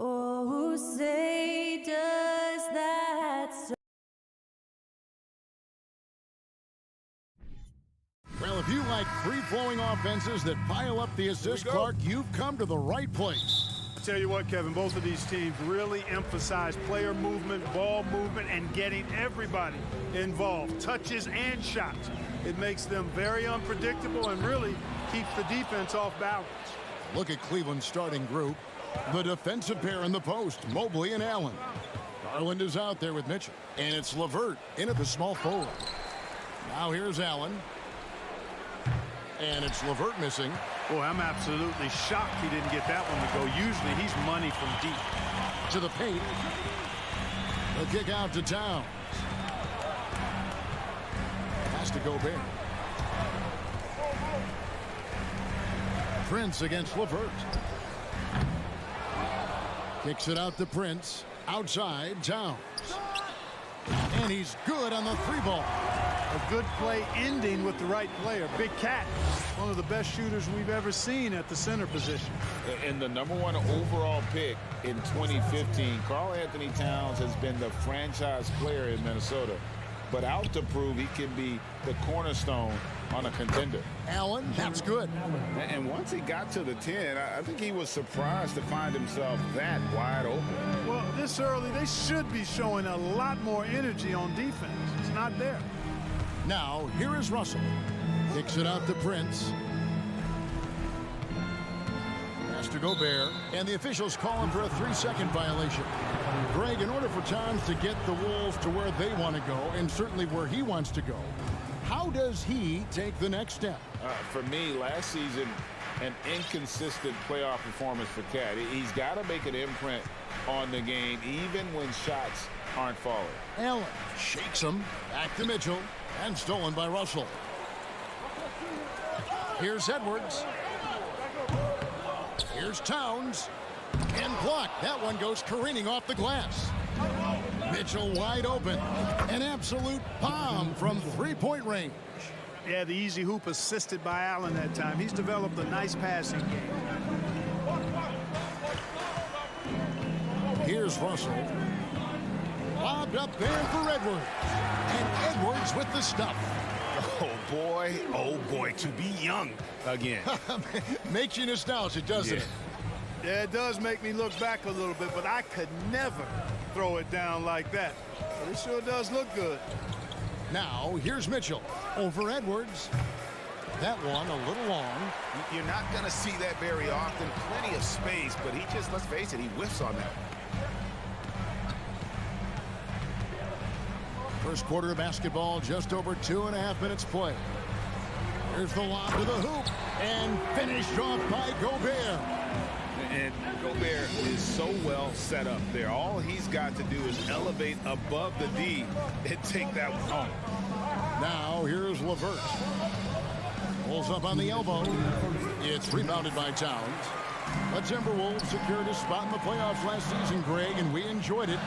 Oh, say does that so. Well, if you like free-flowing offenses that pile up the assist, Clark, you've come to the right place. I tell you what, Kevin, both of these teams really emphasize player movement, ball movement, and getting everybody involved, touches and shots. It makes them very unpredictable and really keeps the defense off balance. Look at Cleveland's starting group. The defensive pair in the post, Mobley and Allen. Garland is out there with Mitchell. And it's LeVert in at the small forward. Now here's Allen. And it's LeVert missing. Boy, I'm absolutely shocked he didn't get that one to go. Usually he's money from deep. To the paint. The kick out to Towns. Has to go Bear. Prince against LeVert. Kicks it out to Prince. Outside, Towns. And he's good on the three ball. A good play ending with the right player. Big Cat, one of the best shooters we've ever seen at the center position. And the #1 overall pick in 2015, Karl Anthony Towns has been the franchise player in Minnesota. But out to prove he can be the cornerstone on a contender. Allen, that's good. And once he got to the 10, I think he was surprised to find himself that wide open. Well, this early, they should be showing a lot more energy on defense. It's not there. Now, here is Russell. Kicks it out to Prince. Has to go Bear. And the officials call him for a 3-second violation. Greg, in order for Towns to get the Wolves to where they want to go, and certainly where he wants to go, how does he take the next step? For me, last season, an inconsistent playoff performance for Cat. He's got to make an imprint on the game, even when shots aren't falling. Allen shakes him. Back to Mitchell. And stolen by Russell. Here's Edwards. Here's Towns. And blocked. That one goes careening off the glass. Mitchell wide open. An absolute bomb from three-point range. Yeah, the easy hoop assisted by Allen that time. He's developed a nice passing game. Here's Russell. Lobbed up there for Edwards. And Edwards with the stuff. Oh boy, to be young again. Makes you nostalgic, doesn't it? Yeah, it does make me look back a little bit, but I could never throw it down like that. But it sure does look good. Now, here's Mitchell over Edwards. That one a little long. You're not going to see that very often. Plenty of space, but he just, let's face it, he whiffs on that. First quarter of basketball, just over 2.5 minutes play. Here's the lob to the hoop, and finished off by Gobert. And Gobert is so well set up there. All he's got to do is elevate above the D and take that one home. Now here's LeVert. Pulls up on the elbow. It's rebounded by Towns. The Timberwolves secured a spot in the playoffs last season, Greg, and we enjoyed it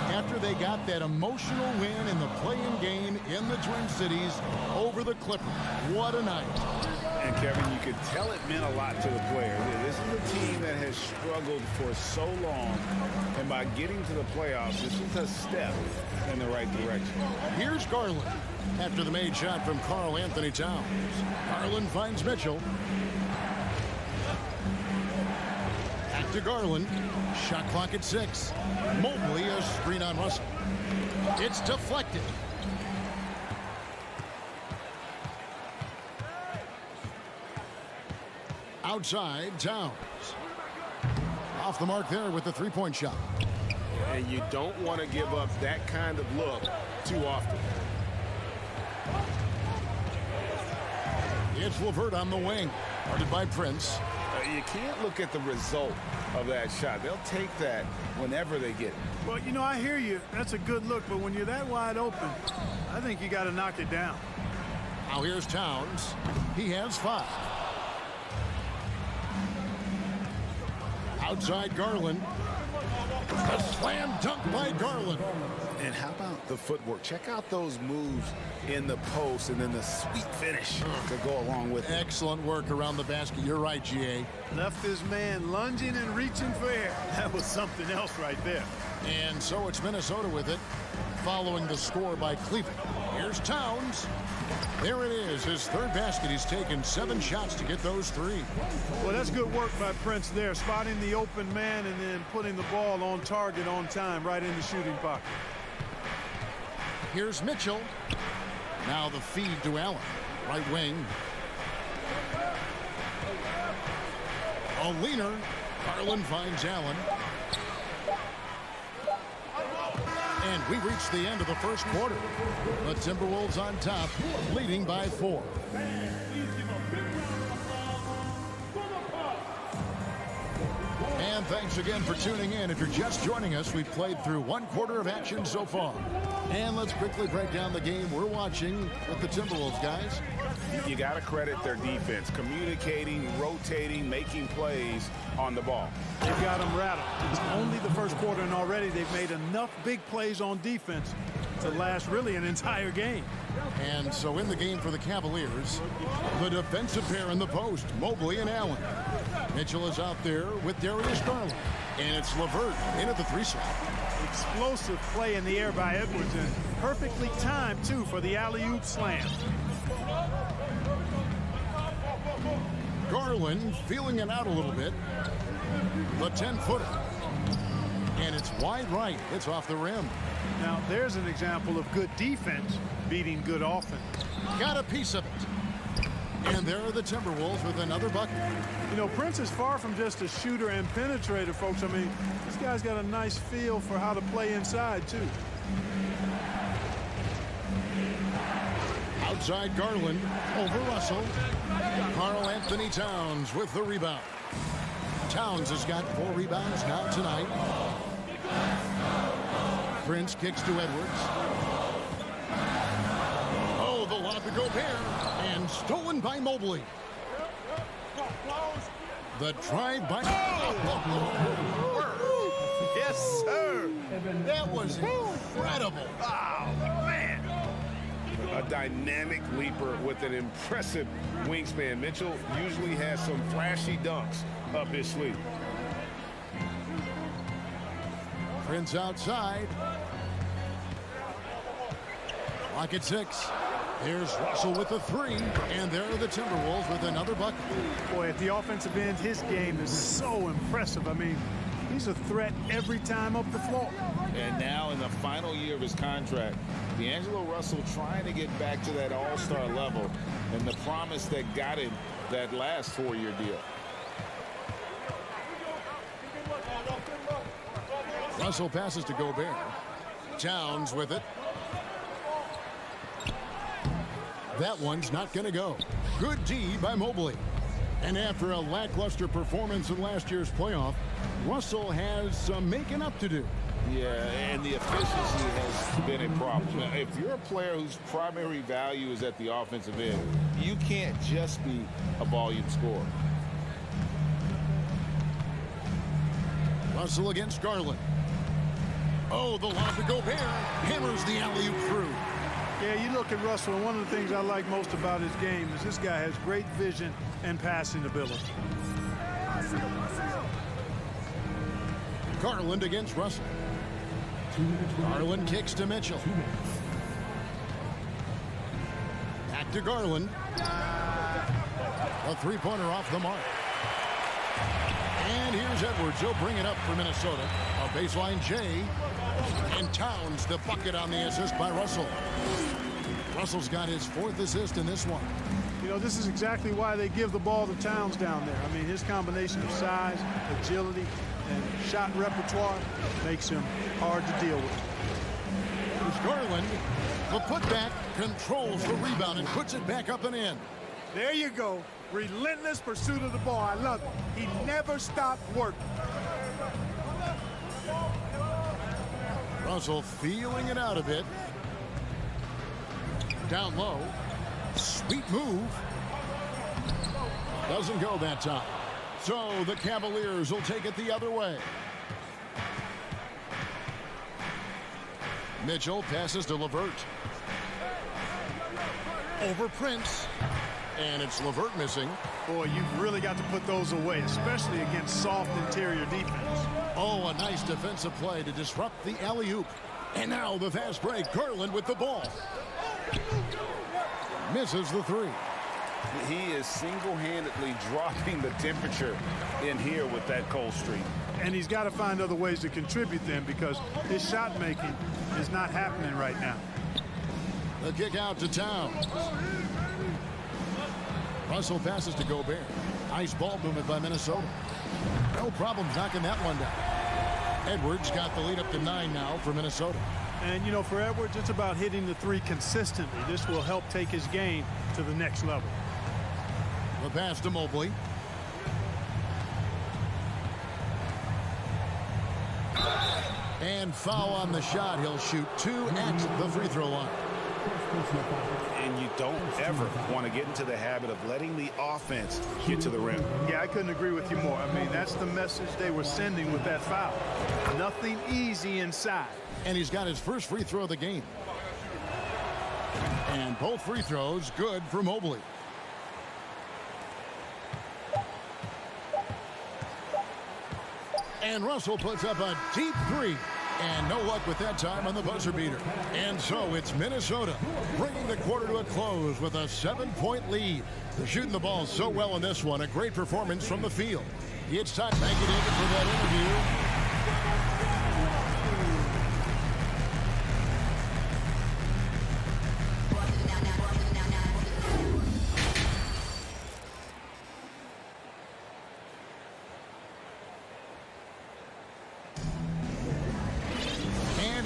after they got that emotional win in the play-in game in the Twin Cities over the Clippers. What a night. And Kevin, you could tell it meant a lot to the players. This is a team that has struggled for so long, and by getting to the playoffs, this is a step in the right direction. Here's Garland after the made shot from Karl Anthony Towns. Garland finds Mitchell. Back to Garland. Shot clock at 6. Mobley a screen on Russell. It's deflected. Outside, Towns. Off the mark there with the three-point shot. And you don't want to give up that kind of look too often. It's LeVert on the wing. Guarded by Prince. You can't look at the result of that shot. They'll take that whenever they get it. Well, you know, I hear you. That's a good look, but when you're that wide open, I think you got to knock it down. Now here's Towns. He has 5. Outside Garland. A slam dunk by Garland. And how about the footwork? Check out those moves in the post and then the sweet finish to go along with it. Excellent work around the basket. You're right, GA. Left his man lunging and reaching for air. That was something else right there. And so it's Minnesota with it, following the score by Cleveland. Here's Towns. There it is, his third basket. He's taken 7 shots to get those 3. Well, that's good work by Prince there, spotting the open man and then putting the ball on target on time right in the shooting pocket. Here's Mitchell. Now the feed to Allen. Right wing. A leaner. Garland finds Allen. And we reach the end of the first quarter. The Timberwolves on top, leading by 4. And thanks again for tuning in. If you're just joining us, we've played through 1 quarter of action so far. And let's quickly break down the game we're watching with the Timberwolves, guys. You got to credit their defense, communicating, rotating, making plays on the ball. They've got them rattled. It's only the first quarter, and already they've made enough big plays on defense to last really an entire game. And so in the game for the Cavaliers, the defensive pair in the post, Mobley and Allen. Mitchell is out there with Darius Garland. And it's LeVert in at the 3 slot. Explosive play in the air by Edwards, and perfectly timed, too, for the alley-oop slam. Garland feeling it out a little bit. The 10-footer. And it's wide right. It's off the rim. Now, there's an example of good defense beating good offense. Got a piece of it. And there are the Timberwolves with another bucket. You know, Prince is far from just a shooter and penetrator, folks. I mean, this guy's got a nice feel for how to play inside, too. Outside Garland over Russell. Karl Anthony Towns with the rebound. Towns has got 4 rebounds now tonight. Prince kicks to Edwards. Oh, the lob to Gobert. And stolen by Mobley. The drive by... Yes, sir. That was incredible. Oh, man. A dynamic leaper with an impressive wingspan. Mitchell usually has some flashy dunks up his sleeve. Prince outside. Clock at 6. Here's Russell with the 3. And there are the Timberwolves with another bucket. Boy, at the offensive end, his game is so impressive. I mean, he's a threat every time up the floor. And now in the final year of his contract, D'Angelo Russell trying to get back to that all-star level and the promise that got him that last 4-year deal. Russell passes to Gobert. Towns with it. That one's not going to go. Good D by Mobley. And after a lackluster performance in last year's playoff, Russell has some making up to do. Yeah, and the efficiency has been a problem. Now, if you're a player whose primary value is at the offensive end, you can't just be a volume scorer. Russell against Garland. Oh, the lob to Gobert. Hammers the alley-oop through. Yeah, you look at Russell, and one of the things I like most about his game is this guy has great vision and passing ability. Garland against Russell. Garland kicks to Mitchell. Back to Garland. A 3-pointer off the mark. And here's Edwards. He'll bring it up for Minnesota. A baseline J. And Towns the bucket on the assist by Russell. Russell's got his 4th assist in this one. You know, this is exactly why they give the ball to Towns down there. I mean, his combination of size, agility, and shot repertoire makes him hard to deal with. Here's Garland. The putback controls the rebound and puts it back up and in. There you go. Relentless pursuit of the ball. I love it. He never stopped working. Russell feeling it out a bit. Down low. Sweet move. Doesn't go that time. So the Cavaliers will take it the other way. Mitchell passes to LeVert. Over Prince. And it's LeVert missing. Boy, you've really got to put those away, especially against soft interior defense. Oh, a nice defensive play to disrupt the alley-oop. And now the fast break. Garland with the ball. Misses the three. He is single-handedly dropping the temperature in here with that cold streak. And he's got to find other ways to contribute then, because his shot making is not happening right now. The kick out to Towns. Russell passes to Gobert. Nice ball movement by Minnesota. No problems knocking that one down. Edwards got the lead up to 9 now for Minnesota. And, you know, for Edwards, it's about hitting the three consistently. This will help take his game to the next level. The pass to Mobley. And foul on the shot. He'll shoot 2 at the free throw line. And you don't ever want to get into the habit of letting the offense get to the rim. Yeah, I couldn't agree with you more. I mean, that's the message they were sending with that foul. Nothing easy inside. And he's got his first free throw of the game. And both free throws good for Mobley. And Russell puts up a deep three. And no luck with that time on the buzzer beater. And so it's Minnesota bringing the quarter to a close with a 7-point lead. They're shooting the ball so well in this one. A great performance from the field. It's time. Thank you, David, for that interview.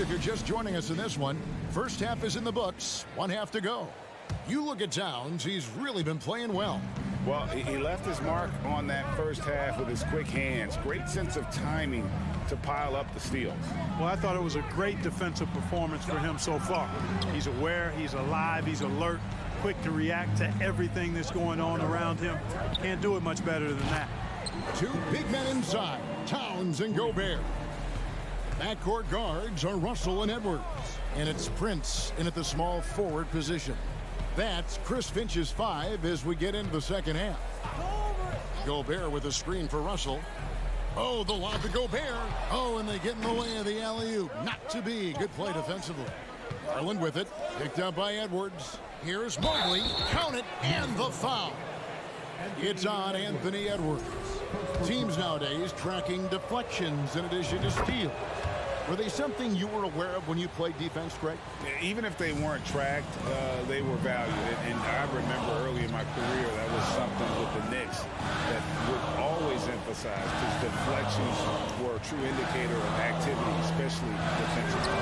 If you're just joining us in this one, first half is in the books, 1 half to go. You look at Towns, he's really been playing well. Well, he left his mark on that first half with his quick hands. Great sense of timing to pile up the steals. Well, I thought it was a great defensive performance for him so far. He's aware, he's alive, he's alert, quick to react to everything that's going on around him. Can't do it much better than that. 2 big men inside, Towns and Gobert. Backcourt guards are Russell and Edwards. And it's Prince in at the small forward position. That's Chris Finch's 5 as we get into the second half. Gobert with a screen for Russell. Oh, the lob to Gobert. Oh, and they get in the way of the alley-oop. Not to be. Good play defensively. Garland with it. Picked up by Edwards. Here's Mobley. Count it. And the foul. It's on Anthony Edwards. Teams nowadays tracking deflections in addition to steals. Were they something you were aware of when you played defense, Greg? Even if they weren't tracked, they were valued. And I remember early in my career, that was something with the Knicks that would always emphasize, because deflections were a true indicator of activity, especially defensively.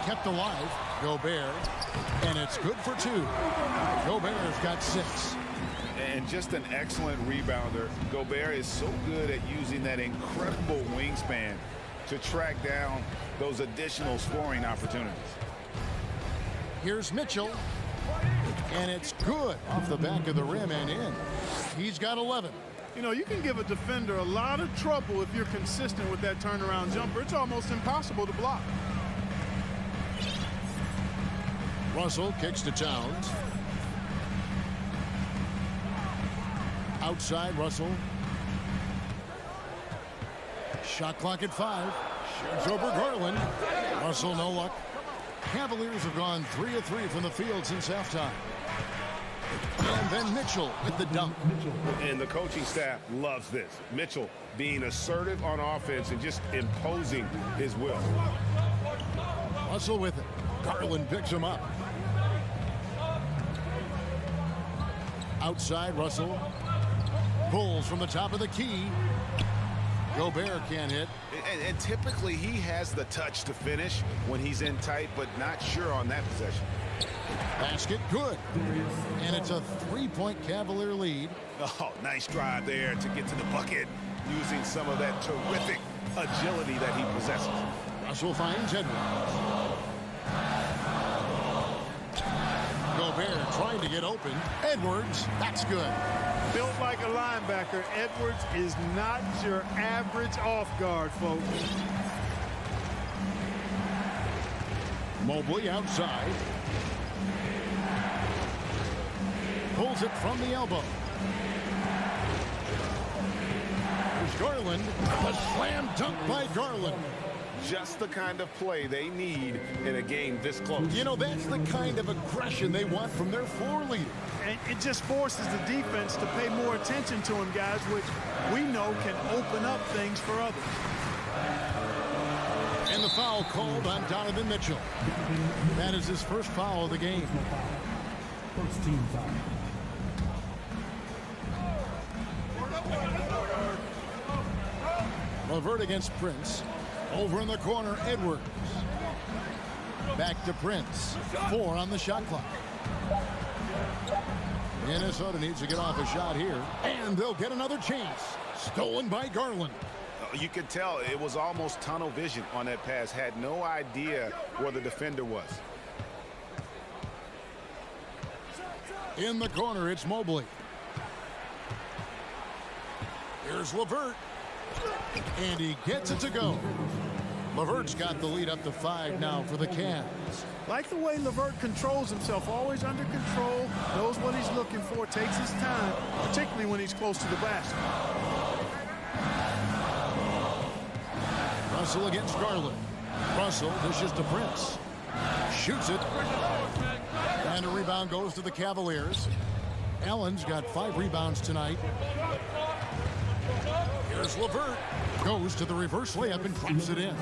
Kept alive, Gobert, and it's good for 2. Gobert's got 6. And just an excellent rebounder. Gobert is so good at using that incredible wingspan to track down those additional scoring opportunities. Here's Mitchell, and it's good off the back of the rim and in. He's got 11. You know, you can give a defender a lot of trouble if you're consistent with that turnaround jumper. It's almost impossible to block. Russell kicks to Towns. Outside, Russell. Shot clock at 5. Shoots over Garland. Russell, no luck. Cavaliers have gone 3 of 3 from the field since halftime. And then Mitchell with the dunk. And the coaching staff loves this. Mitchell being assertive on offense and just imposing his will. Russell with it. Garland picks him up. Outside, Russell. Pulls from the top of the key. Gobert can't hit. And typically he has the touch to finish when he's in tight, but not sure on that possession. Basket good. And it's a 3-point Cavalier lead. Oh, nice drive there to get to the bucket, using some of that terrific agility that he possesses. Russell finds Edwards. Gobert trying to get open. Edwards, that's good. Built like a linebacker, Edwards is not your average off guard, folks. Mobley outside. Pulls it from the elbow. Here's Garland. A slam dunk by Garland. Just the kind of play they need in a game this close. You know, that's the kind of aggression they want from their floor leader. And it just forces the defense to pay more attention to him, guys, which we know can open up things for others. And the foul called on Donovan Mitchell. That is his first foul of the game. First team foul. LeVert against Prince. Over in the corner, Edwards. Back to Prince. 4 on the shot clock. Minnesota needs to get off a shot here. And they'll get another chance. Stolen by Garland. You could tell it was almost tunnel vision on that pass. Had no idea where the defender was. In the corner, it's Mobley. Here's LeVert. And he gets it to go. LeVert's got the lead up to 5 now for the Cavs. Like the way LeVert controls himself, always under control, knows what he's looking for, takes his time, particularly when he's close to the basket. Russell against Garland. Russell dishes to Prince. Shoots it. And a rebound goes to the Cavaliers. Allen's got 5 rebounds tonight. Here's LeVert. Goes to the reverse layup and drops it in.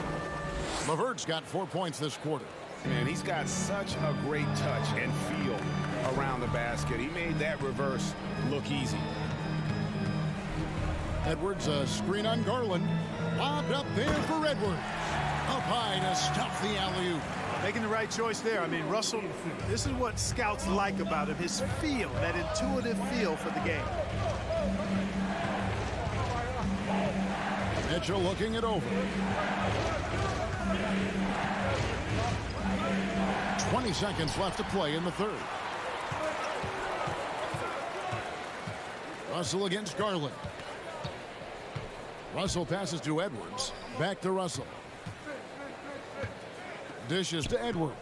LeVert's got 4 points this quarter. Man, he's got such a great touch and feel around the basket. He made that reverse look easy. Edwards, a screen on Garland. Lobbed up there for Edwards. Up high to stuff the alley-oop. Making the right choice there. I mean, Russell, this is what scouts like about him, his feel, that intuitive feel for the game. Mitchell looking it over. 20 seconds left to play in the third. Russell against Garland. Russell passes to Edwards. Back to Russell. Dishes to Edwards.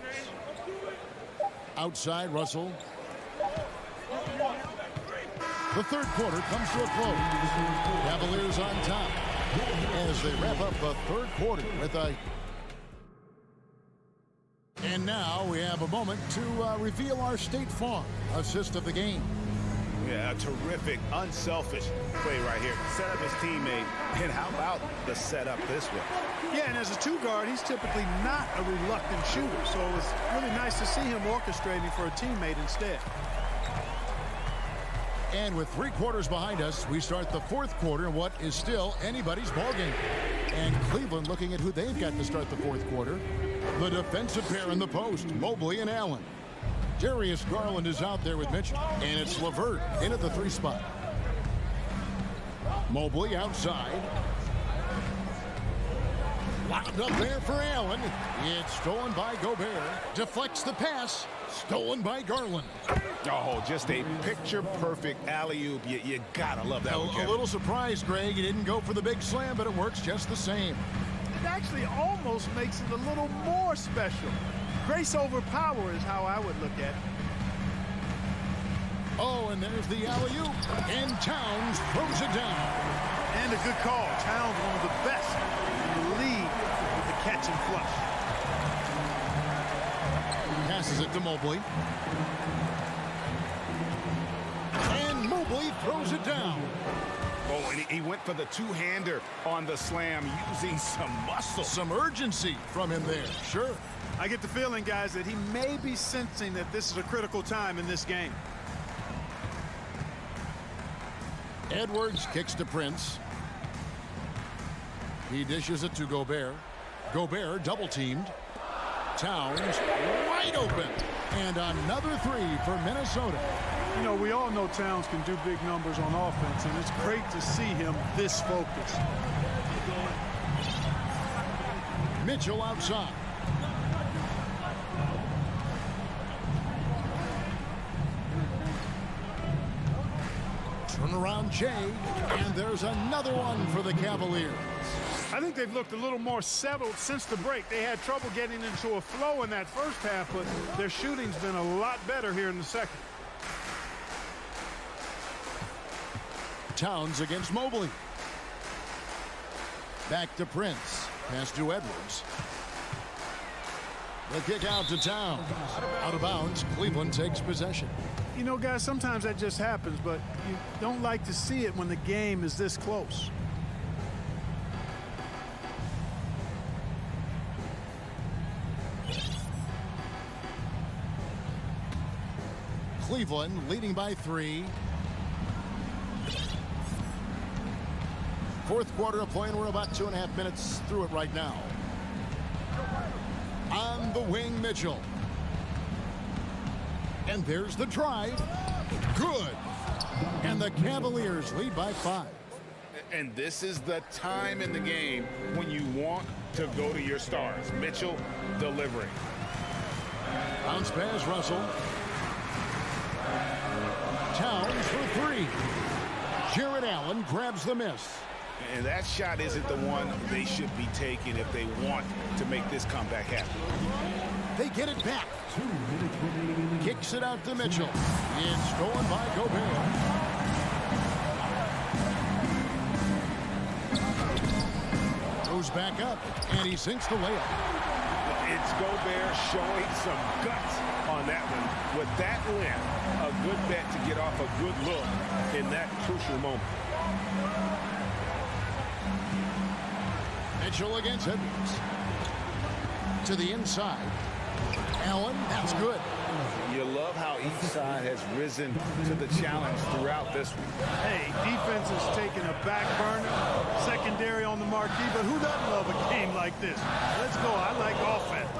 Outside Russell. The third quarter comes to a close. Cavaliers on top as they wrap up the third quarter with a... And now we have a moment to reveal our State Farm assist of the game. Yeah, a terrific, unselfish play right here. Set up his teammate, and how about the setup this way? Yeah, and as a 2-guard, he's typically not a reluctant shooter, so it was really nice to see him orchestrating for a teammate instead. And with 3 quarters behind us, we start the fourth quarter in what is still anybody's ballgame. And Cleveland looking at who they've got to start the fourth quarter. The defensive pair in the post, Mobley and Allen. Darius Garland is out there with Mitchell, and it's LeVert in at the 3 spot. Mobley outside. Lobbed up there for Allen. It's stolen by Gobert. Deflects the pass. Stolen by Garland. Oh, just a picture-perfect alley-oop. You gotta love that one, Kevin. A little surprised, Greg. He didn't go for the big slam, but it works just the same. It actually almost makes it a little more special. Grace over power is how I would look at it. Oh, and there's the alley-oop. And Towns throws it down. And a good call. Towns, one of the best in the league with the catch and flush. Passes it to Mobley. And Mobley throws it down. Oh, and he went for the 2-hander on the slam, using some muscle. Some urgency from him there, sure. I get the feeling, guys, that he may be sensing that this is a critical time in this game. Edwards kicks to Prince. He dishes it to Gobert. Gobert double-teamed. Towns wide open. And another 3 for Minnesota. You know, we all know Towns can do big numbers on offense, and it's great to see him this focused. Mitchell outside. Turnaround Jay, and there's another one for the Cavaliers. I think they've looked a little more settled since the break. They had trouble getting into a flow in that first half, but their shooting's been a lot better here in the second. Towns against Mobley. Back to Prince. Pass to Edwards. The kick out to Towns. Out of bounds. Cleveland takes possession. You know, guys, sometimes that just happens, but you don't like to see it when the game is this close. Cleveland leading by 3. Fourth quarter of play, and we're about 2.5 minutes through it right now. On the wing, Mitchell. And there's the drive. Good. And the Cavaliers lead by 5. And this is the time in the game when you want to go to your stars. Mitchell delivering. Bounce pass, Russell. Towns for 3. Jared Allen grabs the miss. And that shot isn't the one they should be taking if they want to make this comeback happen. They get it back. 2 minutes remaining in the game. Kicks it out to Mitchell. It's stolen by Gobert. Goes back up, and he sinks the layup. It's Gobert showing some guts on that one. With that length, a good bet to get off a good look in that crucial moment. Mitchell against Edwards. To the inside. Allen, that's good. You love how each side has risen to the challenge throughout this one. Hey, defense is taking a back burner, secondary on the marquee, but who doesn't love a game like this? Let's go. I like offense.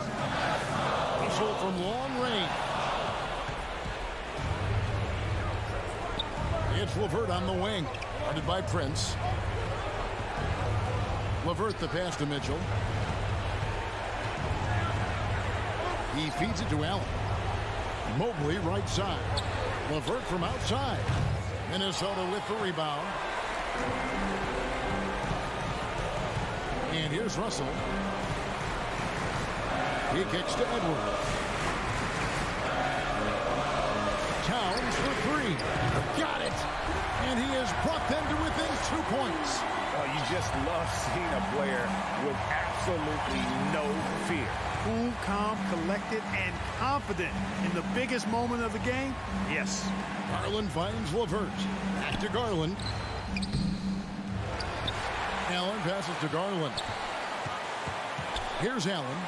Russell from long range. It's LeVert on the wing. Guarded by Prince. LeVert the pass to Mitchell. He feeds it to Allen. Mobley right side. LeVert from outside. Minnesota with the rebound. And here's Russell. He kicks to Edwards. Towns for 3. Got it. And he has brought them to within 2 points. Oh, you just love seeing a player with absolutely no fear. Cool, calm, collected, and confident in the biggest moment of the game? Yes. Garland finds LeVert. Back to Garland. Allen passes to Garland. Here's Allen.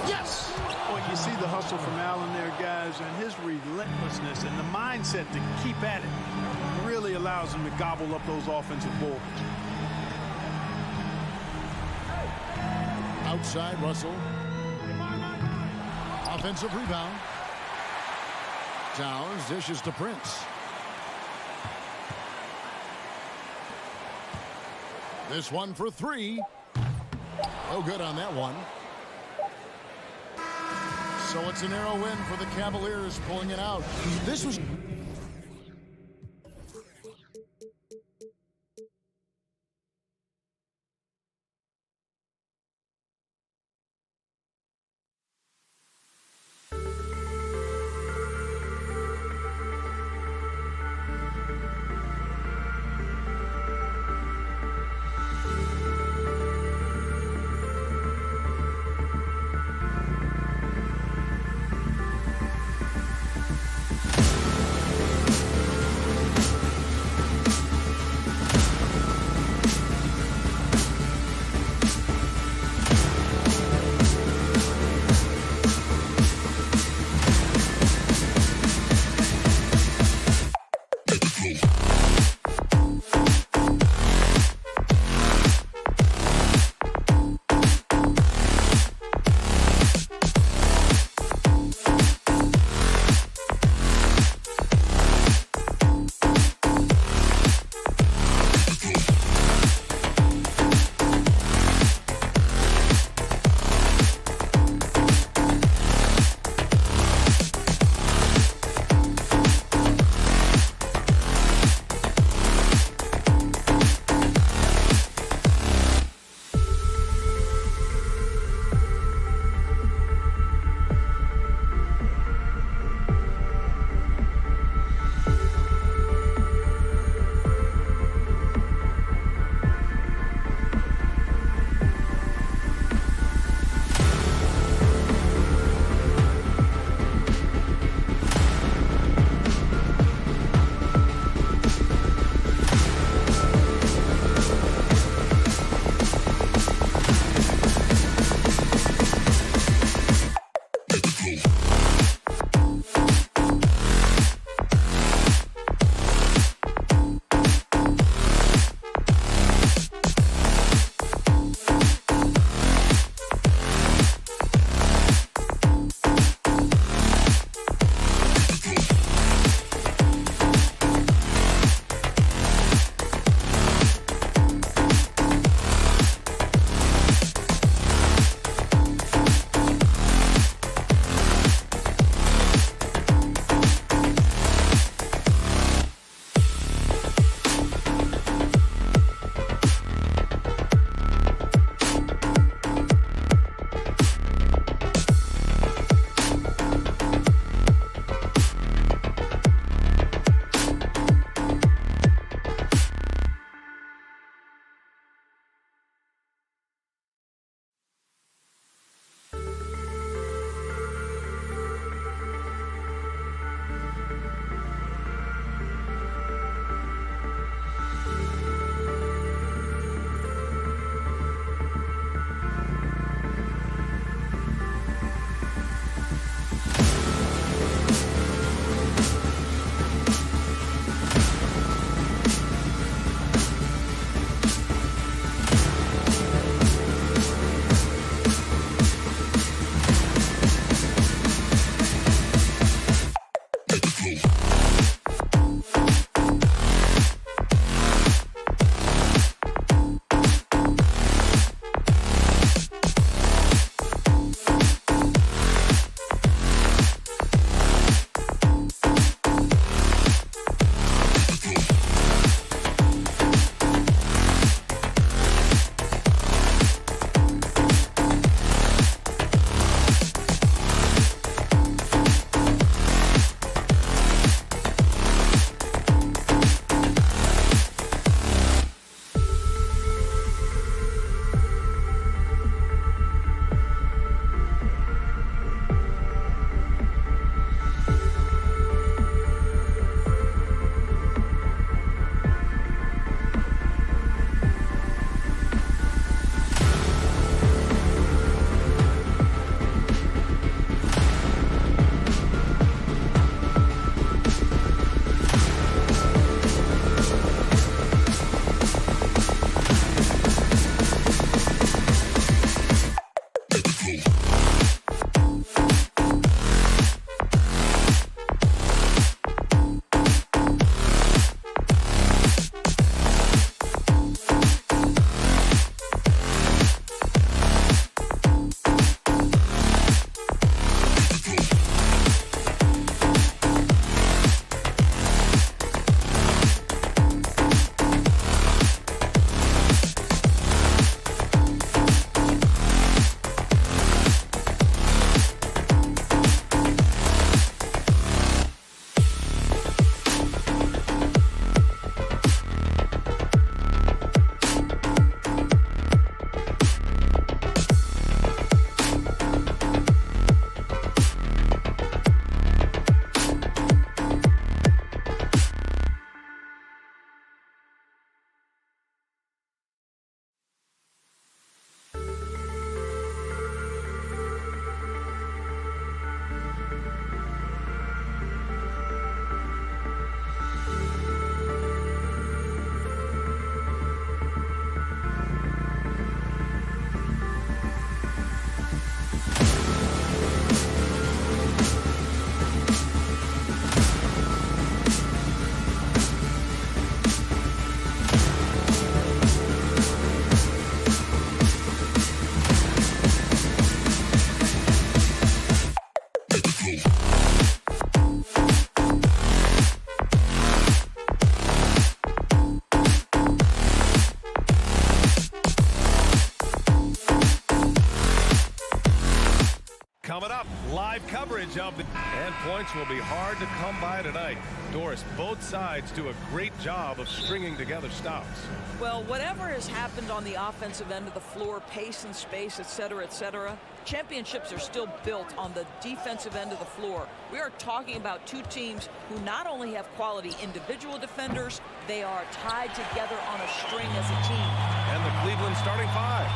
Yes! Well, you see the hustle from Allen there, guys, and his relentlessness and the mindset to keep at it really allows him to gobble up those offensive boards. Outside, Russell. Offensive rebound. Towns dishes to Prince. This one for 3. No good on that one. So it's a narrow win for the Cavaliers, pulling it out. This was... Coming up, live coverage of the... And points will be hard to come by tonight. Doris, both sides do a great job of stringing together stops. Well, whatever has happened on the offensive end of the floor, pace and space, etc., championships are still built on the defensive end of the floor. We are talking about two teams who not only have quality individual defenders, they are tied together on a string as a team. And the Cleveland starting five.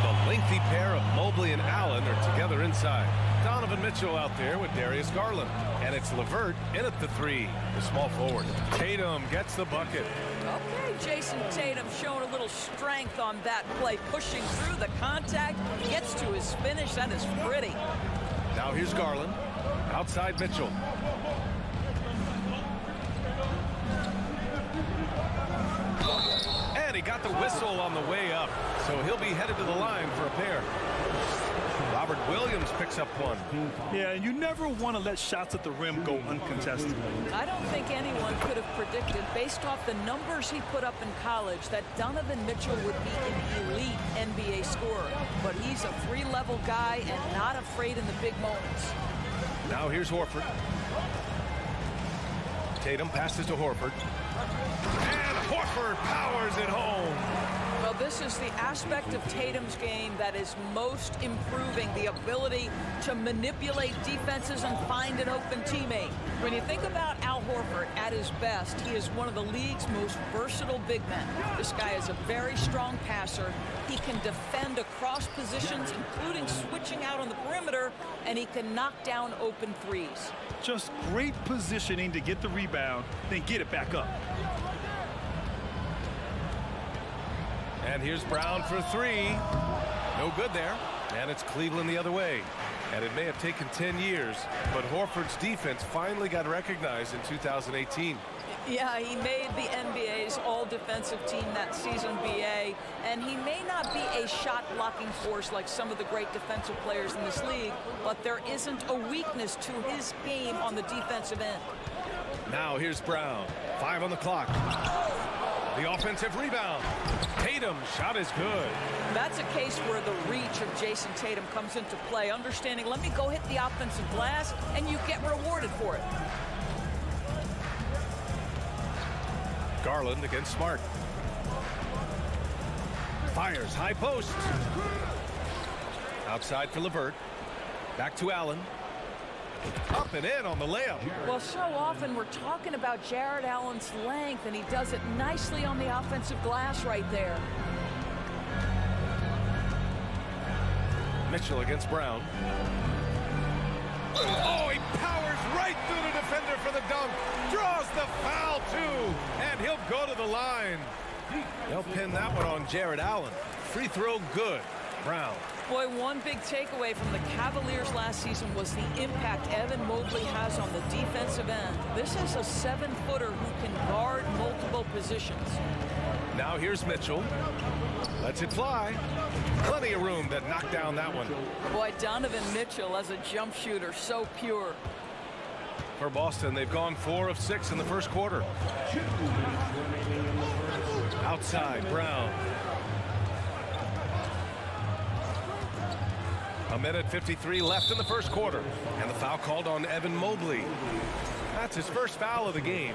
The lengthy pair of Mobley and Allen are together inside. Donovan Mitchell out there with Darius Garland. And it's LeVert in at the three, the small forward. Tatum gets the bucket. Okay, Jason Tatum showing a little strength on that play, pushing through the contact, gets to his finish. That is pretty. Now here's Garland. Outside Mitchell. And he got the whistle on the way up, so he'll be headed to the line for a pair. Robert Williams picks up one. Yeah, and you never want to let shots at the rim go uncontested. I don't think anyone could have predicted, based off the numbers he put up in college, that Donovan Mitchell would be an elite NBA scorer. But he's a three-level guy and not afraid in the big moments. Now here's Horford. Tatum passes to Horford. And Horford powers it home. Well, this is the aspect of Tatum's game that is most improving, the ability to manipulate defenses and find an open teammate. When you think about Al Horford at his best, he is one of the league's most versatile big men. This guy is a very strong passer. He can defend across positions, including switching out on the perimeter, and he can knock down open threes. Just great positioning to get the rebound, then get it back up. And here's Brown for three. No good there. And it's Cleveland the other way. And it may have taken 10 years, but Horford's defense finally got recognized in 2018. Yeah, he made the NBA's all-defensive team that season, BA, and he may not be a shot-blocking force like some of the great defensive players in this league, but there isn't a weakness to his game on the defensive end. Now here's Brown. 5 on the clock. The offensive rebound. Tatum shot is good. That's a case where the reach of Jason Tatum comes into play. Understanding, let me go hit the offensive glass, and you get rewarded for it. Garland against Smart. Fires high post. Outside for LeVert. Back to Allen. Up and in on the layup. Well, so often we're talking about Jared Allen's length, and he does it nicely on the offensive glass right there. Mitchell against Brown. Oh, he powers right through the defender for the dunk. Draws the foul, too. And he'll go to the line. They'll pin that one on Jared Allen. Free throw good. Brown. Boy, one big takeaway from the Cavaliers last season was the impact Evan Mobley has on the defensive end. This is a 7-footer who can guard multiple positions. Now here's Mitchell. Lets it fly. Plenty of room to knock down that one. Boy, Donovan Mitchell as a jump shooter, so pure. For Boston, they've gone 4 of 6 in the first quarter. Outside, Brown. A minute 53 left in the first quarter. And the foul called on Evan Mobley. That's his first foul of the game.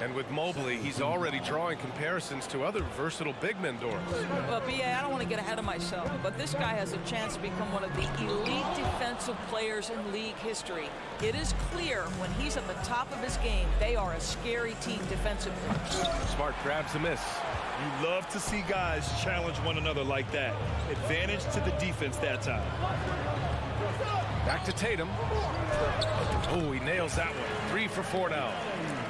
And with Mobley, he's already drawing comparisons to other versatile big men, Doris. Well, B.A., I don't want to get ahead of myself, but this guy has a chance to become one of the elite defensive players in league history. It is clear when he's at the top of his game, they are a scary team defensively. Smart grabs the miss. You love to see guys challenge one another like that. Advantage to the defense that time. Back to Tatum. Oh, he nails that one. 3 for 4 now.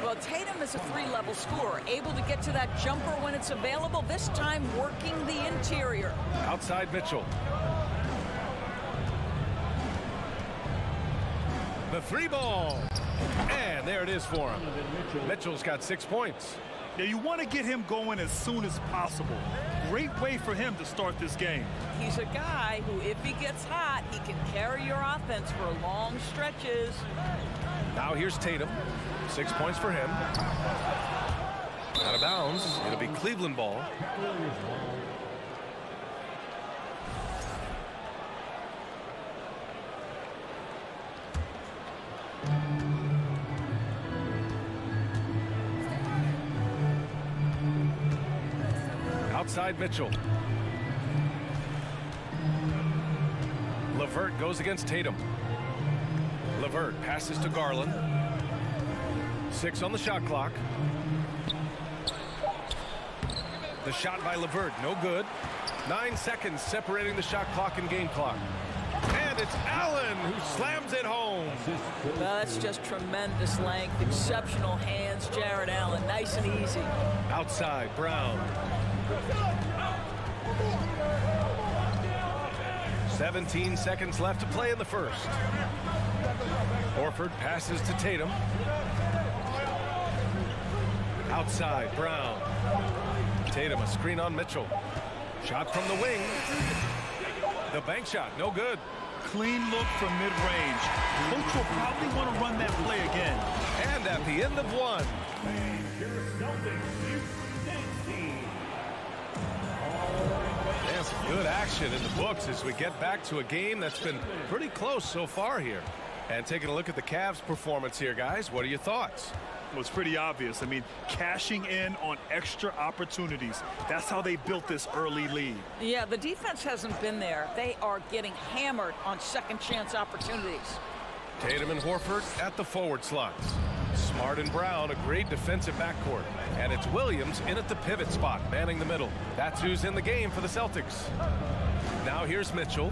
Well, Tatum is a 3-level scorer, able to get to that jumper when it's available, this time working the interior. Outside Mitchell. The 3-ball. And there it is for him. Mitchell's got 6 points. Now, you want to get him going as soon as possible. Great way for him to start this game. He's a guy who, if he gets hot, he can carry your offense for long stretches. Now here's Tatum. 6 points for him. Out of bounds. It'll be Cleveland ball. outside Mitchell. LeVert goes against Tatum. LeVert passes to Garland. 6 on the shot clock. The shot by LeVert, no good. 9 seconds separating the shot clock and game clock. And it's Allen who slams it home. Well, that's just tremendous length, exceptional hands, Jared Allen, nice and easy. Outside, Brown. 17 seconds left to play in the first. Horford passes to Tatum. Outside, Brown. Tatum, a screen on Mitchell. Shot from the wing. The bank shot, no good. Clean look from mid-range. Coach will probably want to run that play again. And at the end of one. There's good action in the books as we get back to a game that's been pretty close so far here. And taking a look at the Cavs' performance here, guys, what are your thoughts? Well, it's pretty obvious. I mean, cashing in on extra opportunities. That's how they built this early lead. Yeah, the defense hasn't been there. They are getting hammered on second chance opportunities. Tatum and Horford at the forward slots. Smart and Brown, a great defensive backcourt. And it's Williams in at the pivot spot, manning the middle. That's who's in the game for the Celtics. Now here's Mitchell.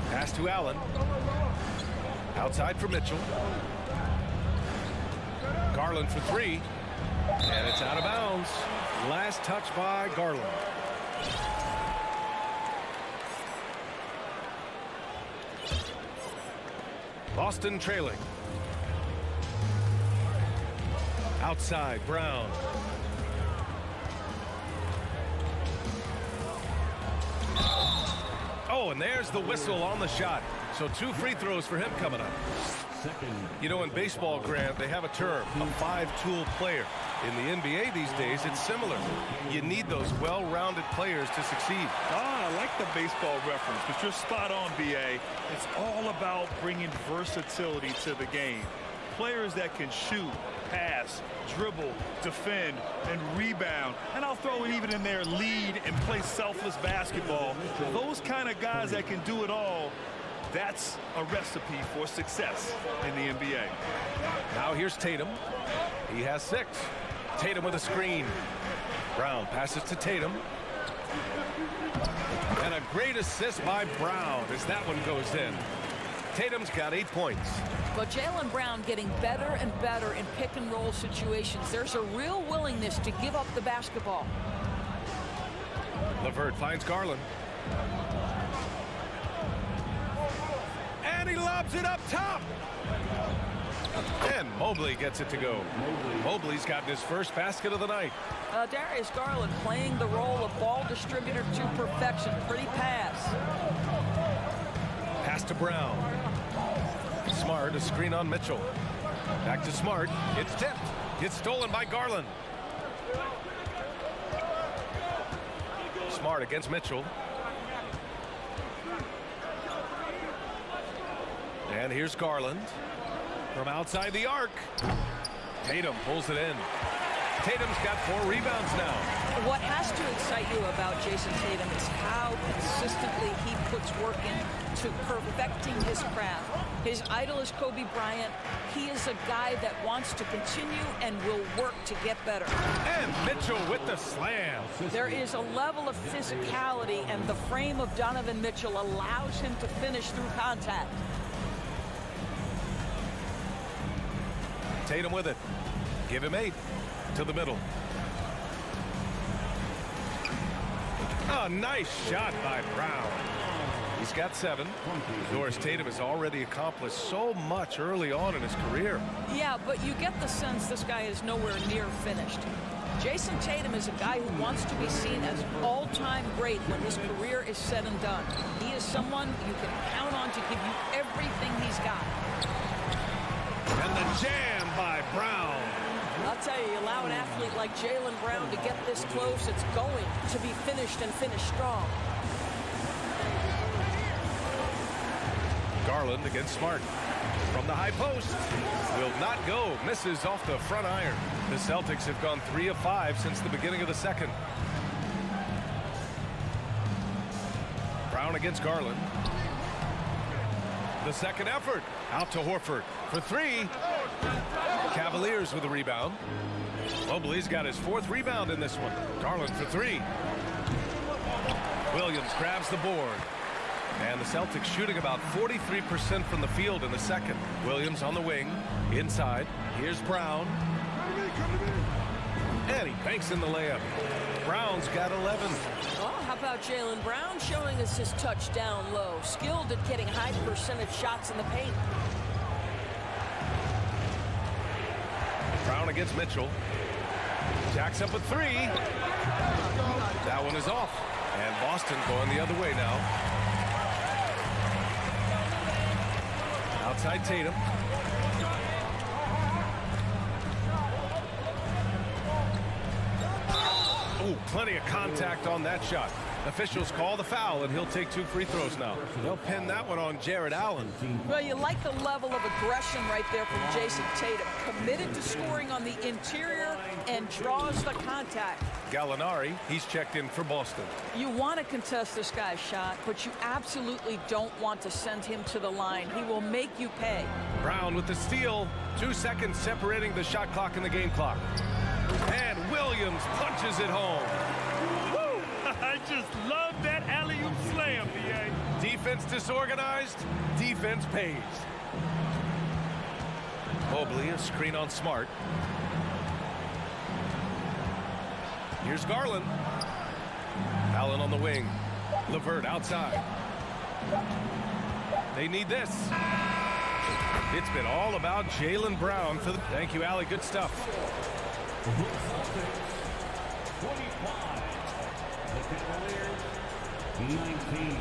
Pass to Allen. Outside for Mitchell. Garland for 3. And it's out of bounds. Last touch by Garland. Boston trailing. Outside, Brown. Oh, and there's the whistle on the shot. So 2 free throws for him coming up. You know, in baseball, Grant, they have a term, a 5-tool player. In the NBA these days, it's similar. You need those well-rounded players to succeed. I like the baseball reference, but you're spot on, B.A. It's all about bringing versatility to the game. Players that can shoot, pass, dribble, defend, and rebound. And I'll throw it even in there, lead and play selfless basketball. Those kind of guys that can do it all, that's a recipe for success in the NBA. Now here's Tatum. He has 6. Tatum with a screen. Brown passes to Tatum. And a great assist by Brown as that one goes in. Tatum's got 8 points. But Jaylen Brown getting better and better in pick-and-roll situations. There's a real willingness to give up the basketball. LeVert finds Garland. And he lobs it up top. And Mobley gets it to go. Mobley's gotten his first basket of the night. Darius Garland playing the role of ball distributor to perfection. Pretty pass. Pass to Brown. Smart, a screen on Mitchell. Back to Smart. It's tipped. It's stolen by Garland. Smart against Mitchell. And here's Garland from outside the arc. Tatum pulls it in. Tatum's got 4 rebounds now. What has to excite you about Jason Tatum is how consistently he puts work into perfecting his craft. His idol is Kobe Bryant. He is a guy that wants to continue and will work to get better. And Mitchell with the slam. There is a level of physicality, and the frame of Donovan Mitchell allows him to finish through contact. Tatum with it. Give him 8 to the middle. A nice shot by Brown. He's got 7. Doris Tatum has already accomplished so much early on in his career. Yeah, but you get the sense this guy is nowhere near finished. Jason Tatum is a guy who wants to be seen as an all-time great when his career is said and done. He is someone you can count on to give you everything he's got. And the jam by Brown. I'll tell you, you allow an athlete like Jaylen Brown to get this close, it's going to be finished and finished strong. Garland against Smart. From the high post. Will not go. Misses off the front iron. The Celtics have gone 3 of 5 since the beginning of the second. Brown against Garland. The second effort. Out to Horford for 3. Cavaliers with a rebound. Mobley's got his 4th rebound in this one. Garland for 3. Williams grabs the board. And the Celtics shooting about 43% from the field in the second. Williams on the wing. Inside. Here's Brown. And he banks in the layup. Brown's got 11. Well, how about Jaylen Brown showing us his touch down low? Skilled at getting high percentage shots in the paint. Brown against Mitchell. Jacks up with 3. That one is off. And Boston going the other way now. Outside Tatum. Oh, plenty of contact on that shot. Officials call the foul, and he'll take 2 free throws now. They'll pin that one on Jared Allen. Well, you like the level of aggression right there from Jason Tatum. Committed to scoring on the interior and draws the contact. Gallinari, he's checked in for Boston. You want to contest this guy's shot, but you absolutely don't want to send him to the line. He will make you pay. Brown with the steal. 2 seconds separating the shot clock and the game clock. And Williams punches it home. Woo! I just love that alley-oop slam, B.A. Defense disorganized, defense pays. Mobley, a screen on Smart. Here's Garland. Allen on the wing. LeVert outside. They need this. It's been all about Jaylen Brown for the... Thank you, Allie. Good stuff. 25. The Cavaliers, 19.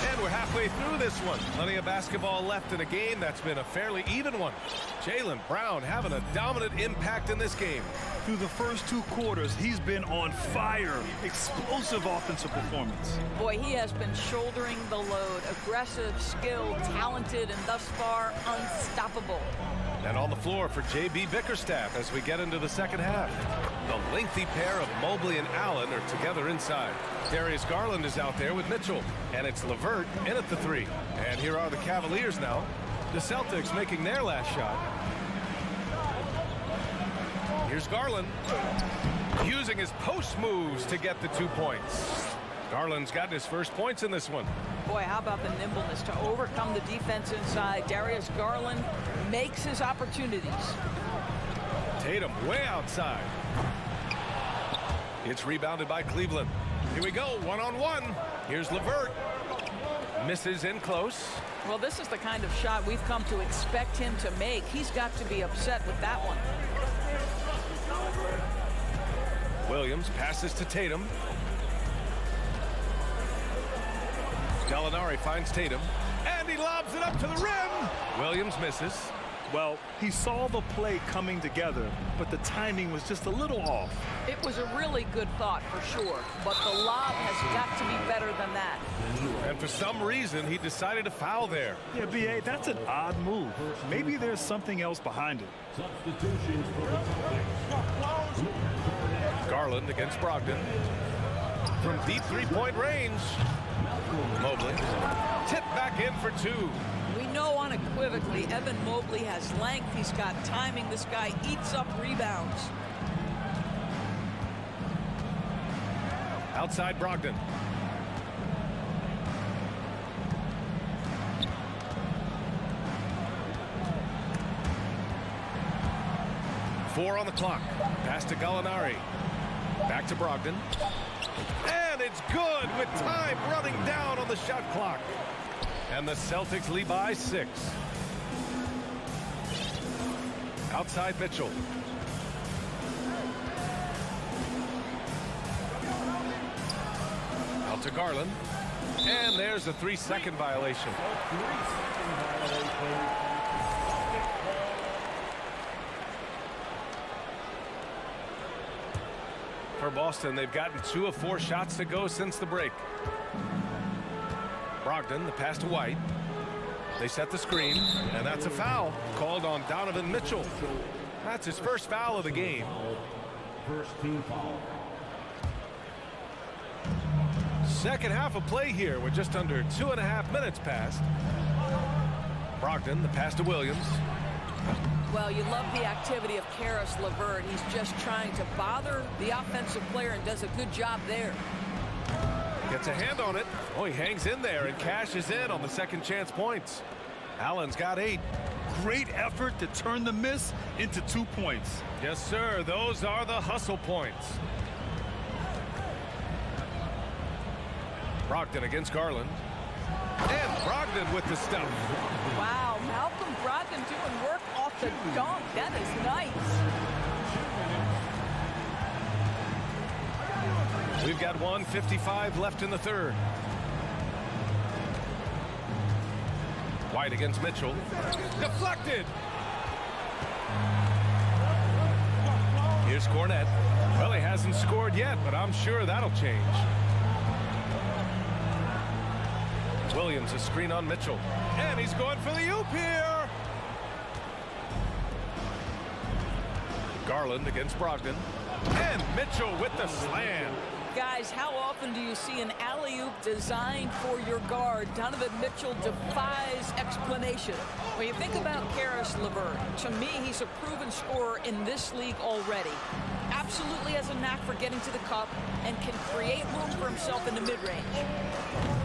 And we're halfway through this one. Plenty of basketball left in a game that's been a fairly even one. Jaylen Brown having a dominant impact in this game. Through the first 2 quarters, he's been on fire. Explosive offensive performance. Boy, he has been shouldering the load. Aggressive, skilled, talented, and thus far unstoppable. And on the floor for J.B. Bickerstaff as we get into the second half. The lengthy pair of Mobley and Allen are together inside. Darius Garland is out there with Mitchell. And it's LeVert in at the 3. And here are the Cavaliers now. The Celtics making their last shot. Here's Garland. Using his post moves to get the 2 points. Garland's gotten his first points in this one. Boy, how about the nimbleness to overcome the defense inside. Darius Garland makes his opportunities. Tatum way outside. It's rebounded by Cleveland. Here we go, 1-on-1. Here's LeVert. Misses in close. Well, this is the kind of shot we've come to expect him to make. He's got to be upset with that one. Williams passes to Tatum. Gallinari finds Tatum. And he lobs it up to the rim. Williams misses. Well, he saw the play coming together, but the timing was just a little off. It was a really good thought for sure, but the lob has got to be better than that. And for some reason, he decided to foul there. Yeah, B.A., that's an odd move. Maybe there's something else behind it. Substitutions for the Celtics. Garland against Brogdon. From deep three-point range. Mobley. Tip back in for 2. We know unequivocally Evan Mobley has length. He's got timing. This guy eats up rebounds. Outside Brogdon. Four on the clock. Pass to Gallinari. Back to Brogdon. And it's good with time running down on the shot clock. And the Celtics lead by 6. Outside Mitchell. Out to Garland. And there's a 3-second violation. For Boston, they've gotten 2 of 4 shots to go since the break. Brogdon, the pass to White. They set the screen, and that's a foul called on Donovan Mitchell. That's his first foul of the game. First team foul. Second half of play here with just under 2.5 minutes passed. Brogdon, the pass to Williams. Well, you love the activity of Caris LeVert. He's just trying to bother the offensive player and does a good job there. Gets a hand on it. Oh, he hangs in there and cashes in on the second chance points. Allen's got 8. Great effort to turn the miss into 2 points. Yes, sir. Those are the hustle points. Brogdon against Garland. And Brogdon with the stuff. Wow, Malcolm Brogdon doing work off the dunk. That is nice. We've got 1:55 left in the third. White against Mitchell. Deflected. Here's Cornette. Well, he hasn't scored yet, but I'm sure that'll change. Williams, a screen on Mitchell. And he's going for the oop here. Garland against Brogdon. And Mitchell with the slam. Guys, how often do you see an alley-oop designed for your guard? Donovan Mitchell defies explanation. When you think about Caris LeVert, to me, he's a proven scorer in this league already. Absolutely has a knack for getting to the cup and can create room for himself in the mid-range.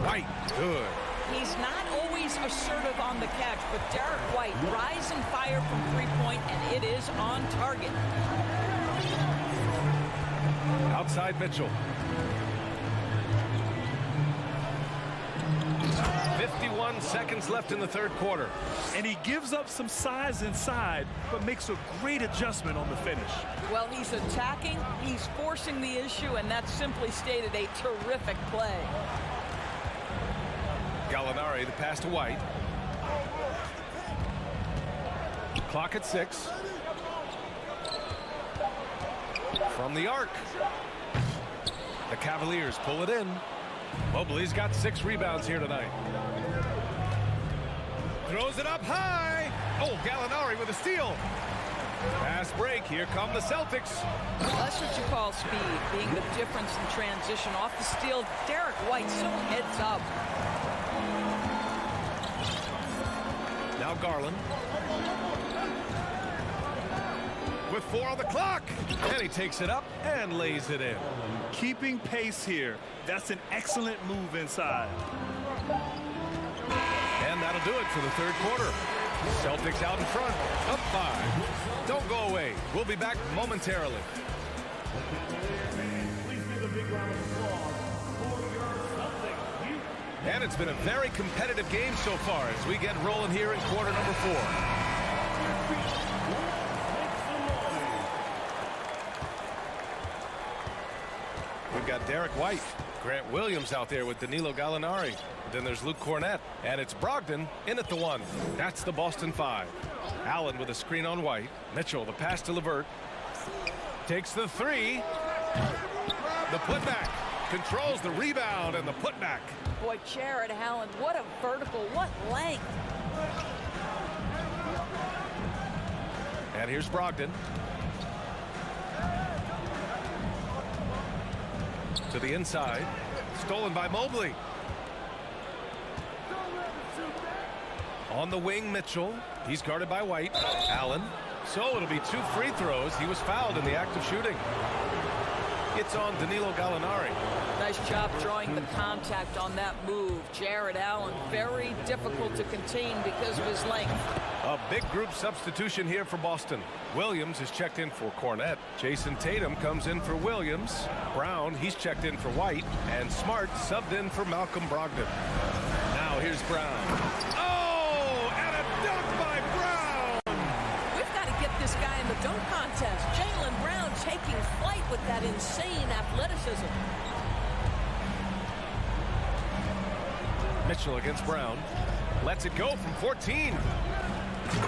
White, good. He's not always assertive on the catch, but Derek White, rise and fire from three-point, and it is on target. Outside Mitchell. 51 seconds left in the third quarter. And he gives up some size inside, but makes a great adjustment on the finish. Well, he's attacking, he's forcing the issue, and that's simply stated a terrific play. Gallinari, the pass to White. Clock at 6. From the arc. The Cavaliers pull it in. Mobley's got 6 rebounds here tonight. Throws it up high. Oh, Gallinari with a steal. Fast break. Here come the Celtics. That's what you call speed, being the difference in transition. Off the steal, Derek White so heads up. Now Garland. With 4 on the clock. And he takes it up and lays it in. Keeping pace here. That's an excellent move inside. And that'll do it for the third quarter. Celtics out in front, up 5. Don't go away. We'll be back momentarily. Please give a big round of applause for your Celtics. And it's been a very competitive game so far as we get rolling here in quarter number 4. We've got Derek White, Grant Williams out there with Danilo Gallinari. Then there's Luke Cornette, and it's Brogdon in at the 1. That's the Boston 5. Allen with a screen on White. Mitchell, the pass to LeVert. Takes the 3. The putback. Controls the rebound and the putback. Boy, Jared Allen, what a vertical, what length. And here's Brogdon. To the inside. Stolen by Mobley. On the wing, Mitchell. He's guarded by White. Allen. So it'll be 2 free throws. He was fouled in the act of shooting. It's on Danilo Gallinari. Nice job drawing the contact on that move. Jared Allen, very difficult to contain because of his length. A big group substitution here for Boston. Williams is checked in for Cornette. Jason Tatum comes in for Williams. Brown, he's checked in for White. And Smart subbed in for Malcolm Brogdon. Now here's Brown. Oh, and a dunk by Brown! We've got to get this guy in the dunk contest. Jaylen Brown taking flight with that insane athleticism. Mitchell against Brown. Lets it go from 14.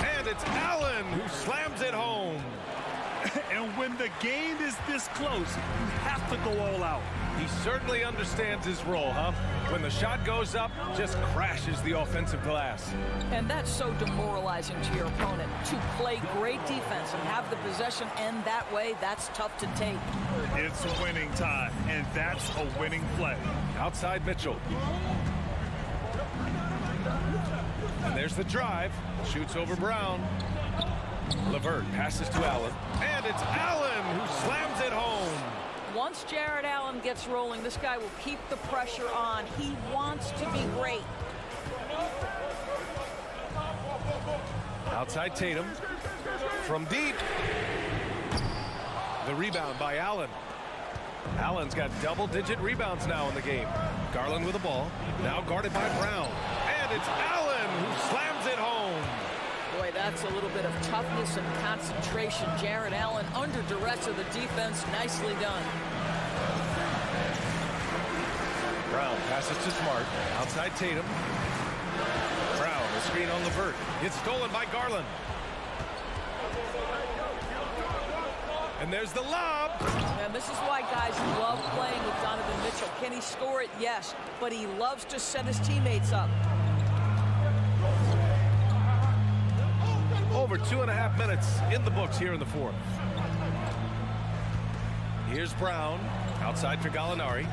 And it's Allen who slams it home. And when the game is this close, you have to go all out. He certainly understands his role, huh? When the shot goes up, just crashes the offensive glass. And that's so demoralizing to your opponent. To play great defense and have the possession end that way, that's tough to take. It's winning time, and that's a winning play. Outside Mitchell. And there's the drive. Shoots over Brown. LeVert passes to Allen. And it's Allen who slams it home. Once Jared Allen gets rolling, this guy will keep the pressure on. He wants to be great. Outside Tatum. From deep. The rebound by Allen. Allen's got double-digit rebounds now in the game. Garland with the ball. Now guarded by Brown. And it's Allen who slams it home. Boy, that's a little bit of toughness and concentration. Jared Allen under duress of the defense. Nicely done. Brown passes to Smart. Outside Tatum. Brown, the screen on LeVert. It's stolen by Garland. And there's the lob. And this is why guys love playing with Donovan Mitchell. Can he score it? Yes. But he loves to set his teammates up. Over 2.5 minutes in the books here in the fourth. Here's Brown. Outside for Gallinari.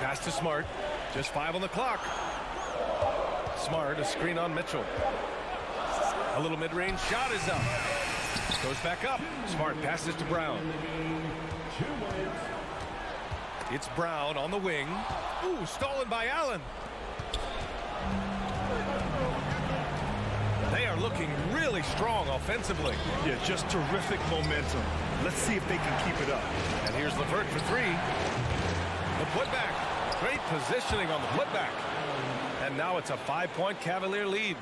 Pass to Smart. Just 5 on the clock. Smart, a screen on Mitchell. A little mid-range shot is up. Goes back up. Smart passes to Brown. It's Brown on the wing. Ooh, stolen by Allen. They are looking really strong offensively. Yeah, just terrific momentum. Let's see if they can keep it up. And here's LeVert for 3. The putback. Great positioning on the putback. And now it's a 5-point Cavalier lead.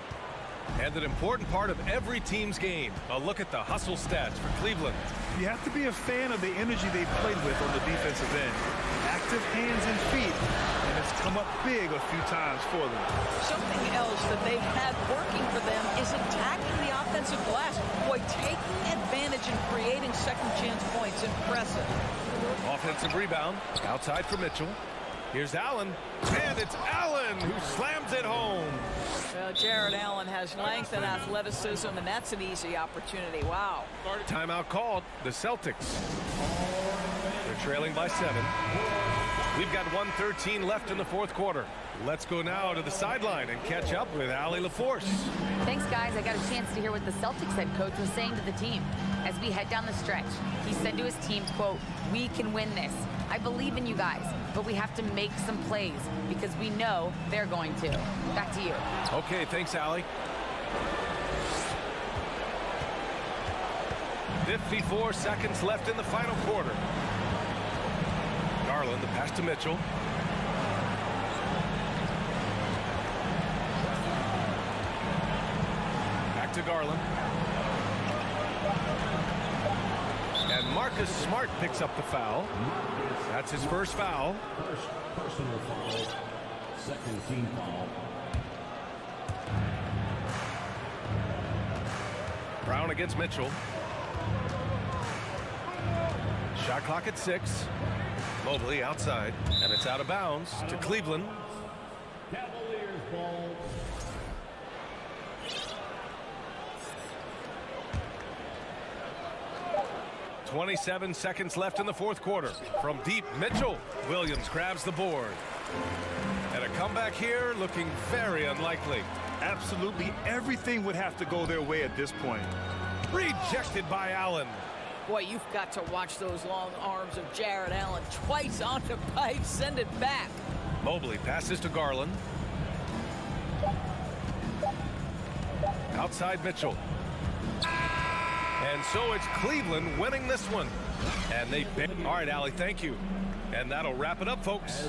And an important part of every team's game. A look at the hustle stats for Cleveland. You have to be a fan of the energy they played with on the defensive end. Active hands and feet, and it's come up big a few times for them. Something else that they've had working for them is attacking the offensive glass. Boy, taking advantage and creating second chance points. Impressive. Offensive rebound. Outside for Mitchell. Here's Allen. And it's Allen who slams it home. Well, Jared Allen has length and athleticism, and that's an easy opportunity. Wow. Timeout called. The Celtics. They're trailing by 7. We've got 1:13 left in the fourth quarter. Let's go now to the sideline and catch up with Allie LaForce. Thanks, guys. I got a chance to hear what the Celtics head coach was saying to the team. As we head down the stretch, he said to his team, quote, "We can win this. I believe in you guys, but we have to make some plays because we know they're going to." Back to you. Okay, thanks, Allie. 54 seconds left in the final quarter. Garland, the pass to Mitchell. Back to Garland. And Marcus Smart picks up the foul. That's his first foul. First personal foul. Second team foul. Brown against Mitchell. Shot clock at 6. Mobley outside, and it's out of bounds to Cleveland. Cavaliers ball. 27 seconds left in the fourth quarter. From deep, Mitchell. Williams grabs the board. And a comeback here looking very unlikely. Absolutely everything would have to go their way at this point. Rejected by Allen. Boy, you've got to watch those long arms of Jared Allen. Twice on the pipe, send it back. Mobley passes to Garland. Outside Mitchell. And so it's Cleveland winning this one. And they... All right, Allie, thank you. And that'll wrap it up, folks.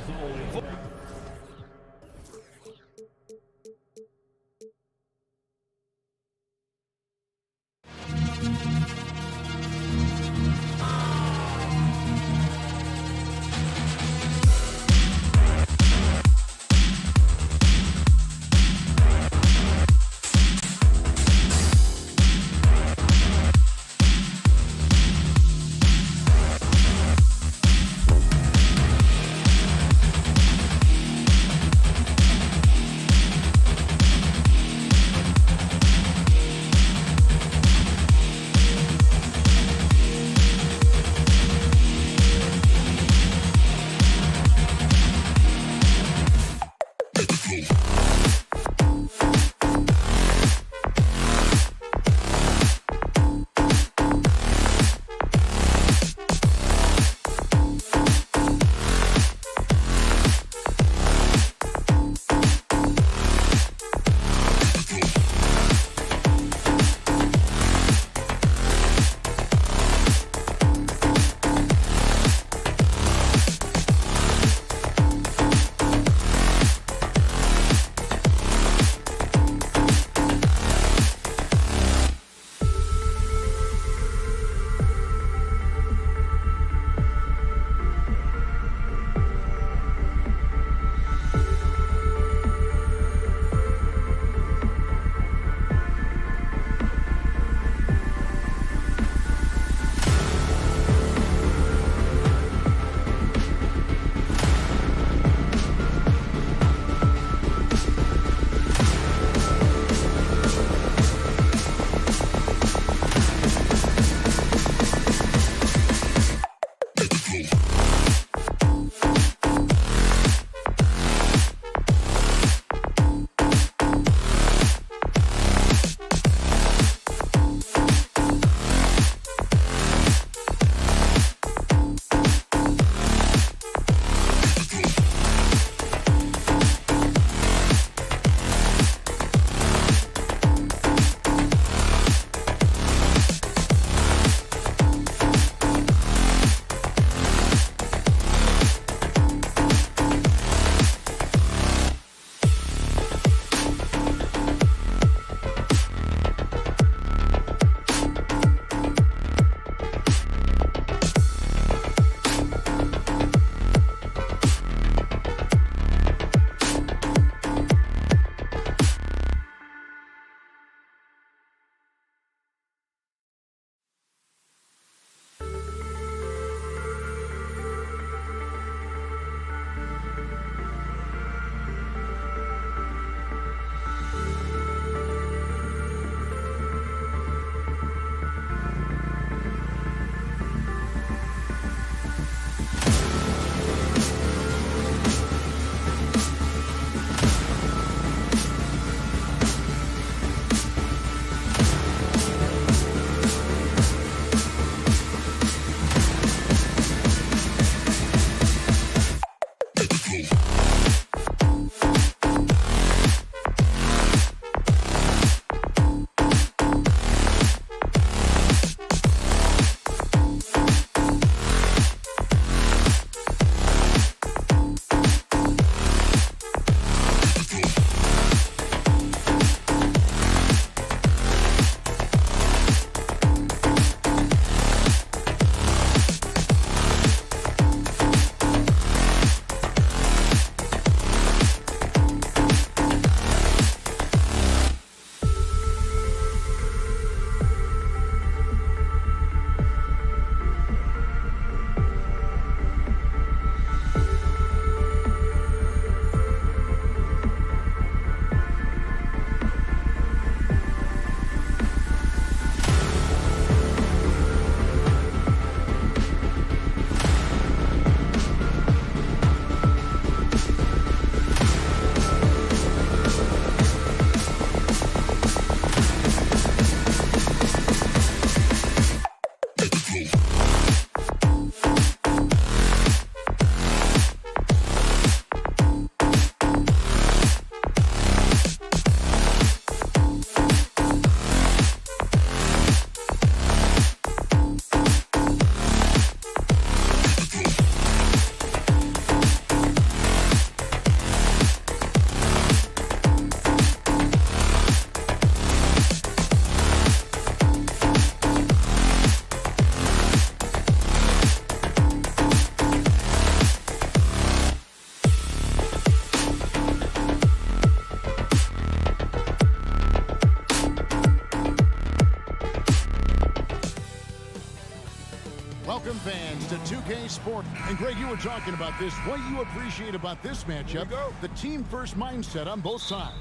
thanks to 2K Sport. And Greg, you were talking about this. What you appreciate about this matchup, the team-first mindset on both sides.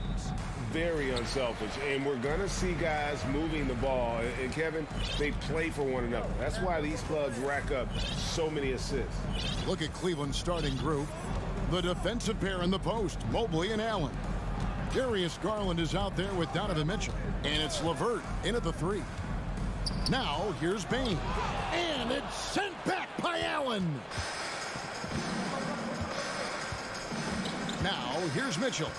Very unselfish, and we're going to see guys moving the ball. And Kevin, they play for one another. That's why these clubs rack up so many assists. Look at Cleveland's starting group. The defensive pair in the post, Mobley and Allen. Darius Garland is out there with Donovan Mitchell. And it's LeVert in at the 3. Now, here's Bain. And it's sent back by Allen. Now, here's Mitchell.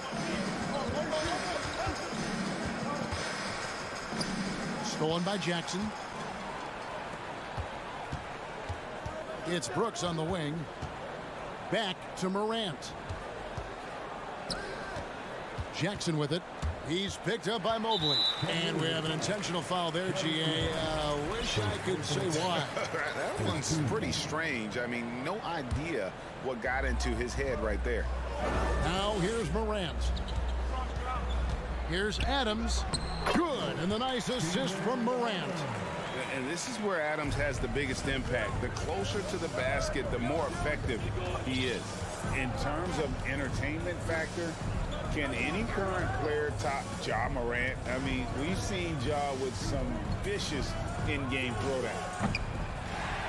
Stolen by Jackson. It's Brooks on the wing. Back to Morant. Jackson with it. He's picked up by Mobley. And we have an intentional foul there, GA. Wish I could say why. That one's pretty strange. I mean, no idea what got into his head right there. Now here's Morant. Here's Adams. Good, and the nice assist from Morant. And this is where Adams has the biggest impact. The closer to the basket, the more effective he is. In terms of entertainment factor, can any current player top Ja Morant? I mean, we've seen Ja with some vicious in-game throwdown.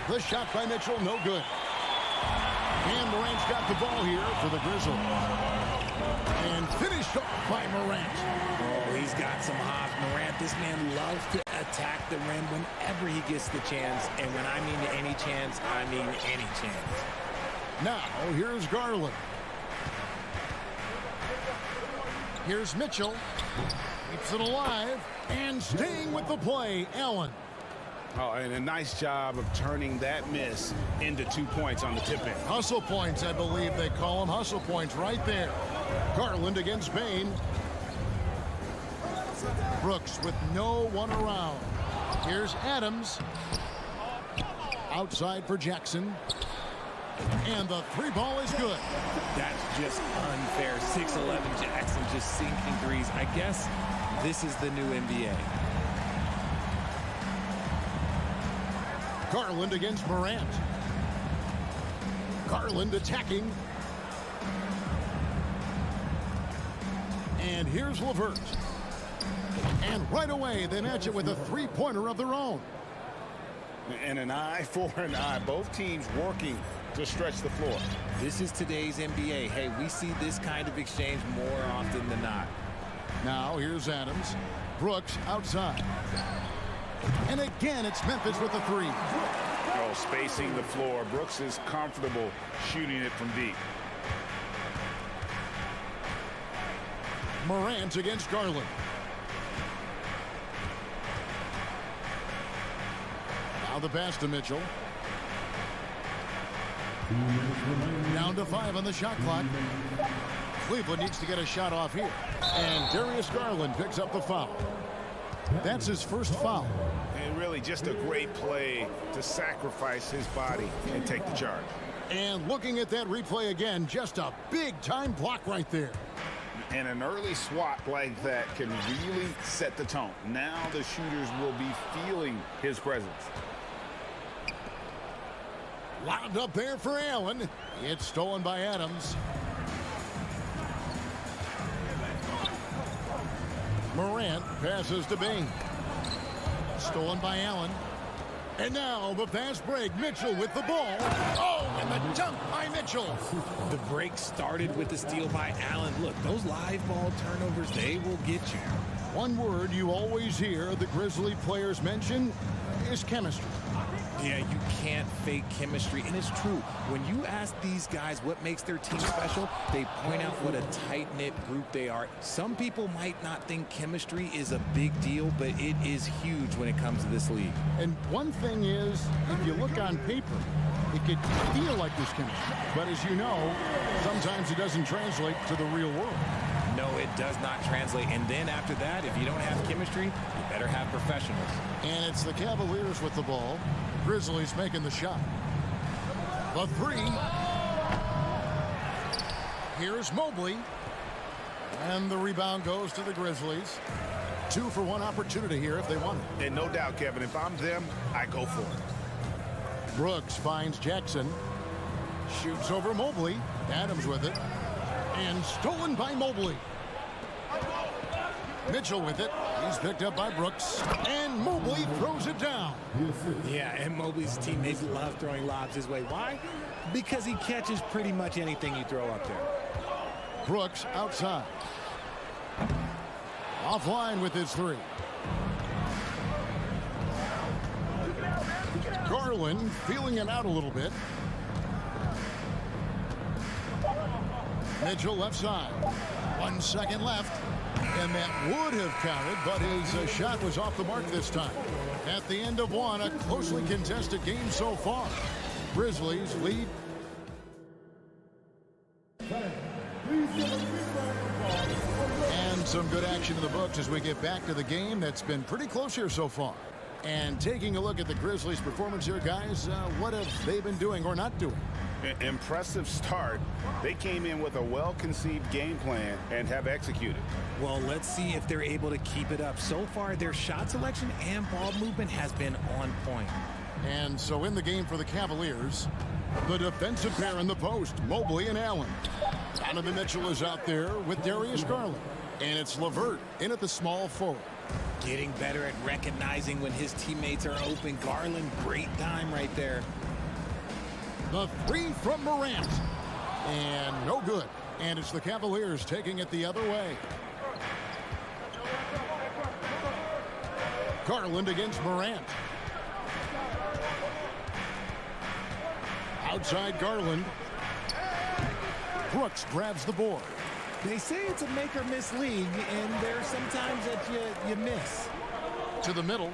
The shot by Mitchell, no good. And Morant's got the ball here for the Grizzlies. And finished off by Morant. Oh, he's got some hops. Morant, this man loves to attack the rim whenever he gets the chance. And when I mean any chance, I mean any chance. Now, here's Garland. Here's Mitchell. Keeps it alive. And staying with the play, Allen. Oh, and a nice job of turning that miss into 2 points on the tip-in. Hustle points, I believe they call them. Hustle points right there. Garland against Bain. Brooks with no one around. Here's Adams. Outside for Jackson. And the 3-ball is good. That's just unfair. 6'11" Jackson just sinking threes. I guess this is the new NBA. Garland against Morant. Garland attacking. And here's LeVert. And right away, they match it with a 3-pointer of their own. And an eye for an eye. Both teams working to stretch the floor. This is today's NBA. Hey, we see this kind of exchange more often than not. Now, here's Adams. Brooks outside. And again, it's Memphis with the 3. Oh, spacing the floor. Brooks is comfortable shooting it from deep. Morant against Garland. Now the pass to Mitchell. Down to 5 on the shot clock. Cleveland needs to get a shot off here. And Darius Garland picks up the foul. That's his first foul. And really just a great play to sacrifice his body and take the charge. And looking at that replay again, just a big-time block right there. And an early swat like that can really set the tone. Now the shooters will be feeling his presence. Lobbed up there for Allen. It's stolen by Adams. Morant passes to Bain. Stolen by Allen. And now the fast break. Mitchell with the ball. Oh, and the dunk by Mitchell. The break started with the steal by Allen. Look, those live ball turnovers, they will get you. One word you always hear the Grizzly players mention is chemistry. Yeah, you can't fake chemistry, and it's true. When you ask these guys what makes their team special, they point out what a tight-knit group they are. Some people might not think chemistry is a big deal, but it is huge when it comes to this league. And one thing is, if you look on paper, it could feel like there's chemistry. But as you know, sometimes it doesn't translate to the real world. No, it does not translate. And then after that, if you don't have chemistry, you better have professionals. And it's the Cavaliers with the ball. Grizzlies making the shot. The 3. Here's Mobley. And the rebound goes to the Grizzlies. 2 for 1 opportunity here if they want it. And no doubt, Kevin, if I'm them, I go for it. Brooks finds Jackson. Shoots over Mobley. Adams with it. And stolen by Mobley. Mitchell with it. He's picked up by Brooks. And Mobley throws it down. Yeah, and Mobley's teammates love throwing lobs his way. Why? Because he catches pretty much anything you throw up there. Brooks outside. Offline with his three. Garland feeling it out a little bit. Mitchell left side. 1 second left. And that would have counted, but his shot was off the mark this time. At the end of one, a closely contested game so far. Grizzlies lead. And some good action in the books as we get back to the game that's been pretty close here so far. And taking a look at the Grizzlies' performance here, guys, what have they been doing or not doing? Impressive start. They came in with a well-conceived game plan and have executed. Well, let's see if they're able to keep it up. So far, their shot selection and ball movement has been on point. And so in the game for the Cavaliers, the defensive pair in the post, Mobley and Allen. Donovan Mitchell is out there with Darius Garland. And it's LeVert in at the small forward. Getting better at recognizing when his teammates are open. Garland, great time right there. The three from Morant. And no good. And it's the Cavaliers taking it the other way. Garland against Morant. Outside Garland. Brooks grabs the board. They say it's a make or miss league, and there are some times that you miss. To the middle.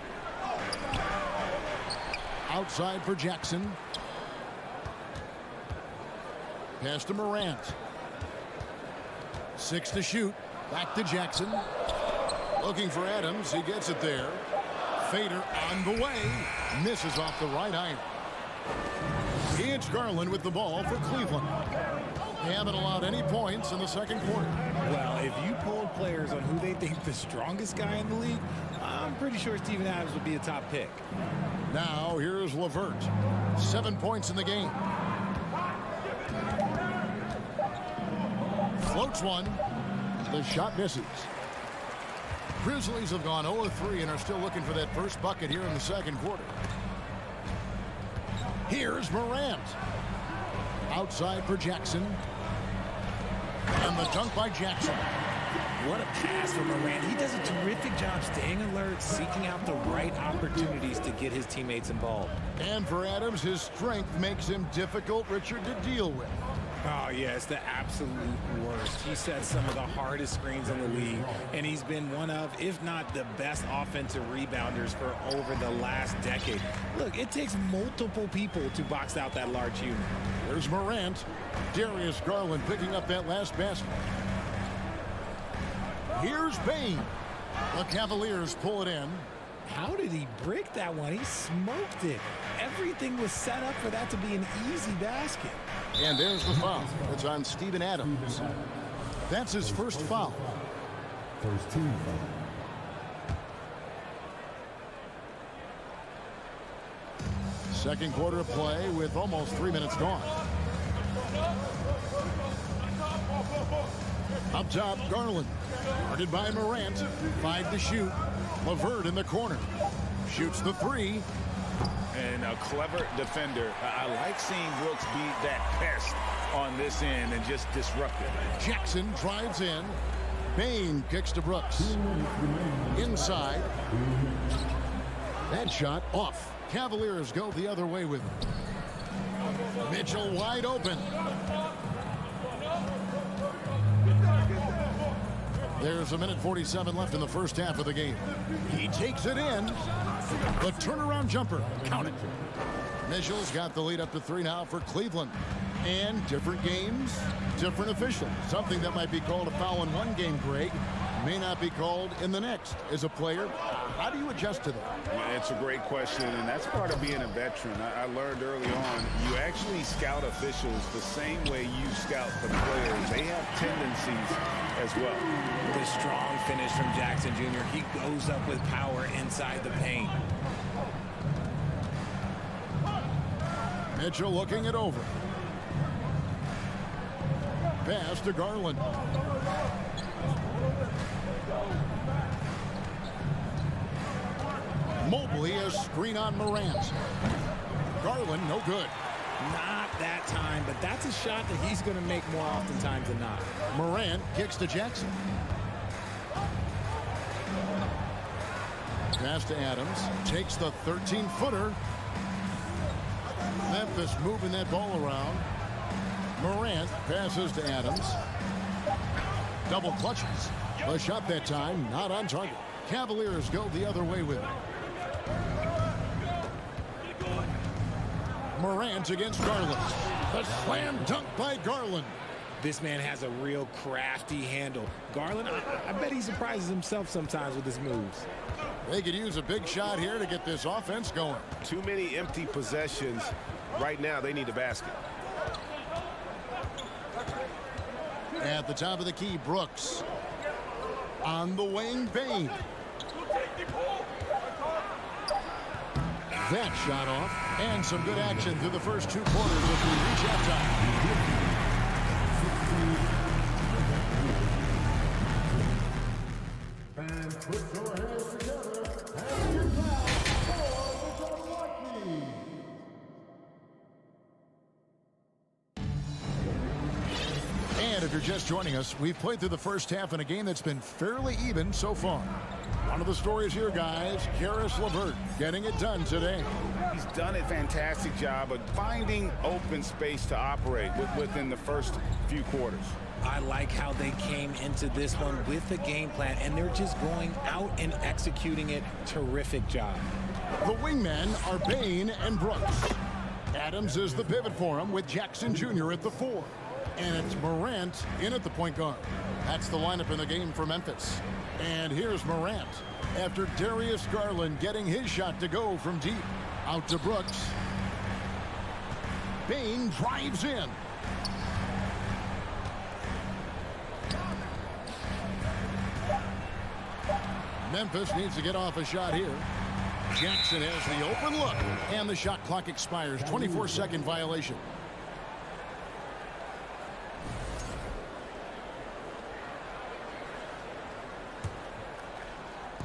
Outside for Jackson. Pass to Morant. 6 to shoot. Back to Jackson. Looking for Adams. He gets it there. Fader on the way. Misses off the right iron. It's Garland with the ball for Cleveland. They haven't allowed any points in the second quarter. Well, if you polled players on who they think the strongest guy in the league, I'm pretty sure Steven Adams would be a top pick. Now here's LeVert. 7 points in the game. Floats one. The shot misses. Grizzlies have gone 0-3 and are still looking for that first bucket here in the second quarter. Here's Morant. Outside for Jackson. And the dunk by Jackson. What a pass from Morant. He does a terrific job staying alert, seeking out the right opportunities to get his teammates involved. And for Adams, his strength makes him difficult, Richard, to deal with. Oh, yeah, it's the absolute worst. He sets some of the hardest screens in the league, and he's been one of, if not the best offensive rebounders for over the last decade. Look, it takes multiple people to box out that large unit. There's Morant. Darius Garland picking up that last basket. Here's Bain. The Cavaliers pull it in. How did he break that one? He smoked it. Everything was set up for that to be an easy basket. And there's the foul. It's on Steven Adams. That's his first foul. First team foul. Second quarter of play with almost 3 minutes gone. Up top, Garland. Guarded by Morant. 5 to shoot. LeVert in the corner. Shoots the three. And a clever defender. I like seeing Brooks beat that pest on this end and just disrupt it. Jackson drives in. Bain kicks to Brooks. Inside. That shot off. Cavaliers go the other way with it. Mitchell wide open. There's 1:47 left in the first half of the game. He takes it in. The turnaround jumper. Count it. Mitchell's got the lead up to 3 now for Cleveland. And different games, different officials. Something that might be called a foul in one game, Greg, may not be called in the next. As a player, how do you adjust to that? It's a great question, and that's part of being a veteran. I learned early on, you actually scout officials the same way you scout the players. They have tendencies as well. The strong finish from Jackson Jr. He goes up with power inside the paint. Mitchell looking it over. Pass to Garland. Mobley, a screen on Morant. Garland, no good. Not that time, but that's a shot that he's going to make more oftentimes than not. Morant kicks to Jackson. Pass to Adams. Takes the 13-footer. Memphis moving that ball around. Morant passes to Adams. Double clutches. A shot that time, not on target. Cavaliers go the other way with it. Morant against Garland. The slam dunk by Garland. This man has a real crafty handle. Garland, I bet he surprises himself sometimes with his moves. They could use a big shot here to get this offense going. Too many empty possessions. Right now, they need a basket. At the top of the key, Brooks. On the wing, Bane. That shot off, and some good action through the first 2 quarters as we reach halftime. And put your hands together and give back for the Milwaukee. And if you're just joining us, we've played through the first half in a game that's been fairly even so far. One of the stories here, guys, Caris LeVert getting it done today. He's done a fantastic job of finding open space to operate within the first few quarters. I like how they came into this one with a game plan, and they're just going out and executing it. Terrific job. The wingmen are Bane and Brooks. Adams is the pivot for him with Jackson Jr. at the 4. And it's Morant in at the point guard. That's the lineup in the game for Memphis. And here's Morant after Darius Garland getting his shot to go from deep. Out to Brooks. Bane drives in. Memphis needs to get off a shot here. Jackson has the open look, and the shot clock expires. 24-second violation.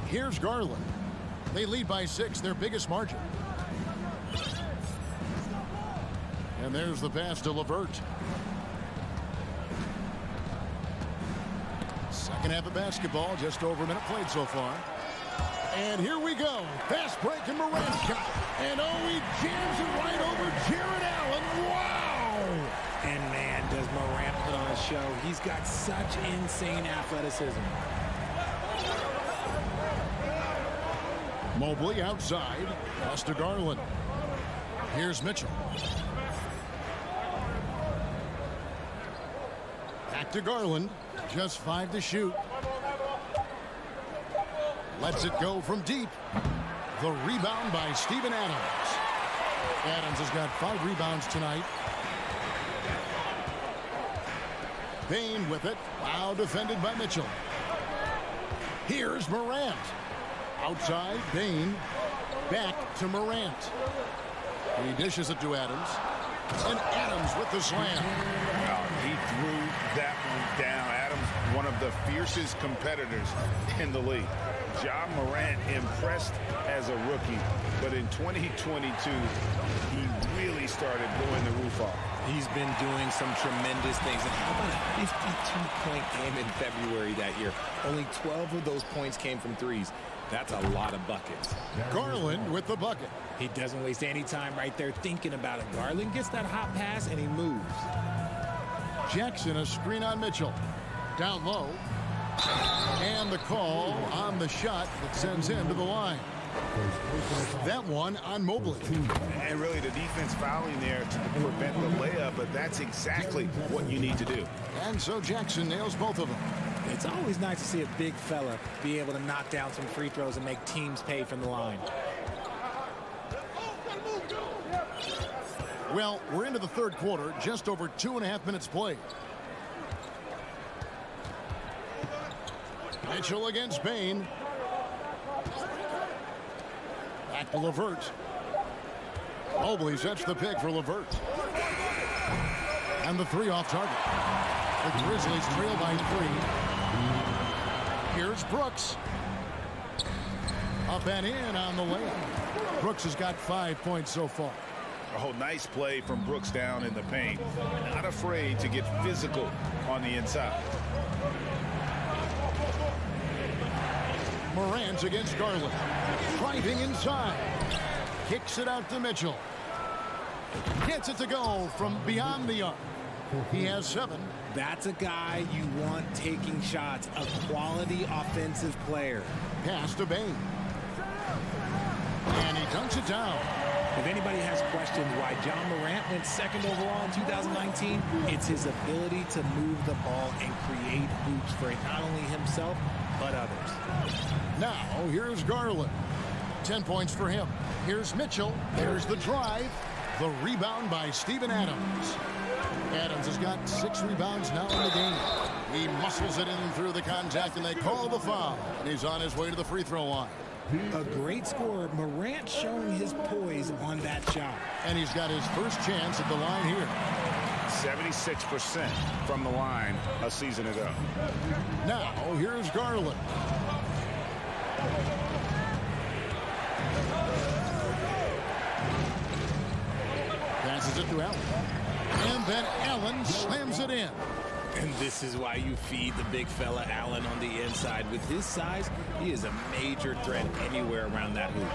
Here's Garland. They lead by 6, their biggest margin. And there's the pass to LeVert. Second half of basketball, just over a minute played so far. And here we go. Fast break and Morant's shot. And oh, he jams it right over Jared Allen. Wow! And man, does Morant put on a show. He's got such insane athleticism. Mobley outside. Pass to Garland. Here's Mitchell. Back to Garland. Just 5 to shoot. Lets it go from deep. The rebound by Steven Adams. Adams has got 5 rebounds tonight. Bane with it. Wow, defended by Mitchell. Here's Morant. Outside, Bane. Back to Morant. He dishes it to Adams. And Adams with the slam. He threw that one down. Adams, one of the fiercest competitors in the league. Ja Morant impressed as a rookie, but in 2022, he really started blowing the roof off. He's been doing some tremendous things. And how about a 52-point game in February that year? Only 12 of those points came from threes. That's a lot of buckets. Garland with the bucket. He doesn't waste any time right there thinking about it. Garland gets that hot pass and he moves. Jackson, a screen on Mitchell. Down low. And the call on the shot that sends him to the line. That one on Mobley. And really the defense fouling there to prevent the layup, but that's exactly what you need to do. And so Jackson nails both of them. It's always nice to see a big fella be able to knock down some free throws and make teams pay from the line. Well, we're into the third quarter, just over 2.5 minutes played. Mitchell against Bane. Back to LeVert. Mobley sets the pick for LeVert. And the three off target. The Grizzlies trail by 3. Here's Brooks. Up and in on the layup. Brooks has got 5 points so far. Oh, nice play from Brooks down in the paint. Not afraid to get physical on the inside. Morant against Garland. Driving inside. Kicks it out to Mitchell. Gets it to go from beyond the arc. He has 7. That's a guy you want taking shots. A quality offensive player. Pass to Bain. And he dunks it down. If anybody has questions why John Morant went 2nd overall in 2019, it's his ability to move the ball and create hoops for not only himself, but others. Now, here's Garland. 10 points for him. Here's Mitchell. There's the drive. The rebound by Steven Adams. Adams has got 6 rebounds now in the game. He muscles it in through the contact, and they call the foul. And he's on his way to the free throw line. A great scorer. Morant showing his poise on that shot. And he's got his first chance at the line here. 76% from the line a season ago. Now, here's Garland. Passes it to Allen. And then Allen slams it in. And this is why you feed the big fella Allen on the inside. With his size, he is a major threat anywhere around that hoop.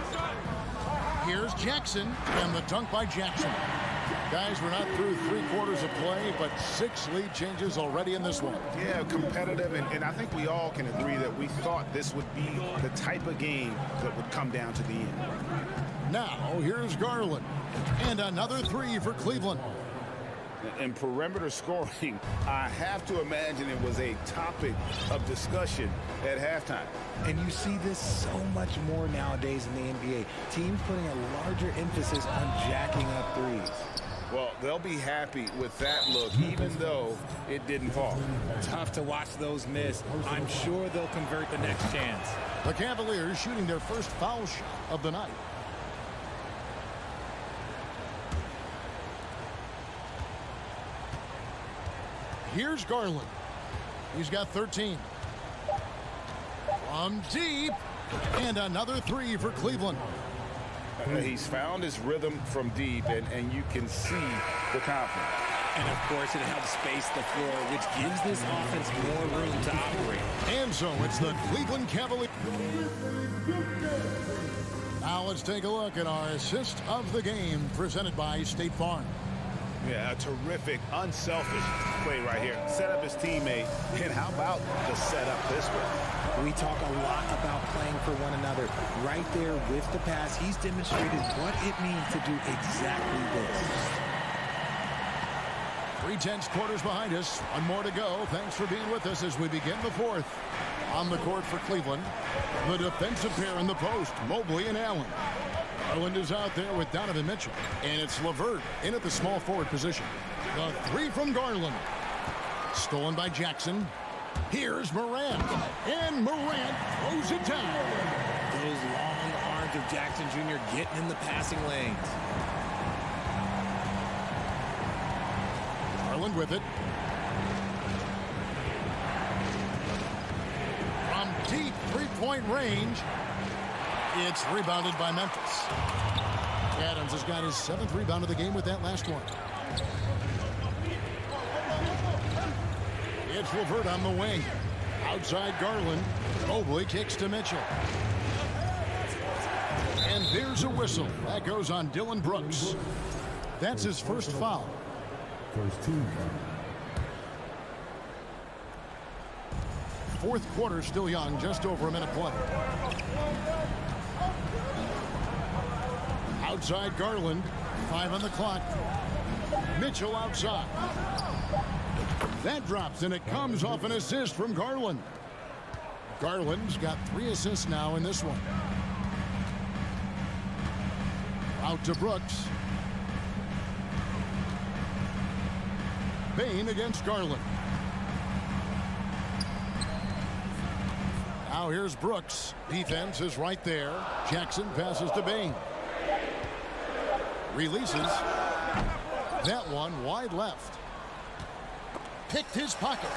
Here's Jackson, and the dunk by Jackson. Guys, we're not through 3/4 of play, but 6 lead changes already in this one. Yeah, competitive, and I think we all can agree that we thought this would be the type of game that would come down to the end. Now, here's Garland, and another 3 for Cleveland. In perimeter scoring, I have to imagine it was a topic of discussion at halftime. And you see this so much more nowadays in the NBA. Teams putting a larger emphasis on jacking up threes. Well, they'll be happy with that look, even though it didn't fall. Tough to watch those miss. I'm sure they'll convert the next chance. The Cavaliers shooting their first foul shot of the night. Here's Garland. He's got 13. From deep. And another 3 for Cleveland. He's found his rhythm from deep, and you can see the confidence. And, of course, it helps space the floor, which gives this offense more room to operate. And so it's the Cleveland Cavaliers. Now let's take a look at our assist of the game presented by State Farm. Yeah, a terrific, unselfish play right here. Set up his teammate, and how about the setup this way? We talk a lot about playing for one another. Right there with the pass, he's demonstrated what it means to do exactly this. 3/10 quarters behind us. 1 more to go. Thanks for being with us as we begin the 4th. On the court for Cleveland, the defensive pair in the post, Mobley and Allen. Garland is out there with Donovan Mitchell. And it's LeVert in at the small forward position. The 3 from Garland. Stolen by Jackson. Here's Morant. And Morant throws it down. Those long arms of Jackson Jr. getting in the passing lanes. Garland with it. From deep 3-point range. It's rebounded by Memphis. Adams has got his 7th rebound of the game with that last one. It's LeVert on the wing. Outside Garland. Mobley kicks to Mitchell. And there's a whistle. That goes on Dylan Brooks. That's his first foul. First team foul. 4th quarter still young, just over a minute play. Outside Garland, 5 on the clock. Mitchell outside. That drops, and it comes off an assist from Garland. Garland's got 3 assists now in this one. Out to Brooks. Bain against Garland. Now here's Brooks. Defense is right there. Jackson passes to Bain. Releases. That one wide left. Picked his pocket.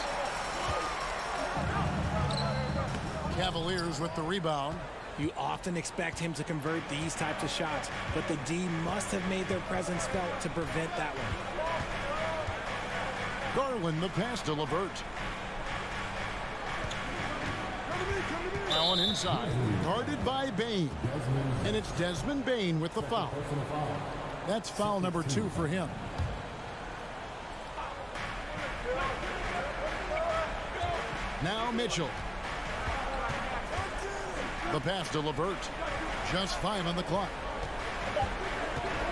Cavaliers with the rebound. You often expect him to convert these types of shots, but the D must have made their presence felt to prevent that one. Garland the pass to LeVert. Allen inside, guarded by Bane. And it's Desmond Bane with the foul. That's foul number 2 for him. Now Mitchell. The pass to LeVert. Just 5 on the clock.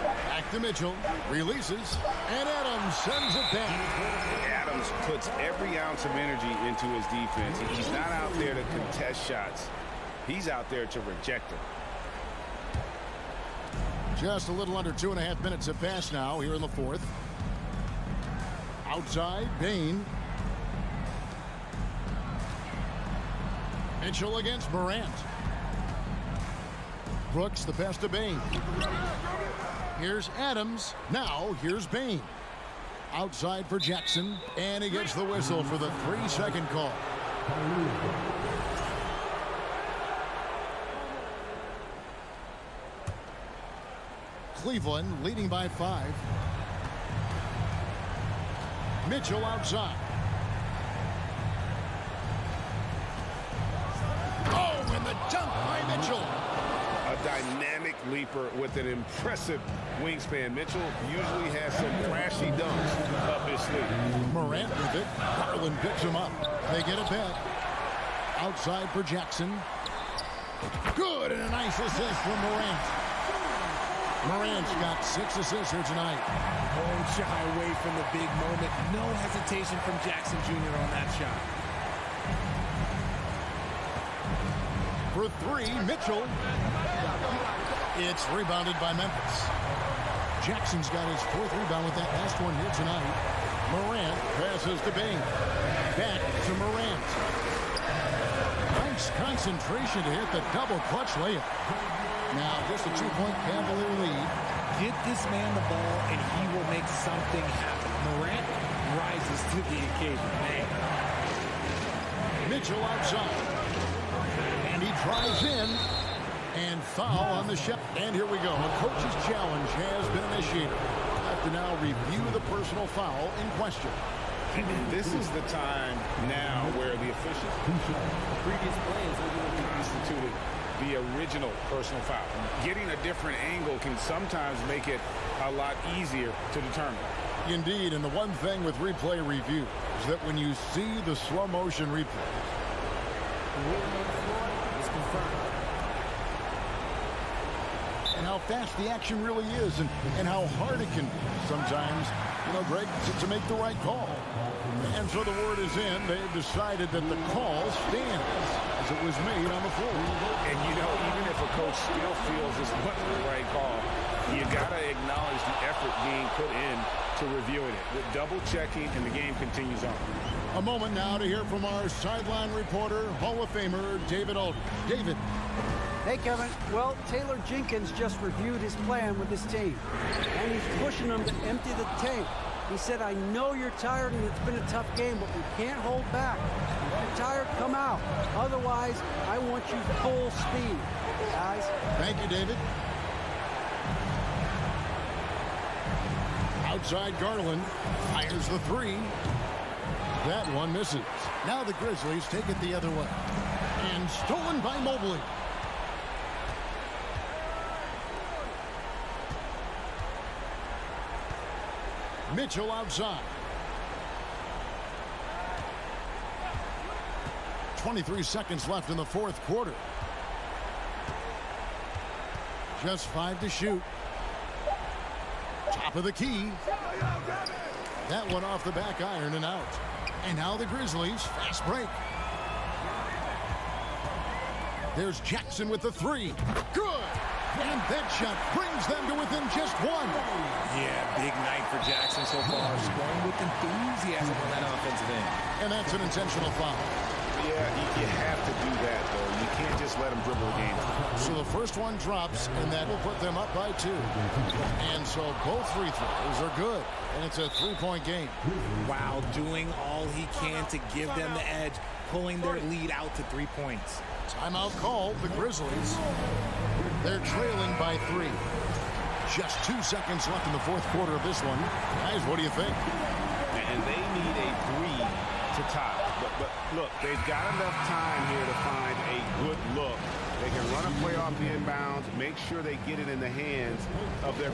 Back to Mitchell. Releases. And Adams sends it back. Adams puts every ounce of energy into his defense. He's not out there to contest shots. He's out there to reject them. Just a little under 2.5 minutes have passed now here in the fourth. Outside, Bane. Mitchell against Morant. Brooks the pass to Bane. Here's Adams. Now here's Bane. Outside for Jackson. And he gets the whistle for the 3-second call. Cleveland leading by 5. Mitchell outside. Oh, and the dunk by Mitchell. A dynamic leaper with an impressive wingspan. Mitchell usually has some flashy dunks up his sleeve. Morant with it. Garland picks him up. They get it back. Outside for Jackson. Good, and a nice assist from Morant. Morant's got 6 assists here tonight. Don't shy away from the big moment. No hesitation from Jackson Jr. on that shot. For 3, Mitchell. It's rebounded by Memphis. Jackson's got his 4th rebound with that last one here tonight. Morant passes to Bane. Back to Morant. Nice concentration to hit the double clutch layup. Now just a 2-point Cavalier lead. Get this man the ball and he will make something happen. Morant rises to the occasion. Man. Mitchell outside. And he tries in. And foul on the shot. And here we go. A coach's challenge has been initiated. Have to now review the personal foul in question. And this is the time now where the officials, previous plays, instituted the original personal foul. Getting a different angle can sometimes make it a lot easier to determine. Indeed, and the one thing with replay review is that when you see the slow motion replay, the ruling on the floor is confirmed. And how fast the action really is and how hard it can be sometimes, you know, Greg, to make the right call. And so the word is in. They've decided that the call stands as it was made on the floor. And, you know, even if a coach still feels this wasn't the right call, you got to acknowledge the effort being put in to reviewing it. The double checking, and the game continues on. A moment now to hear from our sideline reporter, Hall of Famer David Aldridge. David. Hey, Kevin. Well, Taylor Jenkins just reviewed his plan with his team, and he's pushing them to empty the tank. He said, I know you're tired and it's been a tough game, but we can't hold back. If you're tired, come out. Otherwise, I want you full speed, guys. Thank you, David. Outside Garland fires the 3. That one misses. Now the Grizzlies take it the other way. And stolen by Mobley. Mitchell outside. 23 seconds left in the fourth quarter. Just 5 to shoot. Top of the key. That one off the back iron and out. And now the Grizzlies fast break. There's Jackson with the 3. Good. And that shot brings them to within just 1. Yeah, big night for Jackson so far. Scoring with enthusiasm on that offensive end. And that's an intentional foul. Yeah, you have to do that, though. You can't just just let them dribble the game. So the first one drops, and that will put them up by 2. And so both free throws are good, and it's a 3-point game. Wow, doing all he can to give them the edge, pulling their lead out to 3 points. Timeout called, the Grizzlies. They're trailing by 3. Just 2 seconds left in the fourth quarter of this one. Guys, what do you think? And they need a 3 to tie. But look, they've got enough time here to find a good look. They can run a play off the inbounds, make sure they get it in the hands of their...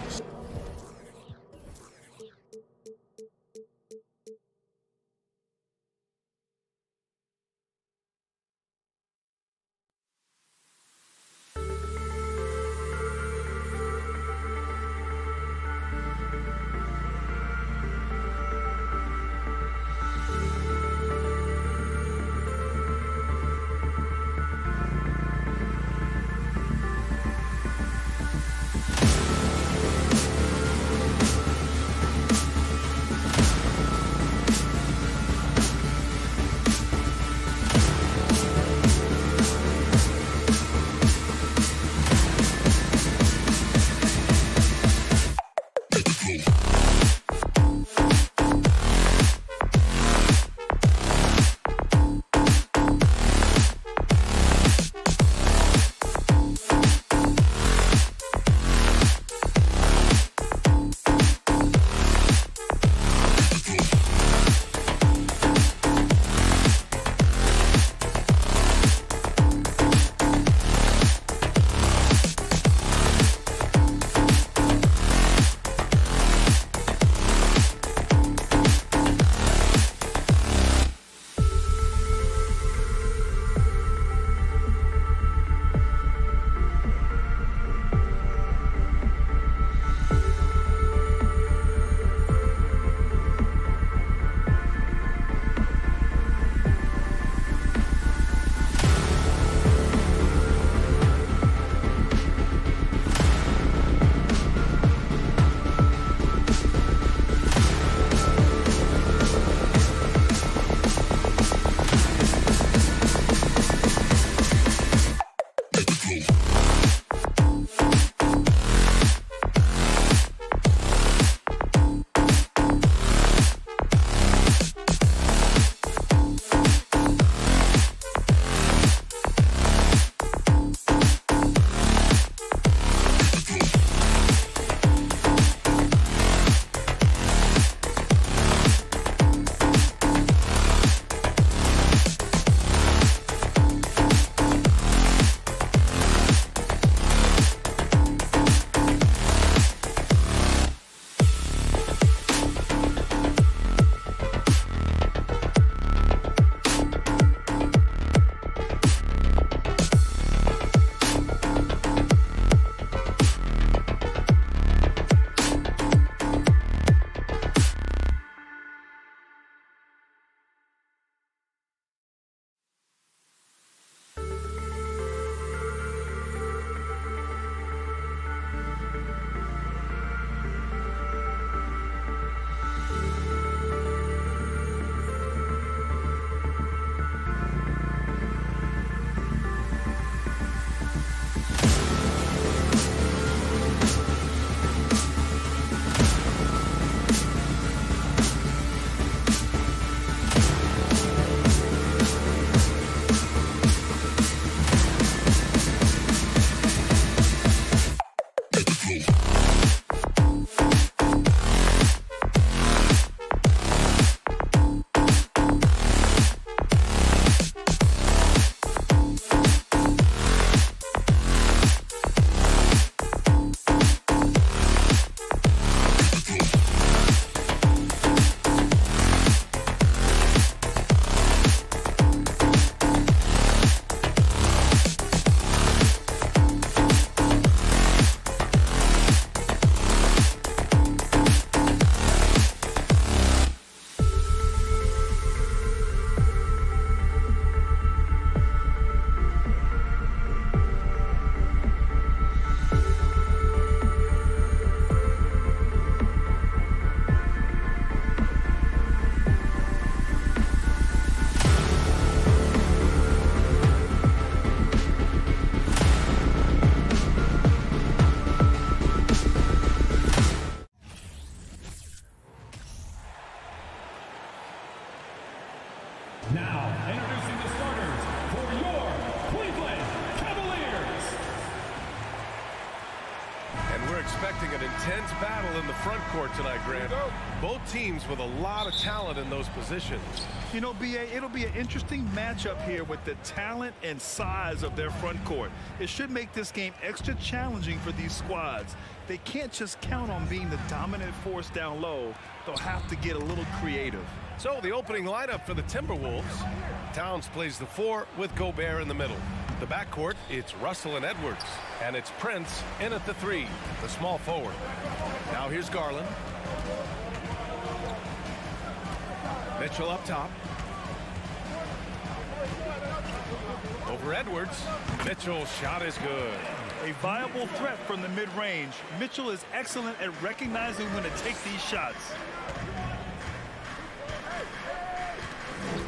intense battle in the front court tonight, Grant. Both teams with a lot of talent in those positions. You know, B.A., it'll be an interesting matchup here with the talent and size of their front court. It should make this game extra challenging for these squads. They can't just count on being the dominant force down low. They'll have to get a little creative. So the opening lineup for the Timberwolves. Towns plays the 4 with Gobert in the middle. The backcourt, it's Russell and Edwards. And it's Prince in at the 3, the small forward. Now here's Garland. Mitchell up top. Over Edwards. Mitchell's shot is good. A viable threat from the mid-range. Mitchell is excellent at recognizing when to take these shots.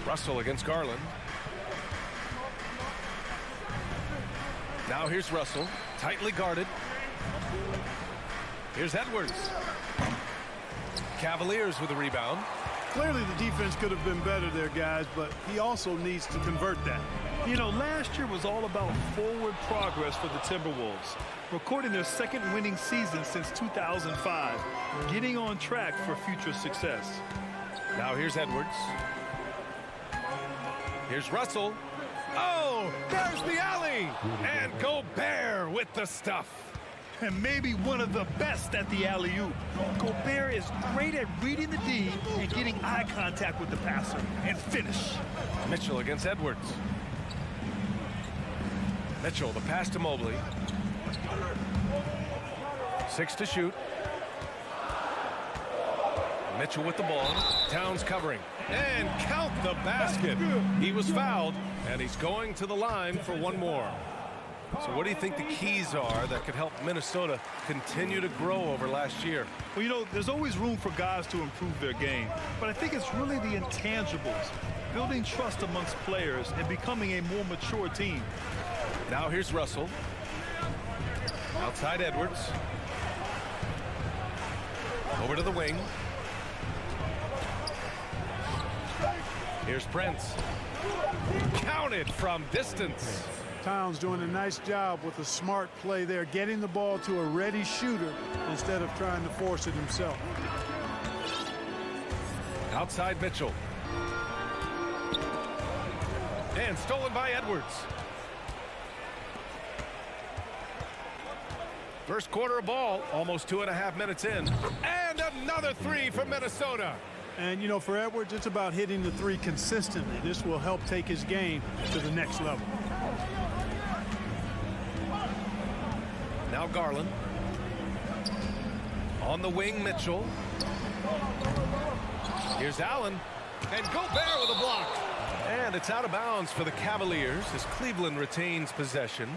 Russell against Garland. Now here's Russell, tightly guarded. Here's Edwards. Cavaliers with a rebound. Clearly the defense could have been better there, guys, but he also needs to convert that. You know, last year was all about forward progress for the Timberwolves, recording their second winning season since 2005, getting on track for future success. Now here's Edwards. Here's Russell. Oh, there's the alley! And Gobert with the stuff. And maybe one of the best at the alley-oop. Gobert is great at reading the D and getting eye contact with the passer and finish. Mitchell against Edwards. Mitchell, the pass to Mobley. 6 to shoot. Mitchell with the ball. Towns covering. And count the basket. He was fouled, and he's going to the line for one more. So what do you think the keys are that could help Minnesota continue to grow over last year? Well, you know, there's always room for guys to improve their game, but I think it's really the intangibles, building trust amongst players and becoming a more mature team. Now here's Russell. Outside Edwards. Over to the wing. Here's Prince. Counted from distance. Towns doing a nice job with a smart play there, getting the ball to a ready shooter instead of trying to force it himself. Outside Mitchell. And stolen by Edwards. First quarter of ball, almost 2.5 minutes in. And another 3 for Minnesota. And, you know, for Edwards, it's about hitting the 3 consistently. This will help take his game to the next level. Now Garland. On the wing, Mitchell. Here's Allen. And Gobert with a block. And it's out of bounds for the Cavaliers as Cleveland retains possession.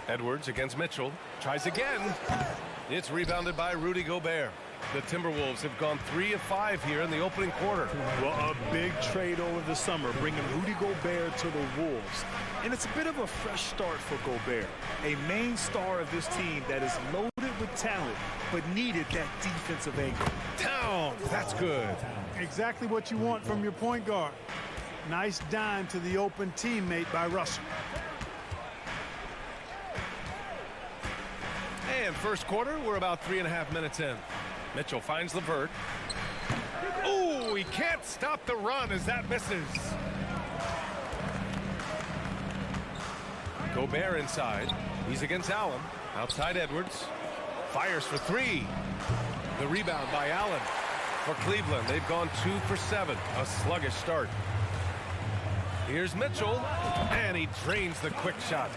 Edwards against Mitchell. Tries again. It's rebounded by Rudy Gobert. The Timberwolves have gone 3 of 5 here in the opening quarter. Well, a big trade over the summer, bringing Rudy Gobert to the Wolves. And it's a bit of a fresh start for Gobert, a main star of this team that is loaded with talent, but needed that defensive angle. Towns, that's good. Exactly what you want from your point guard. Nice dime to the open teammate by Russell. And first quarter, we're about 3.5 minutes in. Mitchell finds LeVert. Ooh, he can't stop the run as that misses. Gobert inside. He's against Allen. Outside Edwards. Fires for 3. The rebound by Allen. For Cleveland, they've gone 2 for 7. A sluggish start. Here's Mitchell. And he drains the quick shot.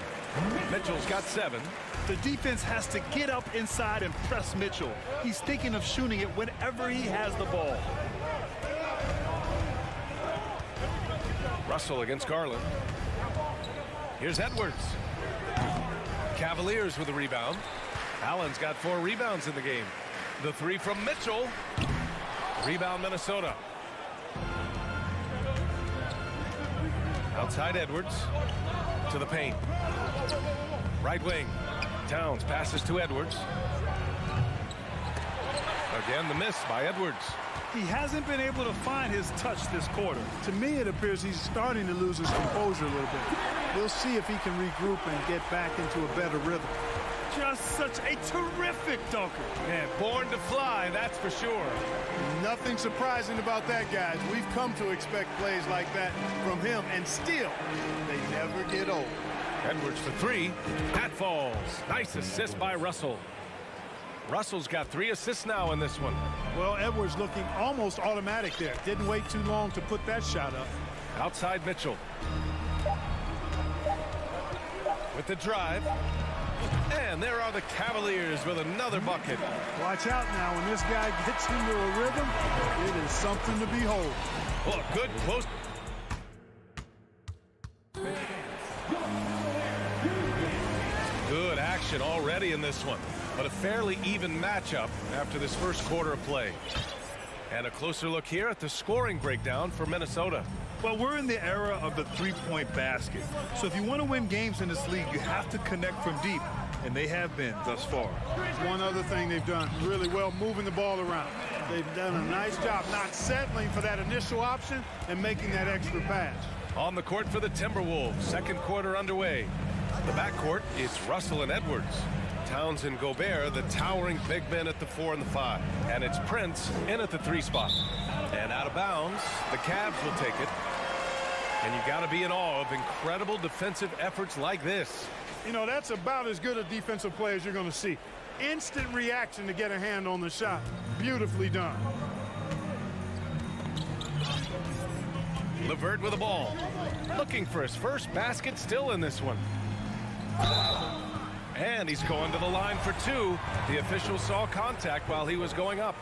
Mitchell's got 7. The defense has to get up inside and press Mitchell. He's thinking of shooting it whenever he has the ball. Russell against Garland. Here's Edwards. Cavaliers with a rebound. Allen's got 4 rebounds in the game. The 3 from Mitchell. Rebound Minnesota. Outside Edwards. To the paint. Right wing. Towns passes to Edwards. Again, the miss by Edwards. He hasn't been able to find his touch this quarter. To me, it appears he's starting to lose his composure a little bit. We'll see if he can regroup and get back into a better rhythm. Just such a terrific dunker. Man, born to fly, that's for sure. Nothing surprising about that, guys. We've come to expect plays like that from him, and still, they never get old. Edwards for three. That falls. Nice assist by Russell. Russell's got 3 assists now in this one. Well, Edwards looking almost automatic there. Didn't wait too long to put that shot up. Outside Mitchell. With the drive. And there are the Cavaliers with another bucket. Watch out now. When this guy gets into a rhythm, it is something to behold. Oh, good close. Good action already in this one. But a fairly even matchup after this first quarter of play. And a closer look here at the scoring breakdown for Minnesota. Well, we're in the era of the three-point basket. So if you want to win games in this league, you have to connect from deep. And they have been thus far. One other thing they've done really well, moving the ball around. They've done a nice job not settling for that initial option and making that extra pass. On the court for the Timberwolves, second quarter underway. The backcourt, it's Russell and Edwards. Towns and Gobert, the towering big men at the 4 and the 5. And it's Prince in at the 3 spot. And out of bounds, the Cavs will take it. And you got to be in awe of incredible defensive efforts like this. You know, that's about as good a defensive play as you're going to see. Instant reaction to get a hand on the shot. Beautifully done. LeVert with the ball. Looking for his first basket still in this one. And he's going to the line for 2. The official saw contact while he was going up.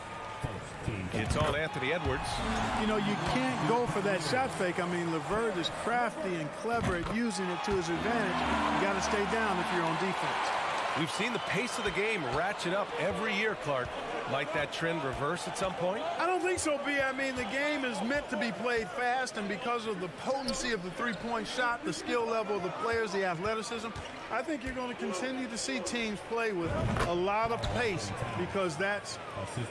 It's on Anthony Edwards. You know, you can't go for that shot fake. I mean, LeVert is crafty and clever at using it to his advantage. You got to stay down if you're on defense. We've seen the pace of the game ratchet up every year, Clark. Might that trend reverse at some point? I don't think so, B. I mean, the game is meant to be played fast, and because of the potency of the three-point shot, the skill level of the players, the athleticism, I think you're going to continue to see teams play with a lot of pace because that's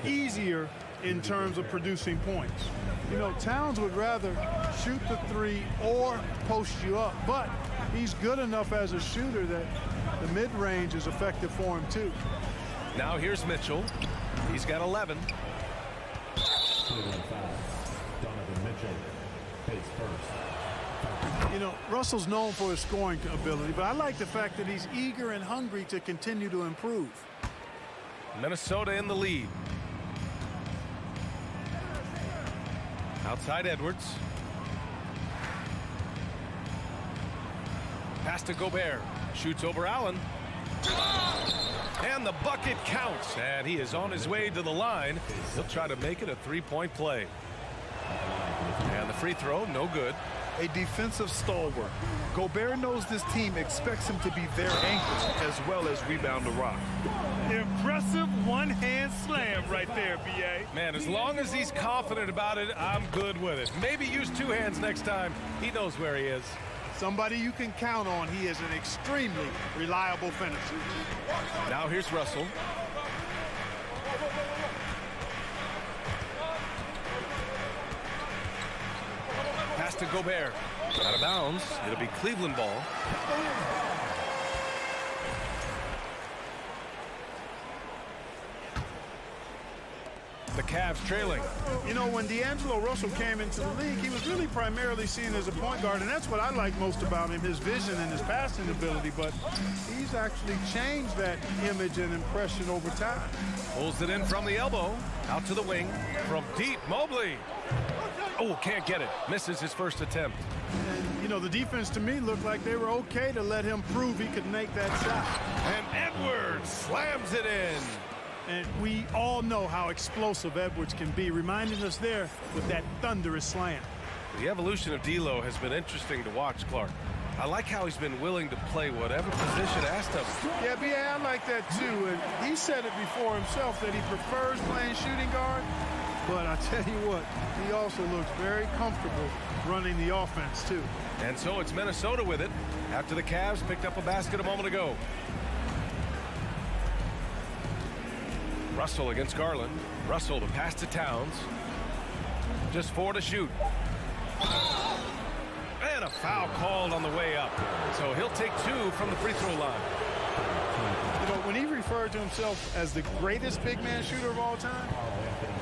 easier in terms of producing points. You know, Towns would rather shoot the 3 or post you up, but he's good enough as a shooter that the mid-range is effective for him, too. Now here's Mitchell. He's got 11. You know, Russell's known for his scoring ability, but I like the fact that he's eager and hungry to continue to improve. Minnesota in the lead. Outside Edwards. Pass to Gobert. Shoots over Allen. And the bucket counts. And he is on his way to the line. He'll try to make it a three-point play. And the free throw, no good. A defensive stalwart. Gobert knows this team expects him to be their anchor as well as rebound the rock. Impressive one-hand slam right there, B.A. Man, as long as he's confident about it, I'm good with it. Maybe use 2 hands next time. He knows where he is. Somebody you can count on. He is an extremely reliable finisher. Now here's Russell. Pass to Gobert. Out of bounds. It'll be Cleveland ball. The Cavs trailing. You know, when D'Angelo Russell came into the league, he was really primarily seen as a point guard, and that's what I like most about him, his vision and his passing ability, but he's actually changed that image and impression over time. Pulls it in from the elbow. Out to the wing. From deep, Mobley. Oh, can't get it. Misses his first attempt. And, you know, the defense to me looked like they were okay to let him prove he could make that shot. And Edwards slams it in. And we all know how explosive Edwards can be, reminding us there with that thunderous slam. The evolution of D'Lo has been interesting to watch, Clark. I like how he's been willing to play whatever position asked of him. Yeah, B.A., I like that too. And he said it before himself that he prefers playing shooting guard. But I tell you what, he also looks very comfortable running the offense too. And so it's Minnesota with it after the Cavs picked up a basket a moment ago. Russell against Garland. Russell, the pass to Towns. Just 4 to shoot. And a foul called on the way up. So he'll take 2 from the free throw line. You know, when he referred to himself as the greatest big man shooter of all time,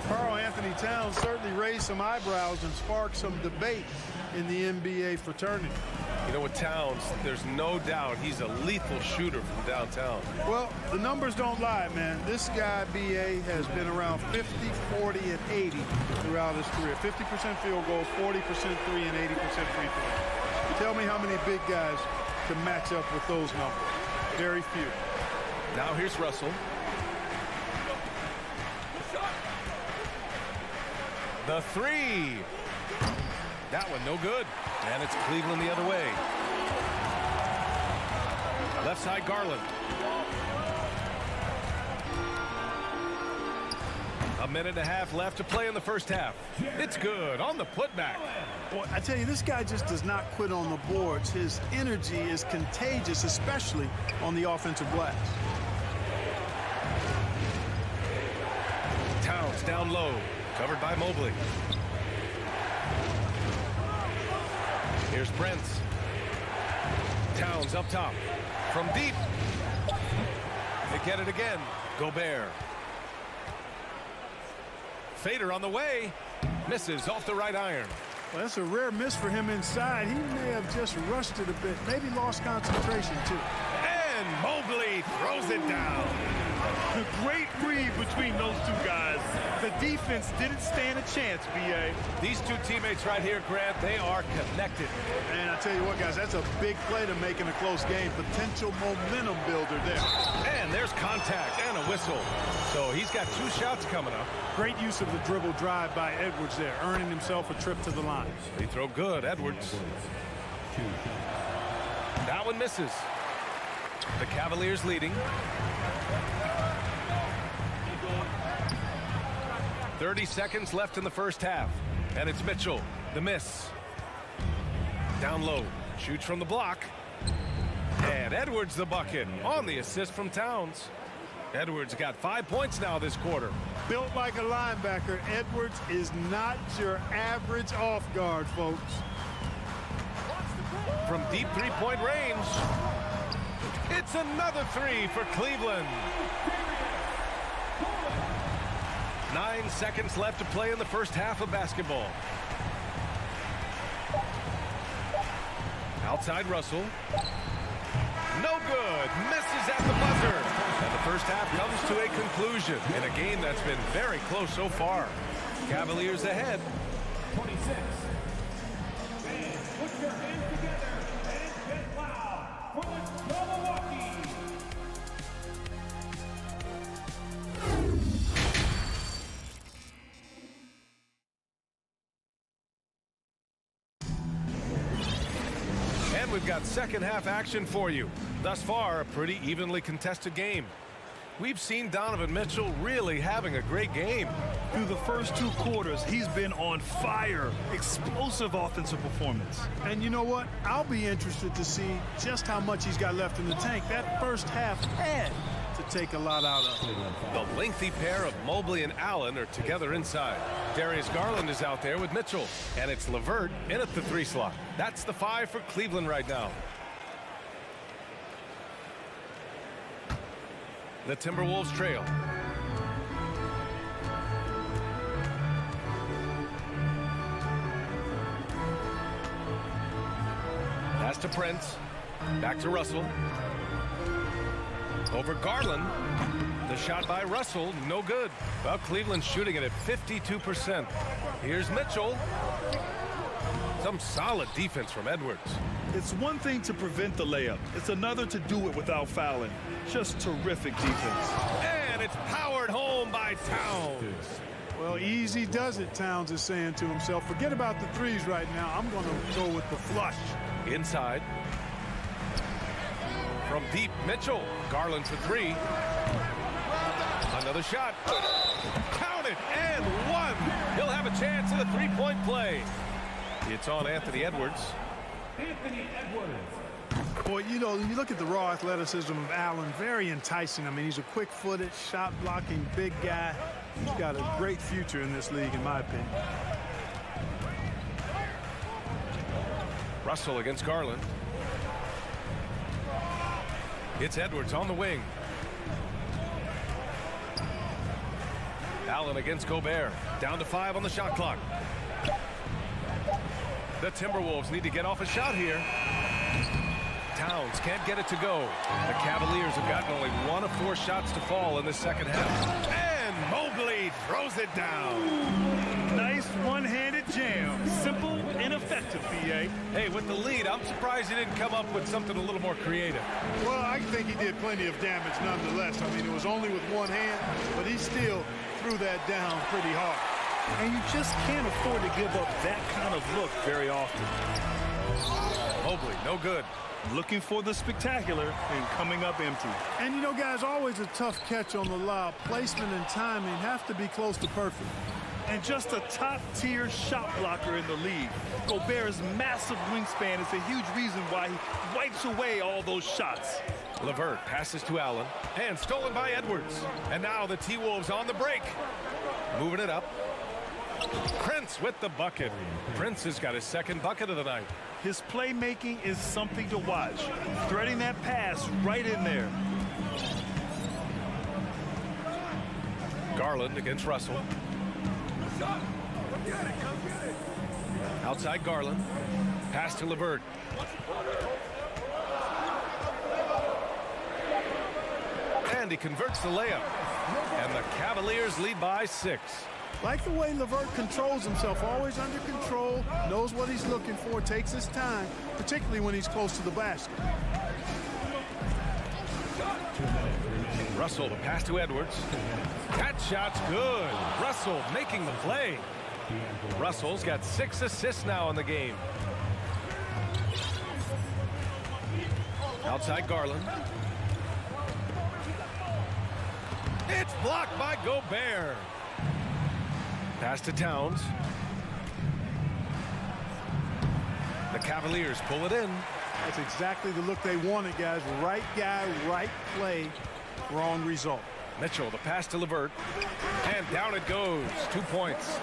Karl Anthony Towns certainly raised some eyebrows and sparked some debate in the NBA fraternity. You know, with Towns, there's no doubt he's a lethal shooter from downtown. Well, the numbers don't lie, man. This guy, B.A., has been around 50, 40, and 80 throughout his career. 50% field goals, 40% three, and 80% free throws. Tell me how many big guys can match up with those numbers. Very few. Now here's Russell. The 3. That one no good. And it's Cleveland the other way. Left side Garland. A minute and a half left to play in the first half. It's good on the putback. Boy, I tell you, this guy just does not quit on the boards. His energy is contagious, especially on the offensive glass. Towns down low, covered by Mobley. Here's Brents. Towns up top. From deep. They get it again. Gobert. Fader on the way. Misses off the right iron. Well, that's a rare miss for him inside. He may have just rushed it a bit. Maybe lost concentration, too. And Mobley throws it down. The great read between those two guys. The defense didn't stand a chance, B.A. These two teammates right here, Grant, they are connected. And I tell you what, guys, that's a big play to make in a close game. Potential momentum builder there. And there's contact and a whistle. So he's got 2 shots coming up. Great use of the dribble drive by Edwards there, earning himself a trip to the line. They throw good, Edwards. That one misses. The Cavaliers leading. 30 seconds left in the first half. And it's Mitchell, the miss. Down low, shoots from the block. And Edwards the bucket on the assist from Towns. Edwards got 5 points now this quarter. Built like a linebacker, Edwards is not your average off guard, folks. From deep three-point range, it's another 3 for Cleveland. 9 seconds left to play in the first half of basketball. Outside Russell. No good. Misses at the buzzer. And the first half comes to a conclusion in a game that's been very close so far. Cavaliers ahead. 26. And put your hands together and get loud for the Milwaukee. And we've got second half action for you. Thus far, a pretty evenly contested game. We've seen Donovan Mitchell really having a great game. Through the first 2 quarters, he's been on fire. Explosive offensive performance. And you know what? I'll be interested to see just how much he's got left in the tank. That first half had to take a lot out of. The lengthy pair of Mobley and Allen are together inside. Darius Garland is out there with Mitchell. And it's LeVert in at the 3 slot. That's the 5 for Cleveland right now. The Timberwolves trail. Pass to Prince. Back to Russell. Over Garland. The shot by Russell, no good. Well, Cleveland's shooting it at 52%. Here's Mitchell. Some solid defense from Edwards. It's one thing to prevent the layup. It's another to do it without fouling. Just terrific defense. And it's powered home by Towns. Well, easy does it, Towns is saying to himself. Forget about the threes right now. I'm going to go with the flush. Inside. From deep, Mitchell. Garland for 3. Another shot. Count it, and 1. He'll have a chance at a 3-point play. It's on Anthony Edwards. Anthony Edwards. Boy, you know, you look at the raw athleticism of Allen, very enticing. I mean, he's a quick-footed, shot-blocking, big guy. He's got a great future in this league, in my opinion. Russell against Garland. It's Edwards on the wing. Allen against Gobert. Down to 5 on the shot clock. The Timberwolves need to get off a shot here. Towns can't get it to go. The Cavaliers have gotten only 1 of 4 shots to fall in the second half. And Mobley throws it down. Nice one-handed jam. Simple and effective, B.A. Hey, with the lead, I'm surprised he didn't come up with something a little more creative. Well, I think he did plenty of damage nonetheless. I mean, it was only with one hand, but he still threw that down pretty hard. And you just can't afford to give up that kind of look very often. Mobley, no good. Looking for the spectacular and coming up empty. And, you know, guys, always a tough catch on the lob. Placement and timing have to be close to perfect. And just a top-tier shot blocker in the league. Gobert's massive wingspan is a huge reason why he wipes away all those shots. LeVert passes to Allen, and stolen by Edwards. And now the T-Wolves on the break. Moving it up. Prince with the bucket. Prince has got his second bucket of the night. His playmaking is something to watch. Threading that pass right in there. Garland against Russell. Outside Garland. Pass to LeVert. And he converts the layup. And the Cavaliers lead by 6. Like the way LeVert controls himself, always under control, knows what he's looking for, takes his time, particularly when he's close to the basket. Russell, the pass to Edwards. That shot's good. Russell making the play. Russell's got 6 assists now in the game. Outside Garland. It's blocked by Gobert. Pass to Towns. The Cavaliers pull it in. That's exactly the look they wanted, guys. Right guy, right play, wrong result. Mitchell, the pass to LeVert. And down it goes. 2 points.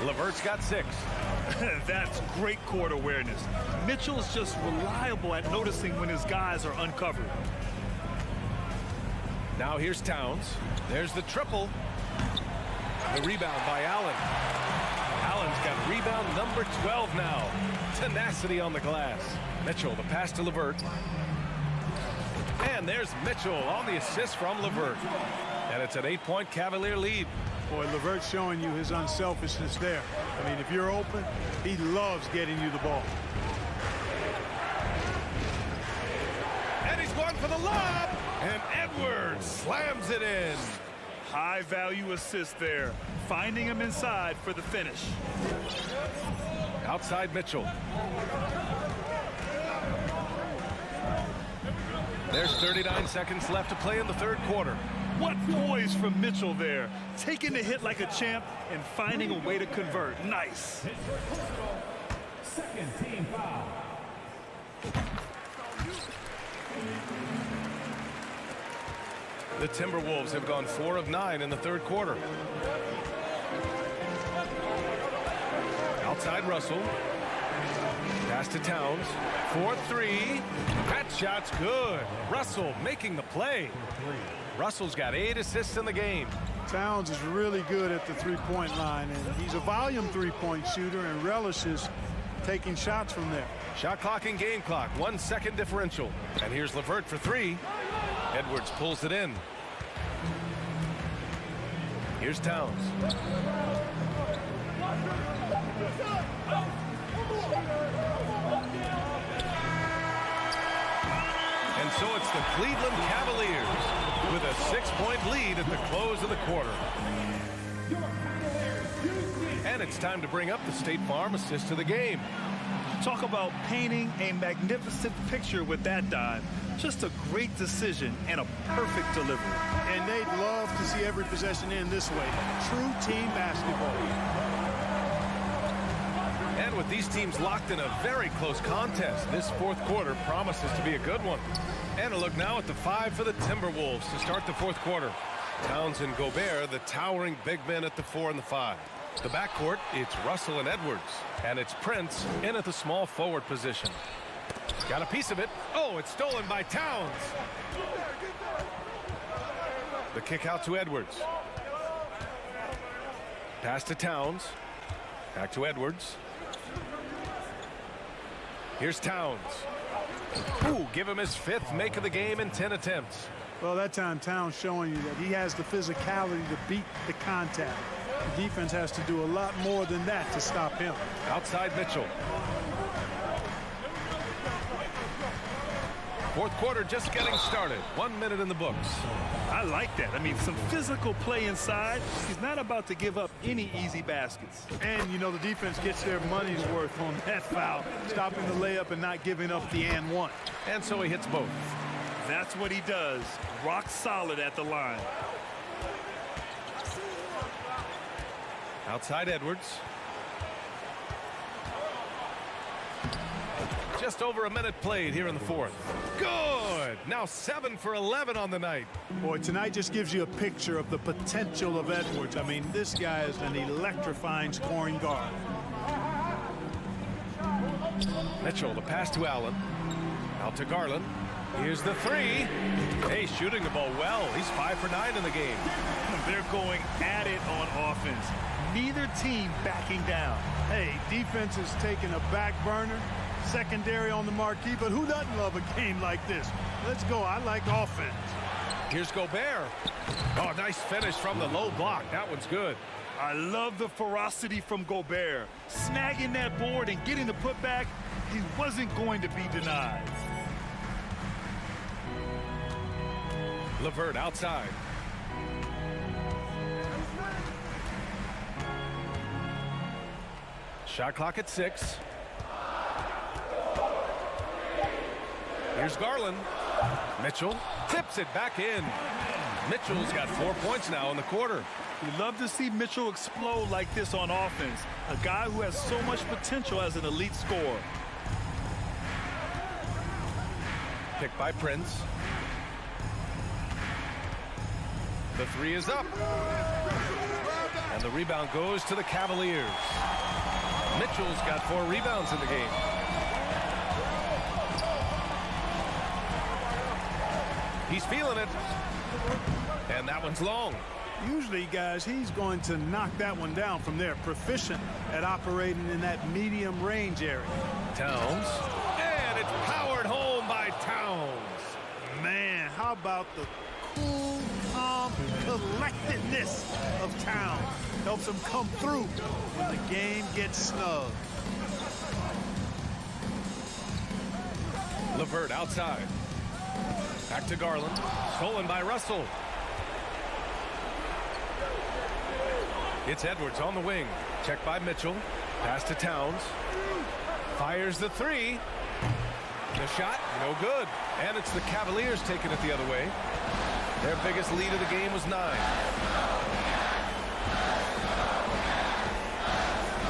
LeVert's got 6. That's great court awareness. Mitchell's just reliable at noticing when his guys are uncovered. Now here's Towns. There's the triple. The rebound by Allen. Allen's got rebound number 12 now. Tenacity on the glass. Mitchell, the pass to LeVert. And there's Mitchell on the assist from LeVert. And it's an 8-point Cavalier lead. Boy, LeVert's showing you his unselfishness there. I mean, if you're open, he loves getting you the ball. And he's going for the lob. And Edwards slams it in. High value assist there. Finding him inside for the finish. Outside Mitchell. There's 39 seconds left to play in the third quarter. What poise from Mitchell there. Taking the hit like a champ and finding a way to convert. Nice. Second team foul. The Timberwolves have gone 4 of 9 in the third quarter. Outside Russell. Pass to Towns. 4-3. That shot's good. Russell making the play. Russell's got 8 assists in the game. Towns is really good at the three-point line, and he's a volume three-point shooter and relishes taking shots from there. Shot clock and game clock. 1 second differential. And here's LeVert for 3. Edwards pulls it in. Here's Towns. And so it's the Cleveland Cavaliers with a 6-point lead at the close of the quarter. And it's time to bring up the State Farm assist of the game. Talk about painting a magnificent picture with that dive. Just a great decision and a perfect delivery. And they'd love to see every possession end this way. True team basketball. And And with these teams locked in a very close contest, this fourth quarter promises to be a good one. And a look now at the 5 for the Timberwolves to start the fourth quarter. Towns and Gobert, the towering big men at the 4 and the 5. The backcourt, it's Russell and Edwards. And it's Prince in at the small forward position. Got a piece of it. Oh, it's stolen by Towns. The kick out to Edwards. Pass to Towns. Back to Edwards. Here's Towns. Ooh, give him his 5th make of the game in 10 attempts. Well, that time Towns showing you that he has the physicality to beat the contact. The defense has to do a lot more than that to stop him. Outside Mitchell. Fourth quarter just getting started. 1 minute in the books. I like that. I mean, some physical play inside. He's not about to give up any easy baskets. And, you know, the defense gets their money's worth on that foul, stopping the layup and not giving up the and one. And so he hits both. That's what he does. Rock solid at the line. Outside Edwards. Just over a minute played here in the fourth. Good. Now 7 for 11 on the night. Boy, tonight just gives you a picture of the potential of Edwards. I mean, this guy is an electrifying scoring guard. Mitchell, the pass to Allen. Out to Garland. Here's the 3. Hey, shooting the ball well. He's 5 for 9 in the game. They're going at it on offense. Neither team backing down. Hey, defense is taking a back burner. Secondary on the marquee, but who doesn't love a game like this? Let's go. I like offense. Here's Gobert. Oh, nice finish from the low block. That one's good. I love the ferocity from Gobert. Snagging that board and getting the putback, he wasn't going to be denied. LeVert outside. Shot clock at 6. Here's Garland. Mitchell tips it back in. Mitchell's got 4 points now in the quarter. We love to see Mitchell explode like this on offense. A guy who has so much potential as an elite scorer. Picked by Prince. The 3 is up. And the rebound goes to the Cavaliers. Mitchell's got 4 rebounds in the game. He's feeling it. And that one's long. Usually, guys, he's going to knock that one down from there. Proficient at operating in that medium range area. Towns. And it's powered home by Towns. Man, how about the cool, calm collectedness of Towns? Helps him come through when the game gets snug. LeVert outside. Back to Garland. Stolen by Russell. It's Edwards on the wing. Checked by Mitchell. Pass to Towns. Fires the 3. The shot, no good. And it's the Cavaliers taking it the other way. Their biggest lead of the game was 9.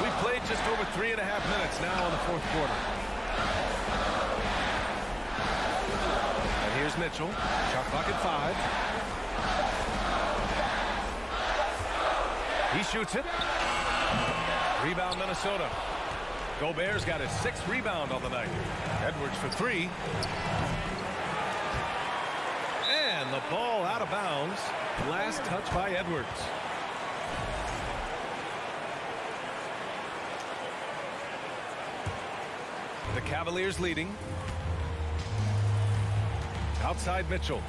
We played just over 3.5 minutes now in the fourth quarter. And here's Mitchell. Shot clock at 5. He shoots it. Rebound Minnesota. Gobert's got his 6th rebound on the night. Edwards for 3. And the ball out of bounds. Last touch by Edwards. The Cavaliers leading. Outside Mitchell.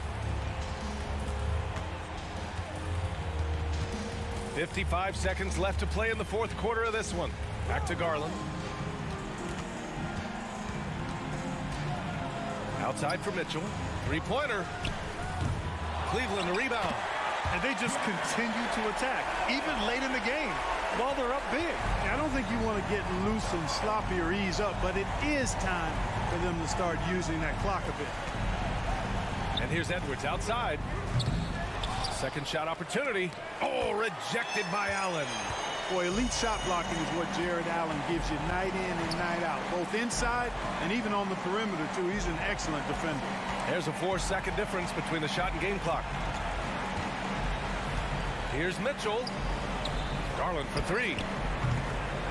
55 seconds left to play in the fourth quarter of this one. Back to Garland. Outside for Mitchell. 3-pointer. Cleveland the rebound. And they just continue to attack, even late in the game, while they're up big. I don't think you want to get loose and sloppy or ease up, but it is time for them to start using that clock a bit. And here's Edwards outside. Second shot opportunity. Oh, rejected by Allen. Boy, elite shot blocking is what Jared Allen gives you night in and night out, both inside and even on the perimeter, too. He's an excellent defender. There's a 4-second difference between the shot and game clock. Here's Mitchell. Garland for three.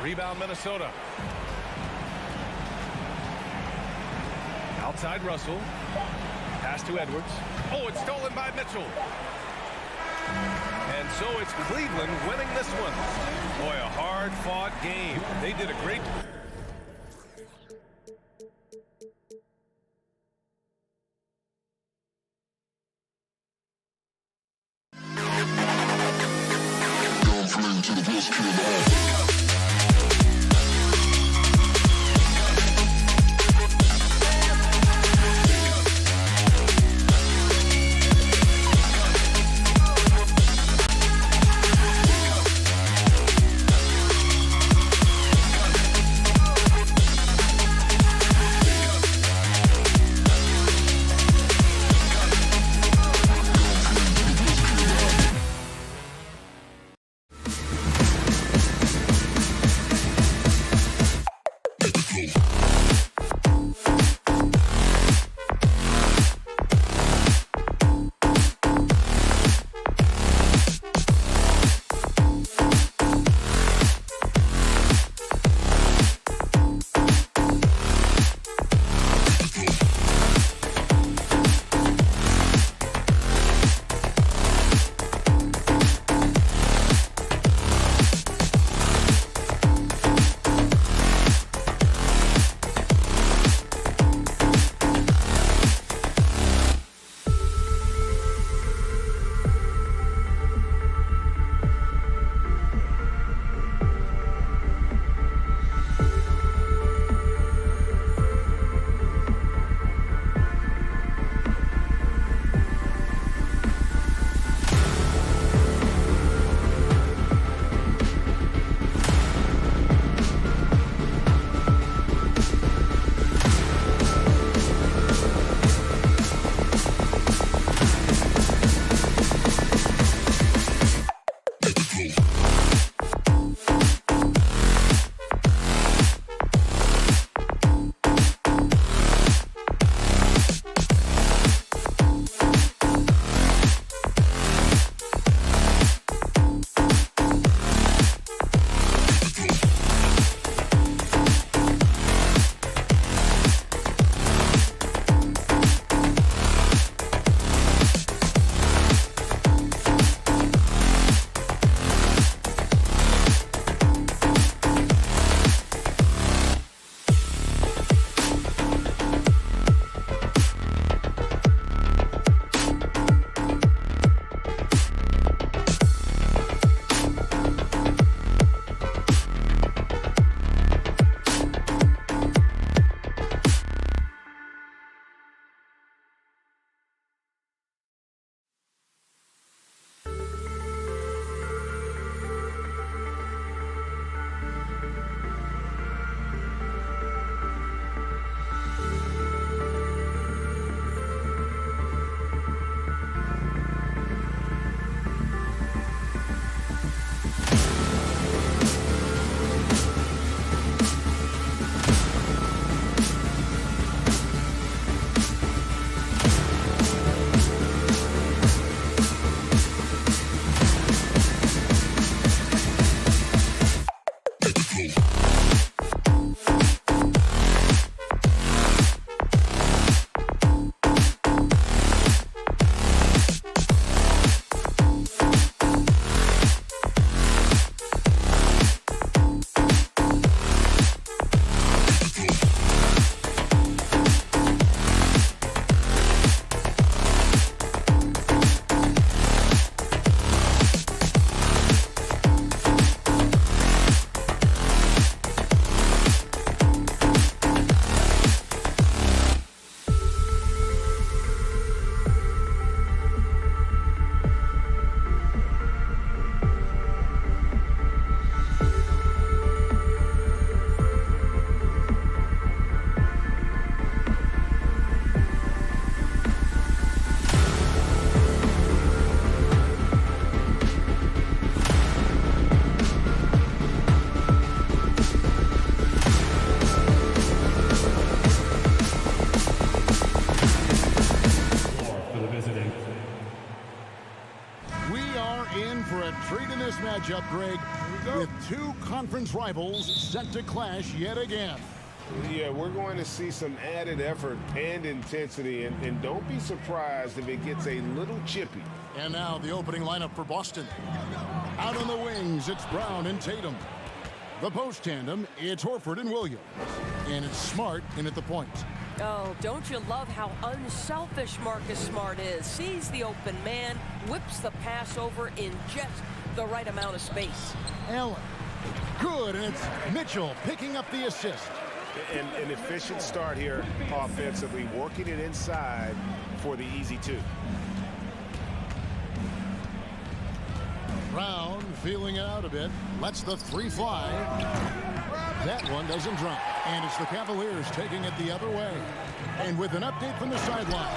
Rebound, Minnesota. Outside Russell. Pass to Edwards. Oh, it's stolen by Mitchell. And so it's Cleveland winning this one. Boy, a hard-fought game. They did a great... Greg, with two conference rivals set to clash yet again. Yeah, we're going to see some added effort and intensity, and don't be surprised if it gets a little chippy. And now the opening lineup for Boston. Out on the wings, it's Brown and Tatum. The post tandem, it's Horford and Williams. And it's Smart in at the point. Oh, don't you love how unselfish Marcus Smart is? Sees the open man, whips the pass over in just the right amount of space. Allen, good, and it's Mitchell picking up the assist. An efficient start here offensively, working it inside for the easy two. Brown feeling it out a bit. Lets the three fly. That one doesn't drop. And it's the Cavaliers taking it the other way. And with an update from the sideline,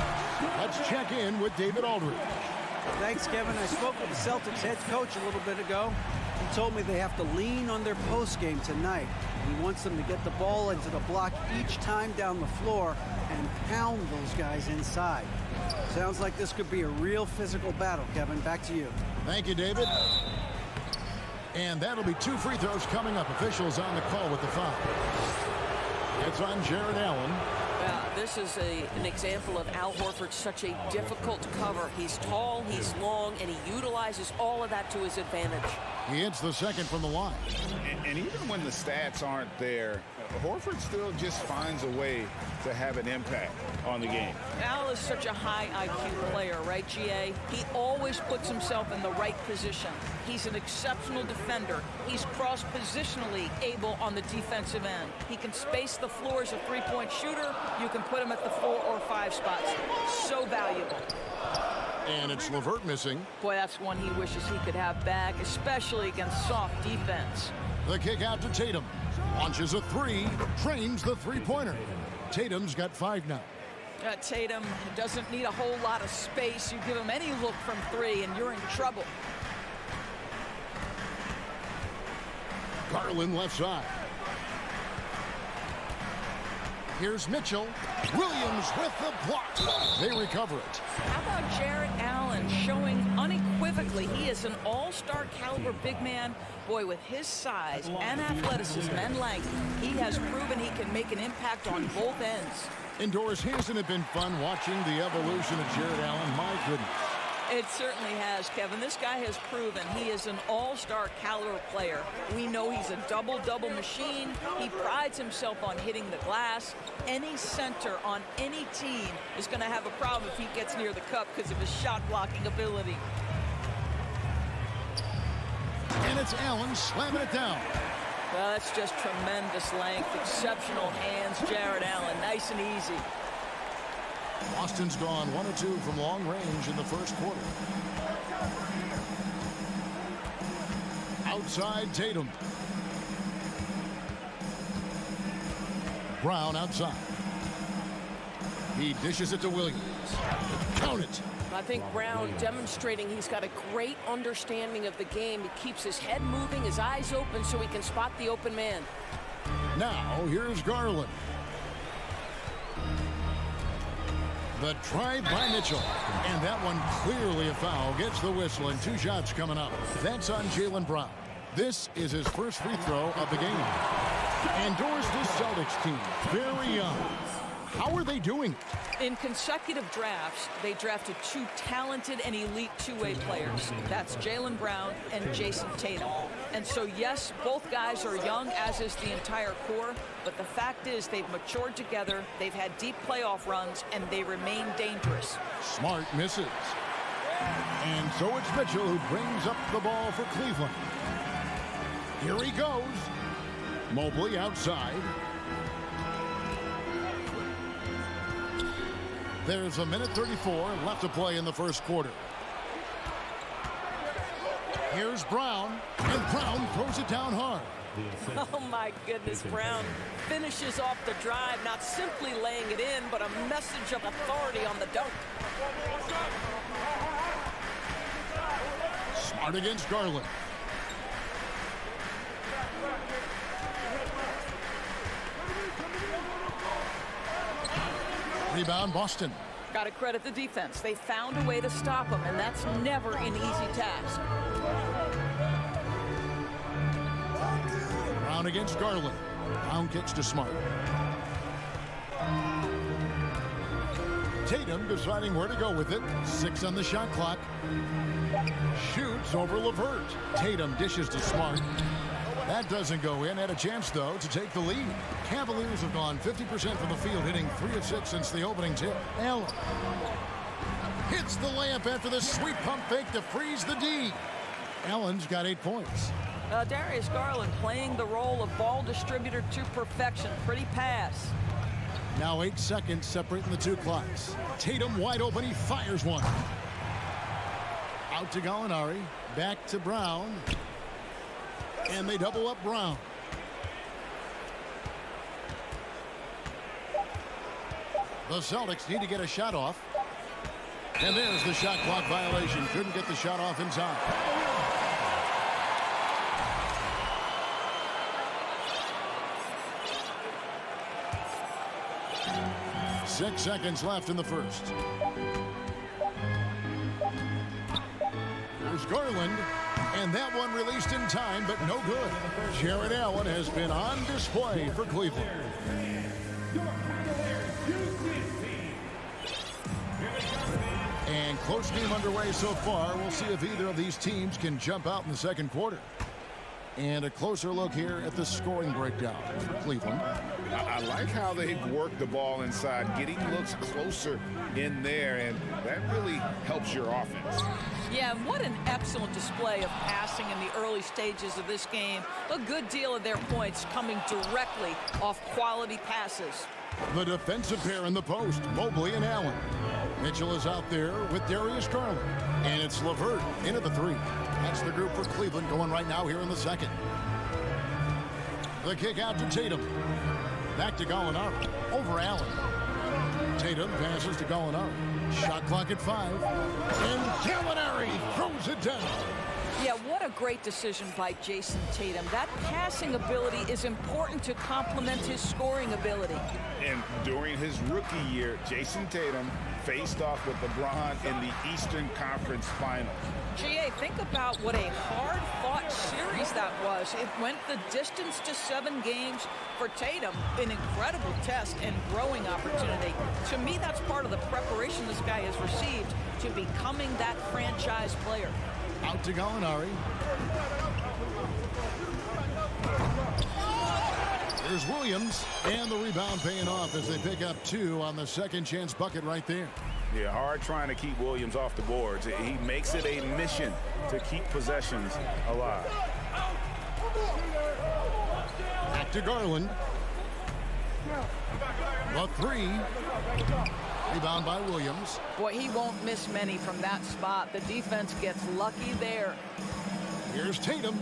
let's check in with David Aldridge. Thanks, Kevin. I spoke with the Celtics head coach a little bit ago. He told me they have to lean on their post game tonight. He wants them to get the ball into the block each time down the floor and pound those guys inside. Sounds like this could be a real physical battle, Kevin. Back to you. Thank you, David. And that'll be two free throws coming up. Officials on the call with the foul. It's on Jared Allen. This is an example of Al Horford, such a difficult cover. He's tall, he's long, and he utilizes all of that to his advantage. He hits the second from the line. And even when the stats aren't there, Horford still just finds a way to have an impact on the game. Al is such a high IQ player, right, GA? He always puts himself in the right position. He's an exceptional defender. He's cross-positionally able on the defensive end. He can space the floor as a three-point shooter. You can put him at the 4 or 5 spots. So valuable. And it's LeVert missing. Boy, that's one he wishes he could have back, especially against soft defense. The kick out to Tatum. Launches a three, trains the three-pointer. Tatum's got 5 now. Tatum doesn't need a whole lot of space. You give him any look from 3 and you're in trouble. Garland left side. Here's Mitchell. Williams with the block. They recover it. How about Jared Allen showing unequivocally he is an all-star caliber big man? Boy, with his size and athleticism and length, he has proven he can make an impact on both ends. Indoors, hasn't it been fun watching the evolution of Jared Allen? My goodness. It certainly has, Kevin. This guy has proven he is an all-star caliber player. We know he's a double-double machine. He prides himself on hitting the glass. Any center on any team is going to have a problem if he gets near the cup because of his shot-blocking ability. And it's Allen slamming it down. Well, that's just tremendous length, exceptional hands, Jared Allen. Nice and easy. Boston's gone 1 of 2 from long range in the first quarter. Outside Tatum. Brown outside. He dishes it to Williams. Count it. I think Brown demonstrating he's got a great understanding of the game. He keeps his head moving, his eyes open so he can spot the open man. Now here's Garland. The try by Mitchell. And that one clearly a foul. Gets the whistle and 2 shots coming up. That's on Jaylen Brown. This is his first free throw of the game. Endorse this Celtics team. Very young. How are they doing it? In consecutive drafts, they drafted 2 talented and elite two-way players. That's Jaylen Brown and Jason Tatum. And so, yes, both guys are young, as is the entire core. But the fact is they've matured together, they've had deep playoff runs, and they remain dangerous. Smart misses. And so it's Mitchell who brings up the ball for Cleveland. Here he goes. Mobley outside. There's a minute 34 left to play in the first quarter. Here's Brown, and Brown throws it down hard. Oh my goodness, Brown finishes off the drive, not simply laying it in, but a message of authority on the dunk. Smart against Garland. Rebound Boston. Got to credit the defense. They found a way to stop him, and that's never an easy task. against Garland. Brown kicks to Smart. Tatum deciding where to go with it. 6 on the shot clock. Shoots over LeVert. Tatum dishes to Smart. That doesn't go in. Had a chance, though, to take the lead. Cavaliers have gone 50% from the field, hitting 3 of 6 since the opening tip. Allen hits the layup after the sweet pump fake to freeze the D. Allen's got 8 points. Darius Garland playing the role of ball distributor to perfection. Pretty pass. Now 8 seconds separating the 2 clocks. Tatum wide open. He fires one. Out to Gallinari. Back to Brown. And they double up Brown. The Celtics need to get a shot off. And there's the shot clock violation. Couldn't get the shot off in time. Six seconds left in the first. Here's Garland. And that one released in time, but no good. Jared Allen has been on display for Cleveland. And close game underway so far. We'll see if either of these teams can jump out in the second quarter. And a closer look here at the scoring breakdown for Cleveland. I like how they've worked the ball inside, getting looks closer in there, and that really helps your offense. Yeah, and what an excellent display of passing in the early stages of this game. A good deal of their points coming directly off quality passes. The defensive pair in the post, Mobley and Allen. Mitchell is out there with Darius Garland. And it's LeVert into the 3. That's the group for Cleveland going right now here in the second. The kick out to Tatum. Back to Gallinari. Over Allen. Tatum passes to Gallinari. Shot clock at 5. And Gallinari throws it down. Yeah, what a great decision by Jason Tatum. That passing ability is important to complement his scoring ability. And during his rookie year, Jason Tatum faced off with LeBron in the Eastern Conference Finals. GA, think about what a hard-fought series that was. It went the distance to 7 games. For Tatum, an incredible test and growing opportunity. To me, that's part of the preparation this guy has received to becoming that franchise player. Out to Gallinari. There's Williams, and the rebound paying off as they pick up 2 on the second chance bucket right there. Yeah, hard trying to keep Williams off the boards. He makes it a mission to keep possessions alive. Back to Garland. The 3. Rebound by Williams. Boy, he won't miss many from that spot. The defense gets lucky there. Here's Tatum.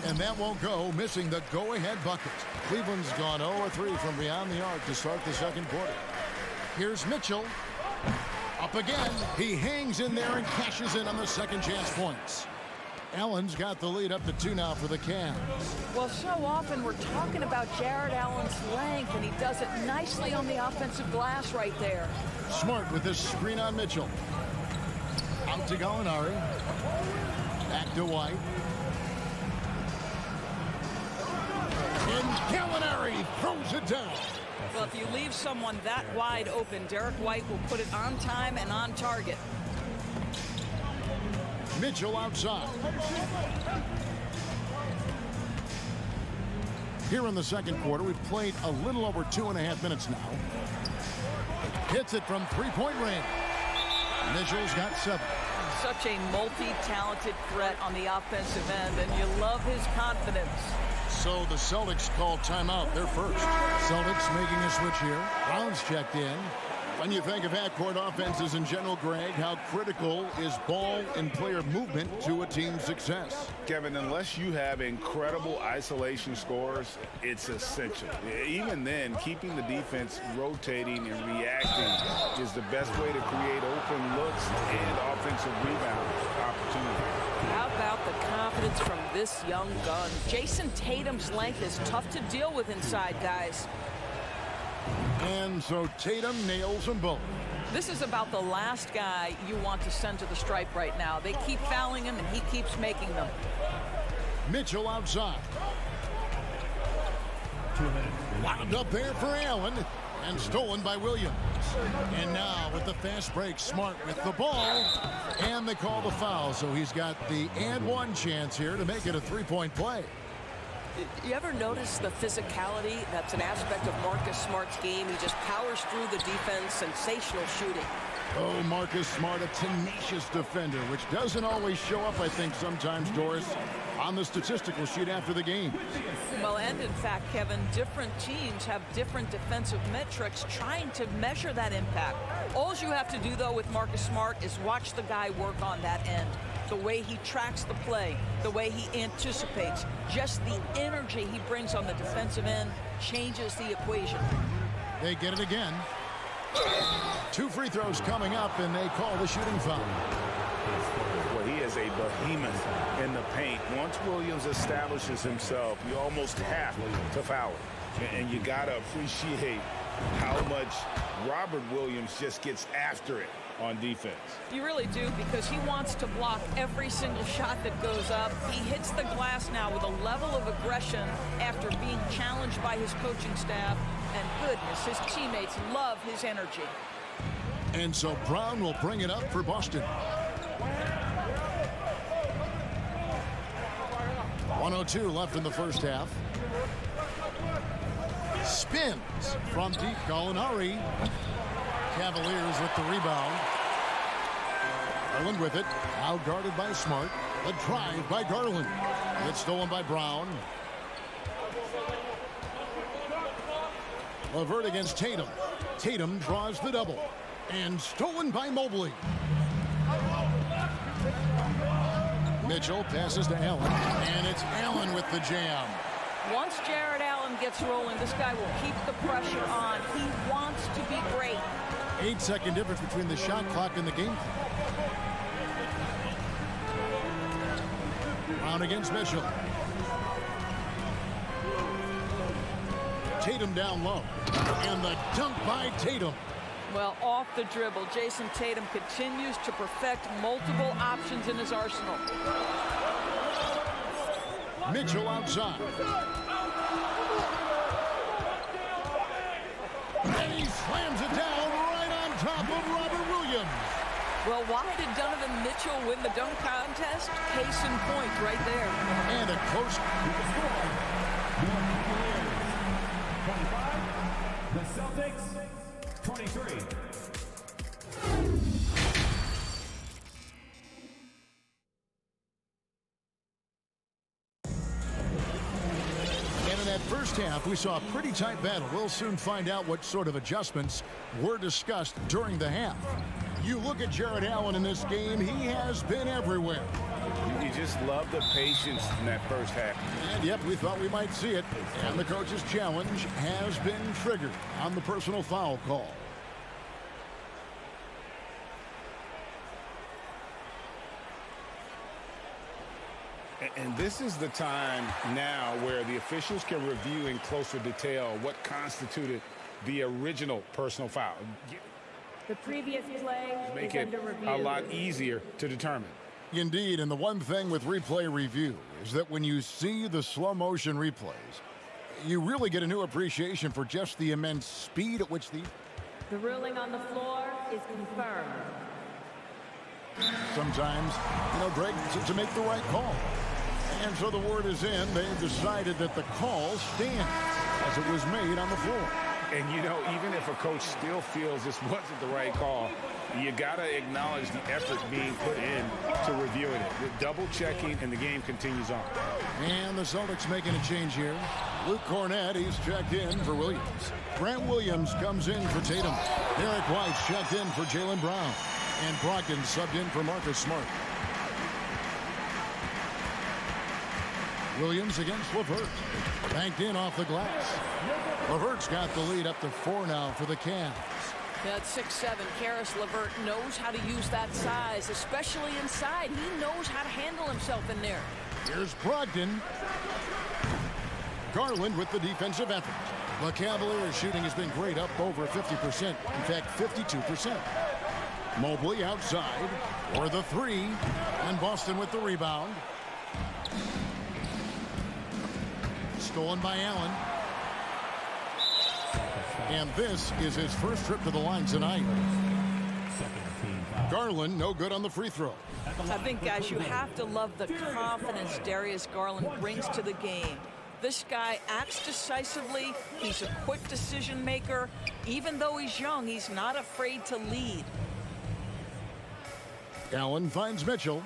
And that won't go, missing the go-ahead bucket. Cleveland's gone 0-3 from beyond the arc to start the second quarter. Here's Mitchell. Up again. He hangs in there and cashes in on the second chance points. Allen's got the lead up to 2 now for the Cavs. Well, so often we're talking about Jared Allen's length, and he does it nicely on the offensive glass right there. Smart with this screen on Mitchell. Out to Gallinari. Back to White. And Gallinari throws it down. Well, if you leave someone that wide open, Derek White will put it on time and on target. Mitchell outside. Here in the second quarter, we've played a little over 2.5 minutes now. Hits it from 3-point range. Mitchell's got 7. Such a multi-talented threat on the offensive end, and you love his confidence. So the Celtics call timeout. They're first. Celtics making a switch here. Brown's checked in. When you think of half-court offenses in general, Greg, how critical is ball and player movement to a team's success? Kevin, unless you have incredible isolation scores, it's essential. Even then, keeping the defense rotating and reacting is the best way to create open looks and offensive rebound opportunities. How about the confidence from this young gun? Jason Tatum's length is tough to deal with inside, guys. And so Tatum nails them both. This is about the last guy you want to send to the stripe right now. They keep fouling him, and he keeps making them. Mitchell outside. Wound up there for Allen and stolen by Williams. And now with the fast break, Smart with the ball, and they call the foul. So he's got the and one chance here to make it a three-point play. You ever notice the physicality? That's an aspect of Marcus Smart's game. He just powers through the defense. Sensational shooting. Oh, Marcus Smart, a tenacious defender, which doesn't always show up, I think, sometimes, Doris, on the statistical sheet after the game. Well, and in fact, Kevin, different teams have different defensive metrics trying to measure that impact. All you have to do, though, with Marcus Smart is watch the guy work on that end. The way he tracks the play, the way he anticipates, just the energy he brings on the defensive end changes the equation. They get it again. 2 free throws coming up, and they call the shooting foul. Well, he is a behemoth in the paint. Once Williams establishes himself, you almost have to foul him. And you got to appreciate how much Robert Williams just gets after it on defense. You really do, because he wants to block every single shot that goes up. He hits the glass now with a level of aggression after being challenged by his coaching staff. And goodness, his teammates love his energy. And so Brown will bring it up for Boston. 1:02 left in the first half. Spins from deep, Gallinari. Cavaliers with the rebound. Garland with it. Now guarded by Smart. The drive by Garland. It's stolen by Brown. LeVert against Tatum. Tatum draws the double. And stolen by Mobley. Mitchell passes to Allen. And it's Allen with the jam. Once Jared Allen gets rolling, this guy will keep the pressure on. He wants to be great. 8-second difference between the shot clock and the game clock. Brown against Mitchell. Tatum down low. And the dunk by Tatum. Well, off the dribble, Jason Tatum continues to perfect multiple options in his arsenal. Mitchell outside. And he slams it down right on top of Robert Williams. Well, why did Donovan Mitchell win the dunk contest? Case in point right there. And a close. The Celtics, 23. And in that first half, we saw a pretty tight battle. We'll soon find out what sort of adjustments were discussed during the half. You look at Jared Allen in this game, he has been everywhere. You just love the patience in that first half. And yep, we thought we might see it. And the coach's challenge has been triggered on the personal foul call. And this is the time now where the officials can review in closer detail what constituted the original personal foul. The previous play Make is it under review. a lot easier to determine. Indeed, and the one thing with replay review is that when you see the slow motion replays, you really get a new appreciation for just the immense speed at which The ruling on the floor is confirmed. sometimes, Greg, to make the right call. And so the word is in. They've decided that the call stands as it was made on the floor. And, even if a coach still feels this wasn't the right call, you got to acknowledge the effort being put in to reviewing it. The double checking, and the game continues on. And the Celtics making a change here. Luke Cornett, he's checked in for Williams. Grant Williams comes in for Tatum. Derek White's checked in for Jaylen Brown. And Brogdon subbed in for Marcus Smart. Williams against LeVert. Banked in off the glass. LeVert's got the lead up to 4 now for the Cavs. At 6'7", Karis LeVert knows how to use that size, especially inside. He knows how to handle himself in there. Here's Brogdon. Garland with the defensive effort. The Cavaliers shooting has been great, up over 50%. In fact, 52%. Mobley outside for the 3. And Boston with the rebound. Stolen by Allen. And this is his first trip to the line tonight. Garland, no good on the free throw. I think, guys, you have to love the confidence Darius Garland brings to the game. This guy acts decisively. He's a quick decision maker. Even though he's young, he's not afraid to lead. Allen finds Mitchell.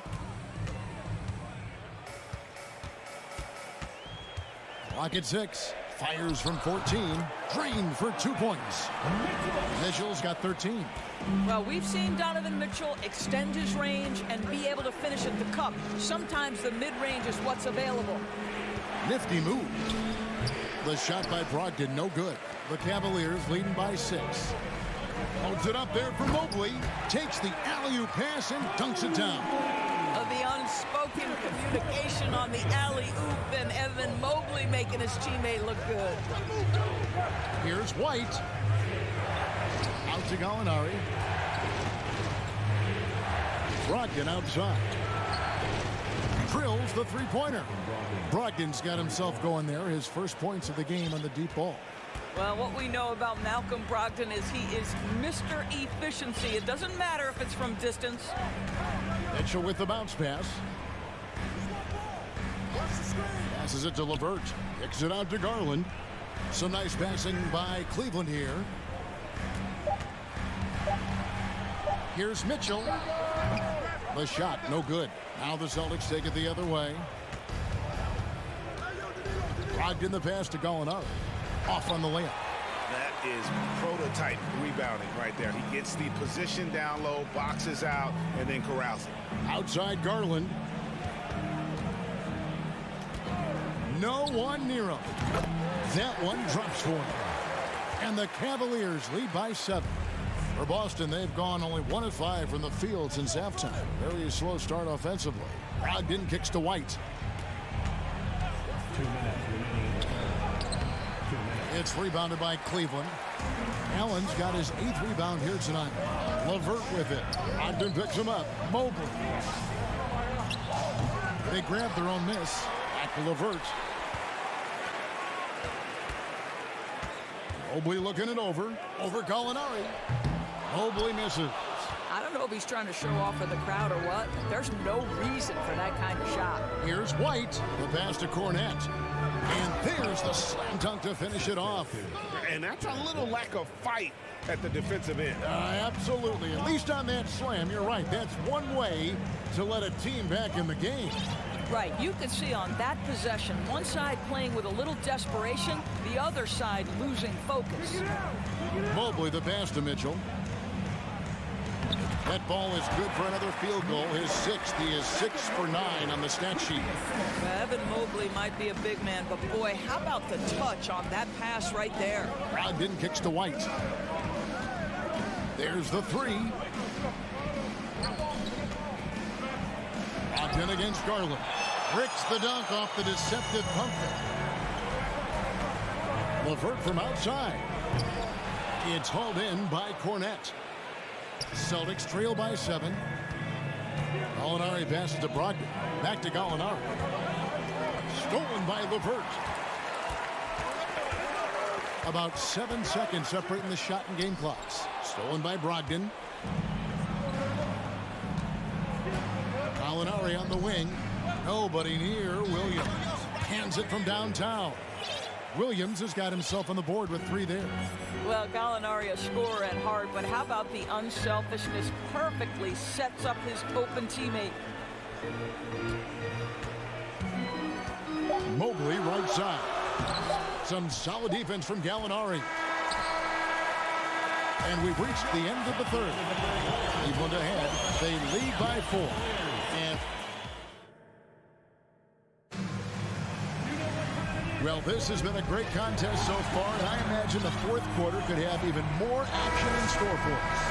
Clock at 6. Fires from 14. Drained for 2 points. Mitchell's got 13. Well, we've seen Donovan Mitchell extend his range and be able to finish at the cup. Sometimes the mid-range is what's available. Nifty move. The shot by Brogdon, no good. The Cavaliers leading by 6. Holds it up there for Mobley. Takes the alley-oop pass and dunks it down. The unspoken communication on the alley-oop, and Evan Mobley making his teammate look good. Here's White. Out to Gallinari. Brogdon outside. Drills the three-pointer. Brogdon's got himself going there. His first points of the game on the deep ball. Well, what we know about Malcolm Brogdon is he is Mr. Efficiency. It doesn't matter if it's from distance. Mitchell with the bounce pass. Passes it to LeVert. Kicks it out to Garland. Some nice passing by Cleveland here. Here's Mitchell. The shot, no good. Now the Celtics take it the other way. Brogdon the pass to Gallinari. Off on the layup. That is prototype rebounding right there. He gets the position down low, boxes out, and then corrals it. Outside Garland. No one near him. That one drops for him. And the Cavaliers lead by 7. For Boston, they've gone only 1 of 5 from the field since halftime. Very slow start offensively. Brogdon kicks to White. 2 minutes remaining. 2 minutes. It's rebounded by Cleveland. Allen's got his 8th rebound here tonight. LeVert with it. Brogdon picks him up. Mobley. They grab their own miss. Back to LeVert. Mobley looking it over. Over Gallinari. Mobley misses. I don't know if he's trying to show off for the crowd or what. There's no reason for that kind of shot. Here's White. The pass to Cornette. And there's the slam dunk to finish it off. And that's a little lack of fight at the defensive end. Absolutely. At least on that slam, you're right. That's one way to let a team back in the game. Right. You could see on that possession, one side playing with a little desperation, the other side losing focus. Mobley the pass to Mitchell. That ball is good for another field goal. His 6th. He is 6 for 9 on the stat sheet. Well, Evan Mobley might be a big man, but boy, how about the touch on that pass right there? Brogdon kicks to White. There's the 3. Brogdon against Garland. Bricks the dunk off the deceptive pump fake. LeVert from outside. It's hauled in by Cornette. Celtics trail by 7. Gallinari passes to Brogdon. Back to Gallinari. Stolen by LeVert. About 7 seconds separating the shot and game clocks. Stolen by Brogdon. Gallinari on the wing. Nobody near Williams. Hands it from downtown. Williams has got himself on the board with 3 there. Well, Gallinari a scorer at heart, but how about the unselfishness? Perfectly sets up his open teammate. Mobley right side. Some solid defense from Gallinari. And we've reached the end of the 3rd. Cleveland ahead. They lead by 4. And well, this has been a great contest so far, and I imagine the 4th quarter could have even more action in store for us.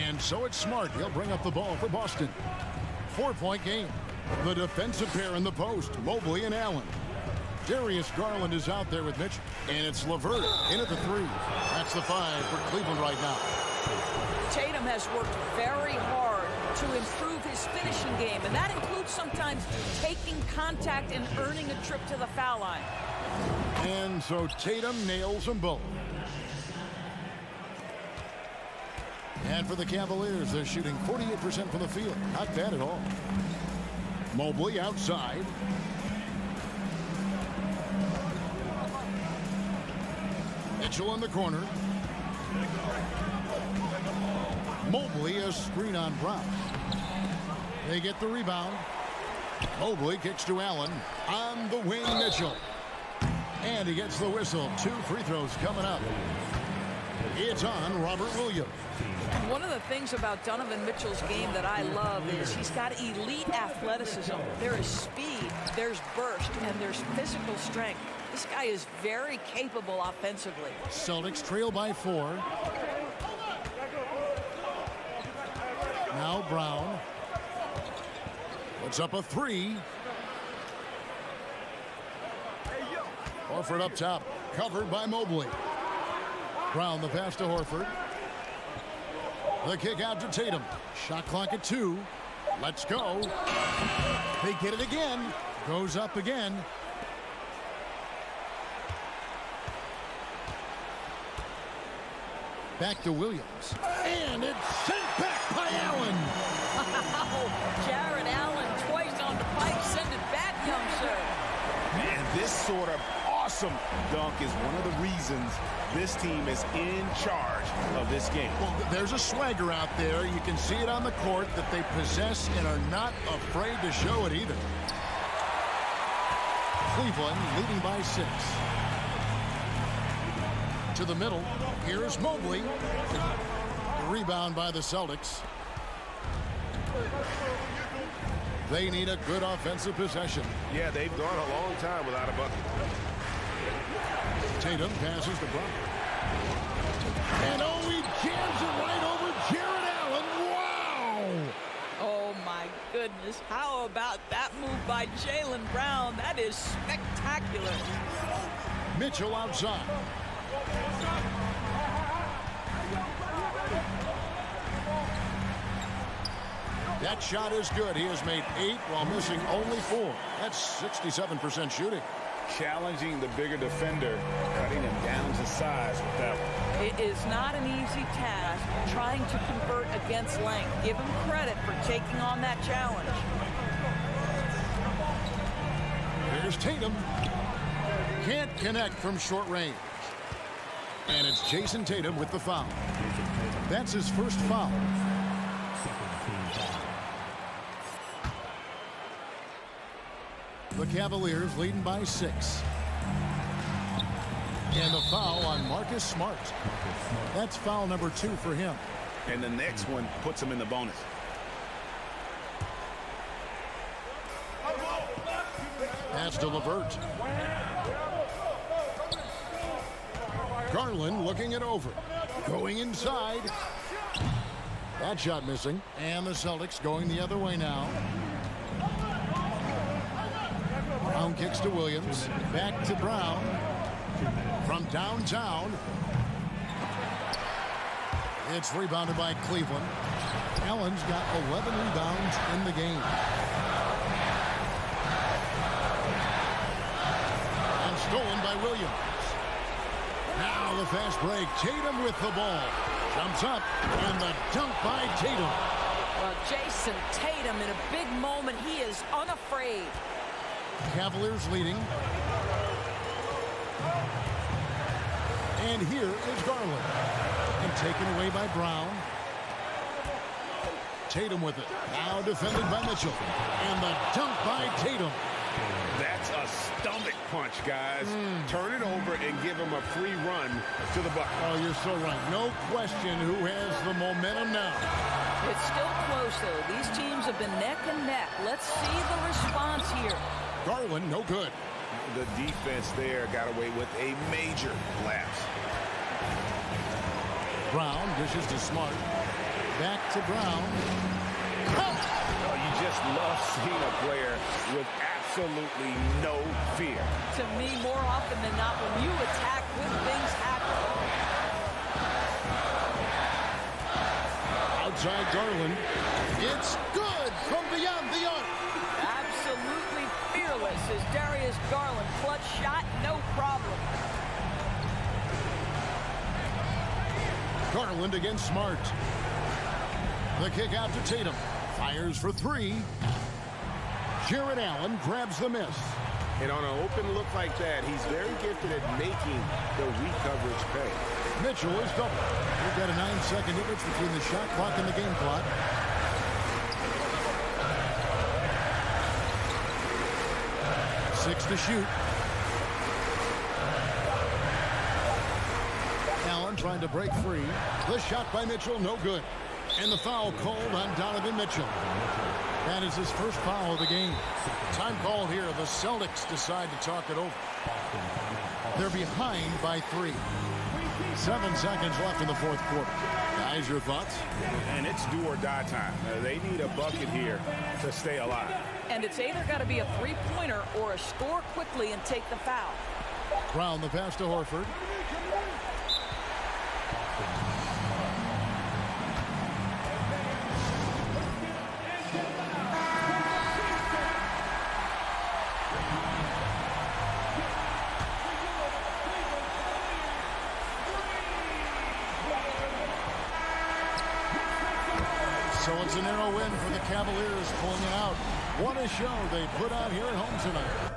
And so it's Smart. He'll bring up the ball for Boston. 4-point game. The defensive pair in the post, Mobley and Allen. Darius Garland is out there with Mitchell. And it's LeVert in at the 3. That's the 5 for Cleveland right now. Tatum has worked very hard to improve his finishing game, and that includes sometimes taking contact and earning a trip to the foul line. And so Tatum nails them both. And for the Cavaliers, they're shooting 48% from the field. Not bad at all. Mobley outside. Mitchell in the corner. Mobley a screen on Brown. They get the rebound. Mobley kicks to Allen. On the wing, Mitchell. And he gets the whistle. 2 free throws coming up. It's on Robert Williams. One of the things about Donovan Mitchell's game that I love is he's got elite athleticism. There is speed, there's burst, and there's physical strength. This guy is very capable offensively. Celtics trail by 4. Now Brown. Puts up a 3. Horford up top. Covered by Mobley. Brown the pass to Horford. The kick out to Tatum. Shot clock at 2. Let's go. They get it again. Goes up again. Back to Williams. And it's sent back by Allen. Wow. Jared Allen twice on the pipe. Send it back, young sir. And this sort of awesome dunk is one of the reasons this team is in charge of this game. Well, there's a swagger out there. You can see it on the court that they possess and are not afraid to show it either. Cleveland leading by 6. To the middle. Here's Mobley. The rebound by the Celtics. They need a good offensive possession. Yeah, they've gone a long time without a bucket. Tatum passes to Brown. And oh, he jams it right over Jared Allen. Wow! Oh, my goodness. How about that move by Jaylen Brown? That is spectacular. Mitchell outside. That shot is good. He has made 8 while missing only 4. That's 67% shooting. Challenging the bigger defender, cutting him down to size with that one. It is not an easy task trying to convert against length. Give him credit for taking on that challenge. Here's Tatum. Can't connect from short range. And it's Jason Tatum with the foul. That's his first foul. The Cavaliers leading by 6. And the foul on Marcus Smart. That's foul number 2 for him. And the next one puts him in the bonus. Pass to LeVert. Garland looking it over. Going inside. That shot missing. And the Celtics going the other way now. Brown kicks to Williams. Back to Brown. From downtown. It's rebounded by Cleveland. Allen's got 11 rebounds in the game. And stolen by Williams. Now the fast break. Tatum with the ball. Jumps up. And the dunk by Tatum. Well, Jason Tatum in a big moment. He is unafraid. Cavaliers leading. And here is Garland. And taken away by Brown. Tatum with it. Now defended by Mitchell. And the dunk by Tatum. That's a stomach punch, guys. Turn it over and give him a free run to the bucket. Oh, you're so right. No question who has the momentum now. It's still close, though. These teams have been neck and neck. Let's see the response here. Garland, no good. The defense there got away with a major lapse. Brown dishes to Smart. Back to Brown. Oh, you just love seeing a player with absolutely no fear. To me, more often than not, when you attack, good things happen. side, Garland. It's good from beyond the arc. Absolutely fearless is Darius Garland. Clutch shot, no problem. Garland against Smart. The kick out to Tatum. Fires for three. Jared Allen grabs the miss. And on an open look like that, he's very gifted at making the weak coverage pay. Mitchell is double. We've got a 9-second difference between the shot clock and the game clock. Six to shoot. Allen trying to break free. The shot by Mitchell, no good. And the foul called on Donovan Mitchell. That is his first foul of the game. Time call here. The Celtics decide to talk it over. They're behind by 3. 7 seconds left in the fourth quarter. Guys, your thoughts? And it's do or die time. They need a bucket here to stay alive. And it's either got to be a three-pointer or a score quickly and take the foul. Brown the pass to Horford. So it's a narrow win for the Cavaliers, pulling it out. What a show they put out here at home tonight.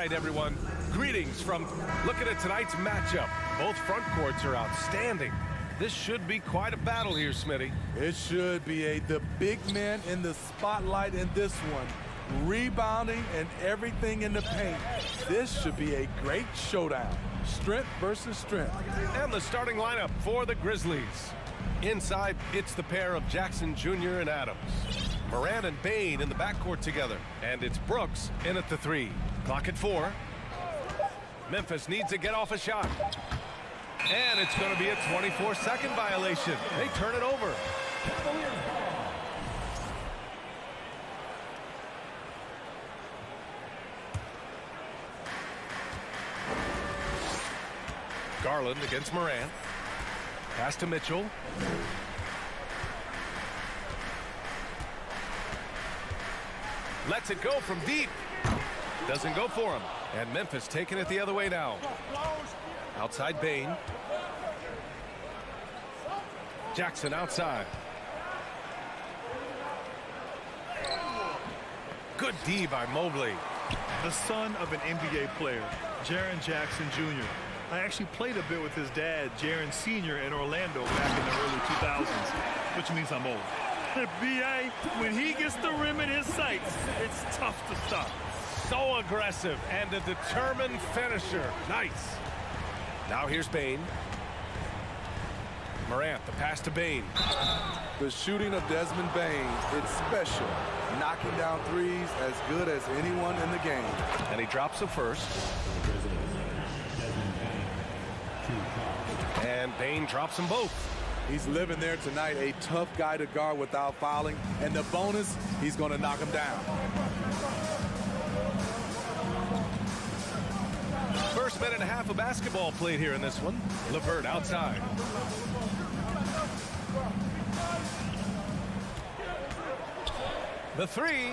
right, everyone. Greetings from looking at tonight's matchup. Both front courts are outstanding. This should be quite a battle here, Smitty. It should be the big men in the spotlight in this one. Rebounding and everything in the paint. This should be a great showdown. Strength versus strength. And the starting lineup for the Grizzlies. Inside, it's the pair of Jackson Jr. and Adams. Moran and Bain in the backcourt together. And it's Brooks in at the 3. Clock at 4. Memphis needs to get off a shot. And it's going to be a 24-second violation. They turn it over. Garland against Moran. Pass to Mitchell. Lets it go from deep. Doesn't go for him. And Memphis taking it the other way now. Outside Bain. Jackson outside. Good D by Mobley. The son of an NBA player, Jaren Jackson Jr. I actually played a bit with his dad, Jaren Sr. in Orlando back in the early 2000s, which means I'm old. B.A., when he gets the rim in his sights, it's tough to stop. So aggressive and a determined finisher. Nice. Now here's Bain. Morant, the pass to Bain. The shooting of Desmond Bain, it's special. Knocking down threes as good as anyone in the game. And he drops the first. And Bain drops them both. He's living there tonight, a tough guy to guard without fouling. And the bonus, he's going to knock him down. First minute and a half of basketball played here in this one. LeVert outside. The 3.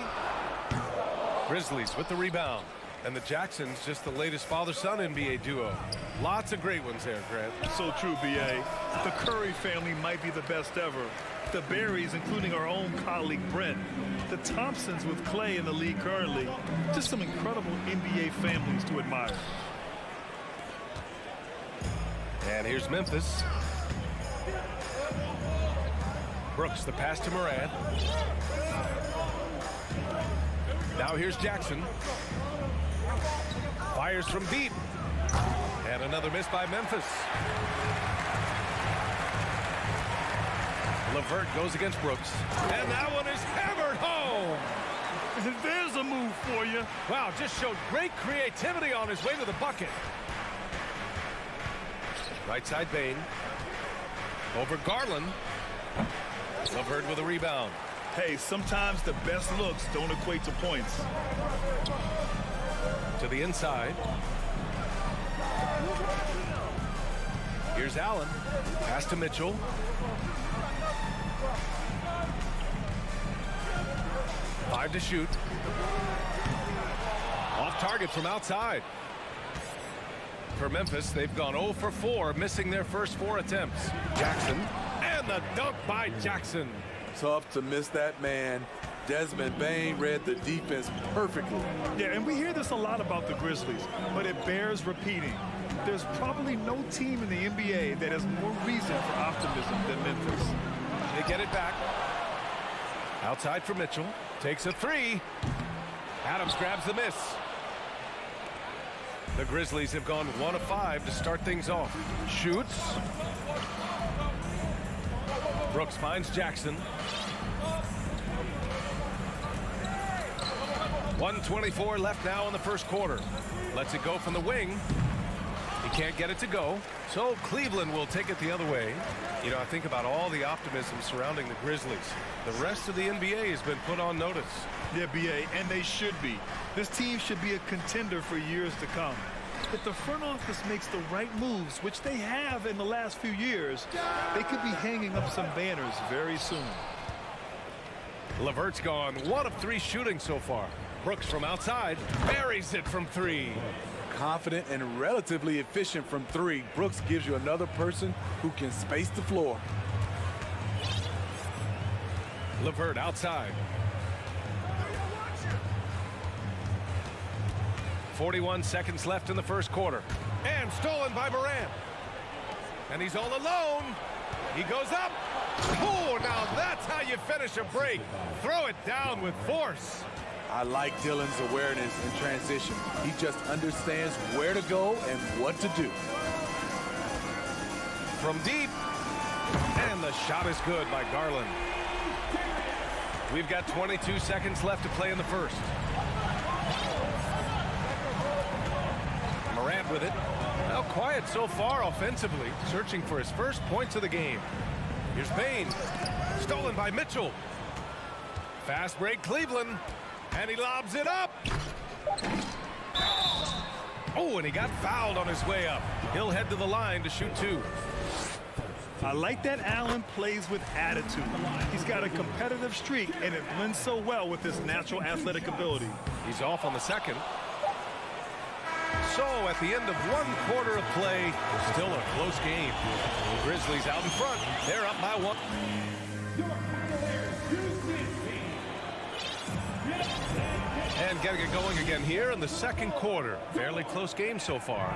Grizzlies with the rebound. And the Jacksons just the latest father-son NBA duo. Lots of great ones there, Grant. So true, B.A. The Curry family might be the best ever. The Berries, including our own colleague Brent. The Thompsons with Clay in the league currently. Just some incredible NBA families to admire. And here's Memphis. Brooks, the pass to Moran. Now here's Jackson. Fires from deep. And another miss by Memphis. LeVert goes against Brooks. And that one is hammered home. There's a move for you. Wow, just showed great creativity on his way to the bucket. Right side Bain. Over Garland. LeVert with a rebound. Hey, sometimes the best looks don't equate to points. To the inside. Here's Allen. Pass to Mitchell. Five to shoot. Off target from outside. For Memphis, they've gone 0 for 4, missing their first 4 attempts. Jackson. And the dunk by Jackson. Tough to miss that man. Desmond Bain read the defense perfectly. Yeah, and we hear this a lot about the Grizzlies, but it bears repeating. There's probably no team in the NBA that has more reason for optimism than Memphis. They get it back. Outside for Mitchell. Takes a 3. Adams grabs the miss. The Grizzlies have gone 1 of 5 to start things off. Shoots. Brooks finds Jackson. 1:24 left now in the first quarter. Lets it go from the wing. He can't get it to go. So Cleveland will take it the other way. You know, I think about all the optimism surrounding the Grizzlies. The rest of the NBA has been put on notice. Yeah, B.A., and they should be. This team should be a contender for years to come. If the front office makes the right moves, which they have in the last few years, they could be hanging up some banners very soon. LeVert's gone 1 of 3 shooting so far. Brooks from outside buries it from 3. Confident and relatively efficient from 3. Brooks gives you another person who can space the floor. LeVert outside. 41 seconds left in the first quarter. And stolen by Morant. And he's all alone. He goes up. Oh, now that's how you finish a break. Throw it down with force. I like Dillon's awareness in transition. He just understands where to go and what to do. From deep. And the shot is good by Garland. We've got 22 seconds left to play in the first. Morant with it. Well, quiet so far offensively, searching for his first points of the game. Here's Bane. Stolen by Mitchell. Fast break Cleveland. And he lobs it up. Oh, and he got fouled on his way up. He'll head to the line to shoot two. I like that Allen plays with attitude. He's got a competitive streak, and it blends so well with his natural athletic ability. He's off on the second. So at the end of one quarter of play, still a close game. Grizzlies out in front. They're up by one. And getting it going again here in the second quarter. Fairly close game so far.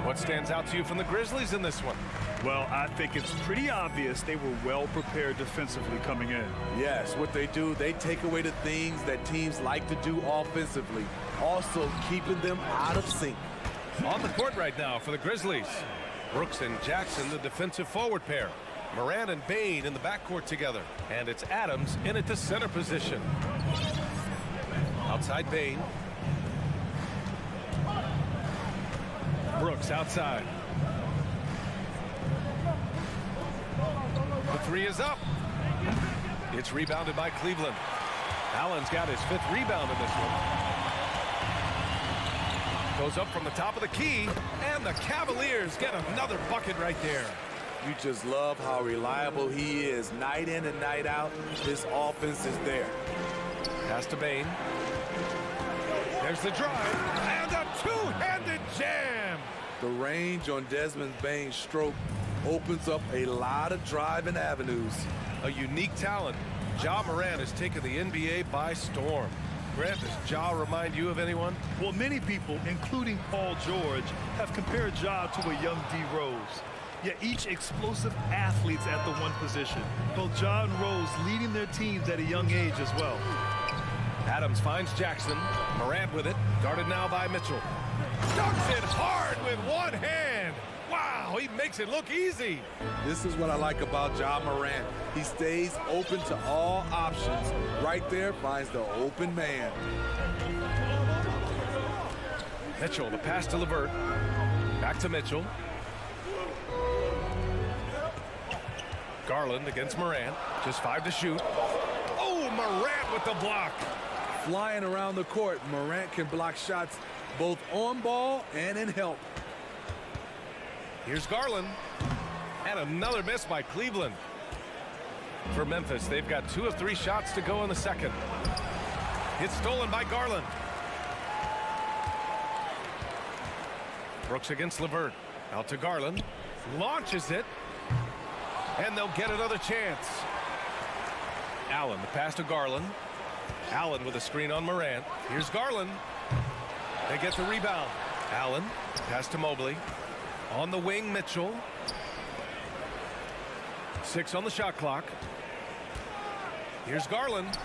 What stands out to you from the Grizzlies in this one? Well, I think it's pretty obvious they were well prepared defensively coming in. Yes, what they do, they take away the things that teams like to do offensively, also keeping them out of sync. On the court right now for the Grizzlies. Brooks and Jackson, the defensive forward pair. Morant and Bane in the backcourt together. And it's Adams in at the center position. Outside Bane. Brooks outside. The three is up. It's rebounded by Cleveland. Allen's got his 5th rebound in this one. Goes up from the top of the key, and the Cavaliers get another bucket right there. You just love how reliable he is night in and night out. This offense is there. Pass to Bane. There's the drive, and a two-handed jam. The range on Desmond Bane's stroke opens up a lot of driving avenues. A unique talent. Ja Morant has taken the NBA by storm. Grant, does Ja remind you of anyone? Well, many people, including Paul George, have compared Ja to a young D. Rose. Yet each explosive athletes at the one position. Both Ja and Rose leading their teams at a young age as well. Adams finds Jackson. Morant with it. Guarded now by Mitchell. Dunks it hard with one hand. Wow, he makes it look easy. This is what I like about Ja Morant. He stays open to all options. Right there finds the open man. Mitchell, the pass to LeVert. Back to Mitchell. Garland against Morant. Just 5 to shoot. Oh, Morant with the block. Flying around the court, Morant can block shots both on ball and in help. Here's Garland. And another miss by Cleveland. For Memphis, they've got 2 of 3 shots to go in the second. It's stolen by Garland. Brooks against LeVert. Out to Garland. Launches it. And they'll get another chance. Allen, the pass to Garland. Allen with a screen on Morant. Here's Garland. They get the rebound. Allen, pass to Mobley. On the wing, Mitchell. 6 on the shot clock. Here's Garland.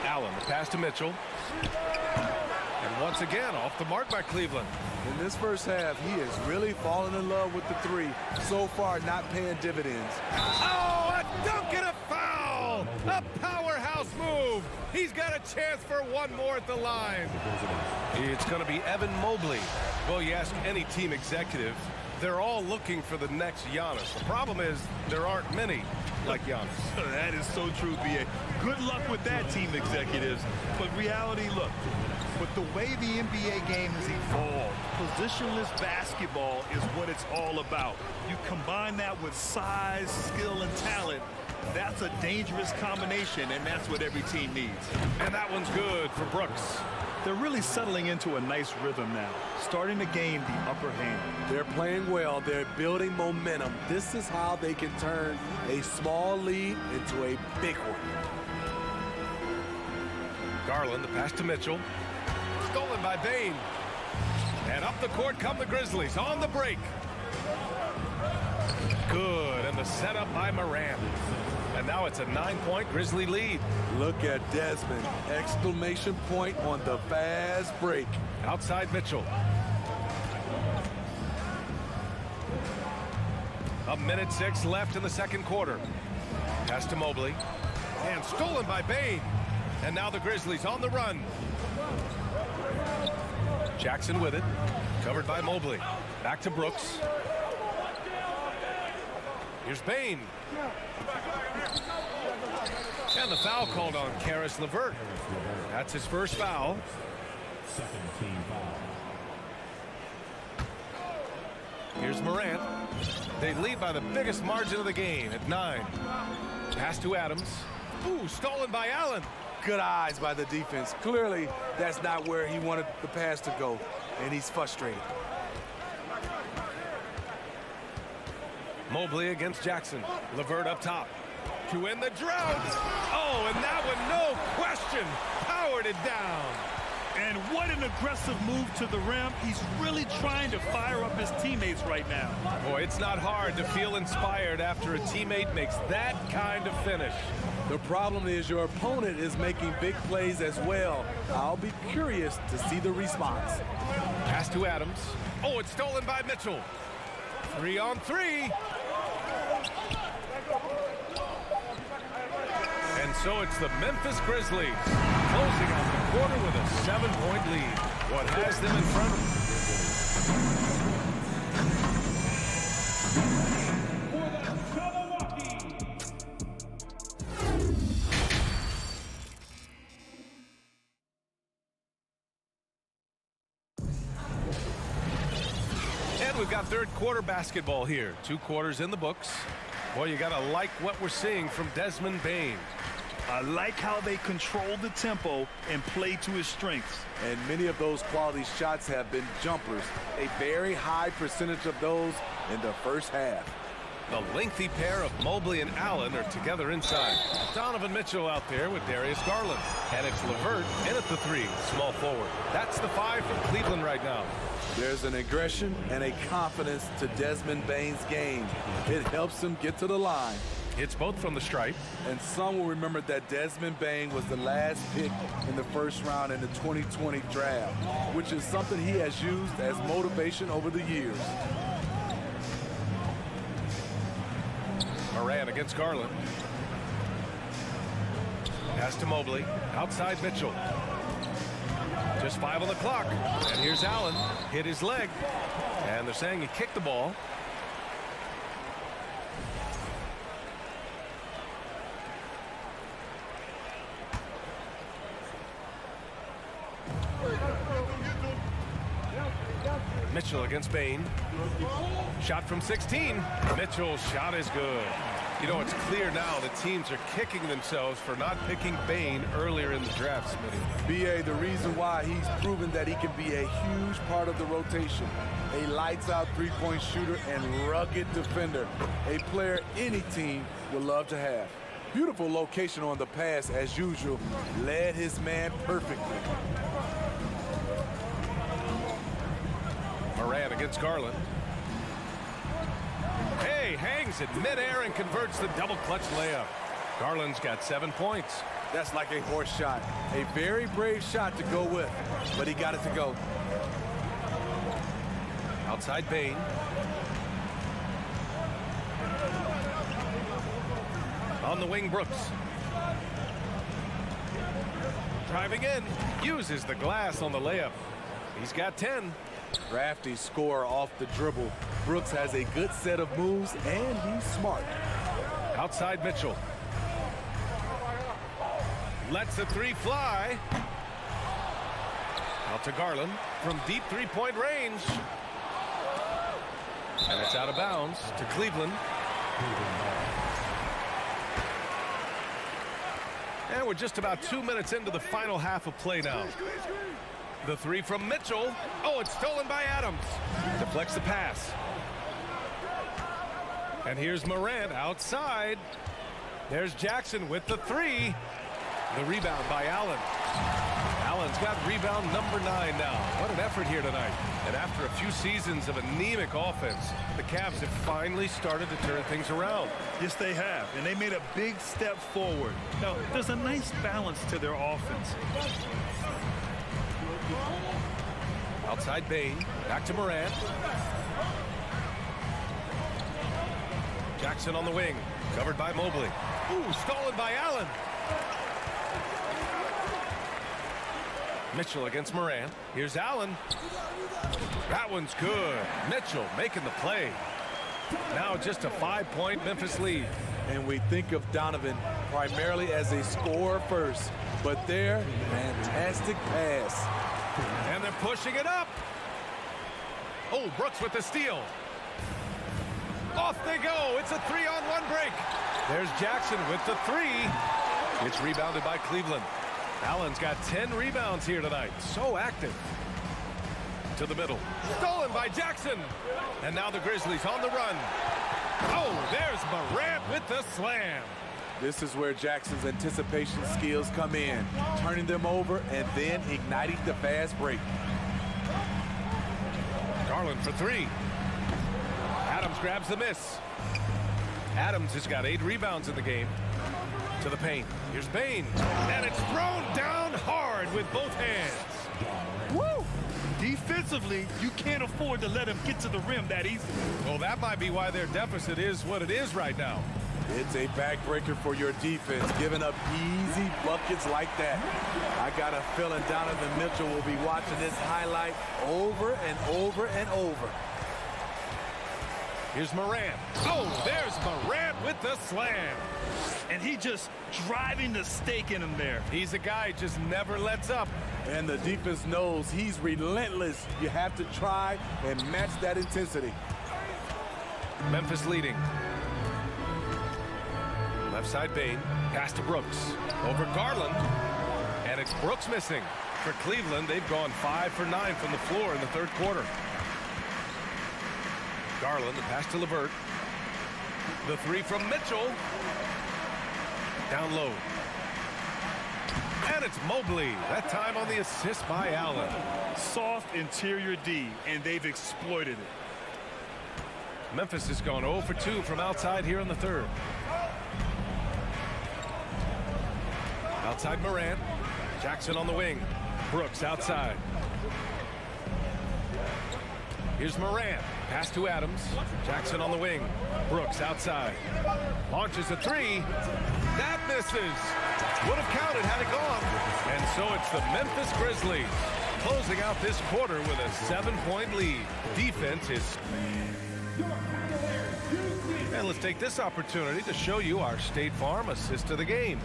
Allen, the pass to Mitchell. And once again, off the mark by Cleveland. In this first half, he is really falling in love with the 3. So far, not paying dividends. Oh, a dunk and a foul! A powerhouse move! He's got a chance for one more at the line. It's going to be Evan Mobley. Well, you ask any team executive, they're all looking for the next Giannis. The problem is there aren't many like Giannis. That is so true, B.A. Good luck with that, team executives. But reality, look, with the way the NBA game has evolved, positionless basketball is what it's all about. You combine that with size, skill, and talent, that's a dangerous combination, and that's what every team needs. And that one's good for Brooks. They're really settling into a nice rhythm now, starting to gain the upper hand. They're playing well. They're building momentum. This is how they can turn a small lead into a big one. Garland, the pass to Mitchell. stolen by Bane. And up the court come the Grizzlies on the break. Good, and the setup by Morant. And now it's a 9-point Grizzly lead. Look at Desmond. Exclamation point on the fast break. Outside Mitchell. A minute 6 left in the second quarter. Pass to Mobley. And stolen by Bane. And now the Grizzlies on the run. Jackson with it. Covered by Mobley. Back to Brooks. Here's Bane. And the foul called on Caris LeVert. That's his first foul. Second team foul. Here's Morant. They lead by the biggest margin of the game at 9. Pass to Adams. Ooh, stolen by Allen. Good eyes by the defense. Clearly, that's not where he wanted the pass to go, and he's frustrated. Mobley against Jackson. LeVert up top. To end the drought. Oh, and that one, no question, powered it down. And what an aggressive move to the rim. He's really trying to fire up his teammates right now. Boy, it's not hard to feel inspired after a teammate makes that kind of finish. The problem is your opponent is making big plays as well. I'll be curious to see the response. Pass to Adams. Oh, it's stolen by Mitchell. 3 on 3. And so it's the Memphis Grizzlies closing out the quarter with a 7-point lead. What has them in front of And we've got third quarter basketball here. 2 quarters in the books. Boy, you gotta like what we're seeing from Desmond Bane. I like how they control the tempo and play to his strengths. And many of those quality shots have been jumpers. A very high percentage of those in the first half. The lengthy pair of Mobley and Allen are together inside. Donovan Mitchell out there with Darius Garland. And it's LeVert in at the 3, small forward. That's the 5 from Cleveland right now. There's an aggression and a confidence to Desmond Bane's game. It helps him get to the line. Hits both from the stripe. And some will remember that Desmond Bane was the last pick in the first round in the 2020 draft, which is something he has used as motivation over the years. Morant against Garland. Pass to Mobley. Outside Mitchell. Just 5 on the clock. And here's Allen. Hit his leg. And they're saying he kicked the ball. Mitchell against Bane. Shot from 16. Mitchell's shot is good. You know, it's clear now that teams are kicking themselves for not picking Bane earlier in the draft, Smitty. B.A., the reason why he's proven that he can be a huge part of the rotation. A lights-out three-point shooter and rugged defender. A player any team would love to have. Beautiful location on the pass, as usual. Led his man perfectly. Morant against Garland. Hey, hangs it midair and converts the double clutch layup. Garland's got 7 points. That's like a horse shot. A very brave shot to go with, but he got it to go. Outside Bane. On the wing, Brooks. Driving in, uses the glass on the layup. He's got 10. Crafty score off the dribble. Brooks has a good set of moves, and he's smart. Outside Mitchell. Lets the 3 fly. Out to Garland from deep three-point range. And it's out of bounds to Cleveland. And we're just about 2 minutes into the final half of play now. The 3 from Mitchell. Oh, it's stolen by Adams. Deflects the pass. And here's Morant outside. There's Jackson with the 3. The rebound by Allen. Allen's got rebound number 9 now. What an effort here tonight. And after a few seasons of anemic offense, the Cavs have finally started to turn things around. Yes, they have, and they made a big step forward. Now, there's a nice balance to their offense. Outside Bain, back to Morant. Jackson on the wing, covered by Mobley. Ooh, stolen by Allen. Mitchell against Morant. Here's Allen. That one's good. Mitchell making the play. Now just a 5-point Memphis lead. And we think of Donovan primarily as a scorer first, but their fantastic pass. And they're pushing it up. Oh, Brooks with the steal. Off they go. It's a 3-on-1 break. There's Jackson with the 3. It's rebounded by Cleveland. Allen's got 10 rebounds here tonight. So active. To the middle. Stolen by Jackson. And now the Grizzlies on the run. Oh, there's Morant with the slam. This is where Jackson's anticipation skills come in, turning them over and then igniting the fast break. Garland for 3. Adams grabs the miss. Adams has got 8 rebounds in the game. To the paint. Here's Bain. And it's thrown down hard with both hands. Woo! Defensively, you can't afford to let him get to the rim that easily. Well, that might be why their deficit is what it is right now. It's a backbreaker for your defense, giving up easy buckets like that. I got a feeling Donovan Mitchell will be watching this highlight over and over and over. Here's Morant. Oh, there's Morant with the slam. And he just driving the stake in him there. He's a guy who just never lets up. And the defense knows he's relentless. You have to try and match that intensity. Memphis leading. Left side Bain. Pass to Brooks. Over Garland. And it's Brooks missing. For Cleveland, they've gone 5 for 9 from the floor in the third quarter. Garland, the pass to LeVert. The 3 from Mitchell. Down low. And it's Mobley. That time on the assist by Allen. Soft interior D, and they've exploited it. Memphis has gone 0 for 2 from outside here in the third. Outside Morant. Jackson on the wing. Brooks outside. Here's Morant. Pass to Adams. Jackson on the wing. Brooks outside. Launches a 3. That misses. Would have counted had it gone. And so it's the Memphis Grizzlies closing out this quarter with a 7-point lead. Defense is... And let's take this opportunity to show you our State Farm assist of the game.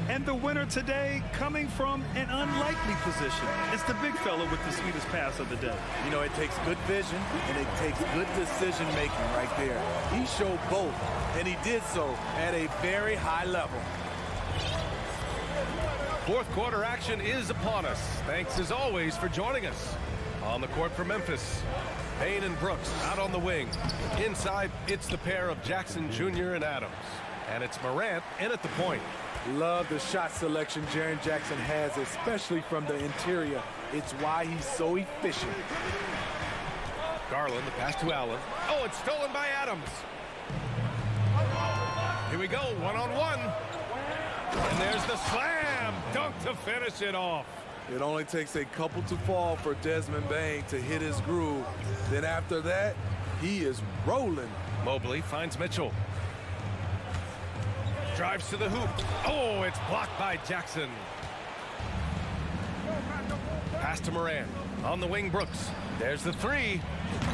And the winner today coming from an unlikely position. It's the big fella with the sweetest pass of the day. You know, it takes good vision and it takes good decision making right there. He showed both, and he did so at a very high level. Fourth quarter action is upon us. Thanks as always for joining us. On the court for Memphis, Bain and Brooks out on the wing. Inside, it's the pair of Jackson Jr. and Adams. And it's Morant in at the point. Love the shot selection Jaren Jackson has, especially from the interior. It's why he's so efficient. Garland, the pass to Allen. Oh, it's stolen by Adams. Here we go, one-on-one. And there's the slam dunk to finish it off. It only takes a couple to fall for Desmond Bain to hit his groove. Then after that, he is rolling. Mobley finds Mitchell. Drives to the hoop. Oh, it's blocked by Jackson. Pass to Morant. On the wing, Brooks. There's the 3.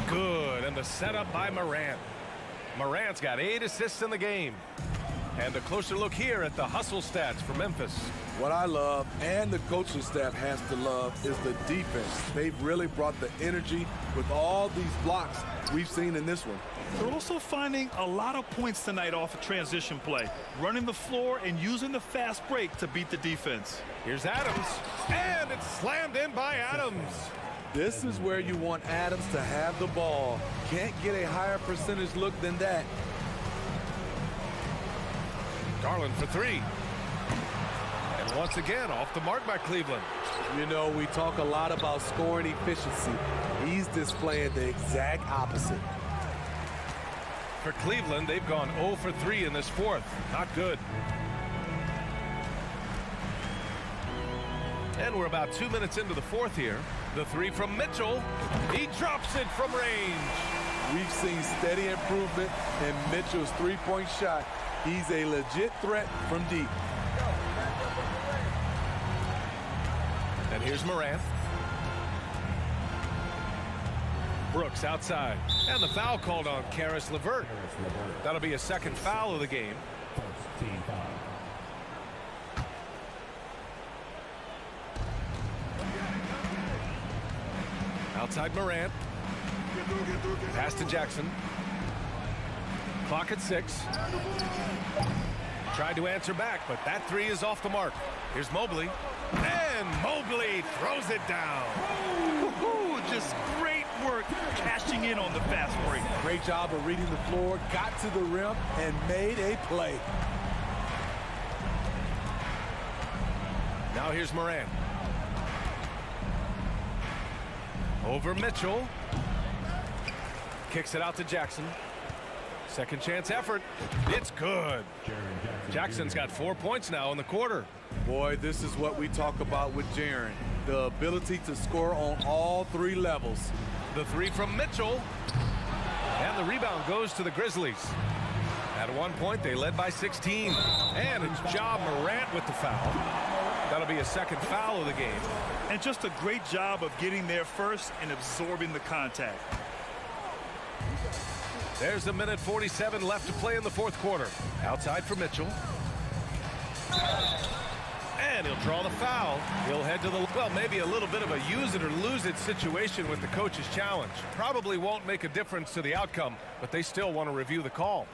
Good, and the setup by Morant. Morant's got 8 assists in the game. And a closer look here at the hustle stats for Memphis. What I love, and the coaching staff has to love, is the defense. They've really brought the energy with all these blocks we've seen in this one. They're also finding a lot of points tonight off of transition play, running the floor and using the fast break to beat the defense. Here's Adams, and it's slammed in by Adams. This is where you want Adams to have the ball. Can't get a higher percentage look than that. Garland for 3. And once again, off the mark by Cleveland. You know, we talk a lot about scoring efficiency. He's displaying the exact opposite. For Cleveland, they've gone 0 for 3 in this fourth. Not good. And we're about 2 minutes into the fourth here. The three from Mitchell. He drops it from range. We've seen steady improvement in Mitchell's three-point shot. He's a legit threat from deep. And here's Morant. Brooks outside. And the foul called on Caris LeVert. That'll be a second foul of the game. Outside Morant. Pass to Jackson. Clock at 6. Tried to answer back, but that three is off the mark. Here's Mobley. And Mobley throws it down. Just great work cashing in on the fast break. Great job of reading the floor, got to the rim, and made a play. Now here's Morant. Over Mitchell. Kicks it out to Jackson. Second chance effort. It's good. Jackson's got 4 points now in the quarter. Boy, this is what we talk about with Jaren. The ability to score on all three levels. The three from Mitchell. And the rebound goes to the Grizzlies. At one point, they led by 16. And it's Ja Morant with the foul. That'll be a second foul of the game. And just a great job of getting there first and absorbing the contact. There's a minute 47 left to play in the fourth quarter. Outside for Mitchell. And he'll draw the foul. He'll head to the, well, maybe a little bit of a use it or lose it situation with the coach's challenge. Probably won't make a difference to the outcome, but they still want to review the call.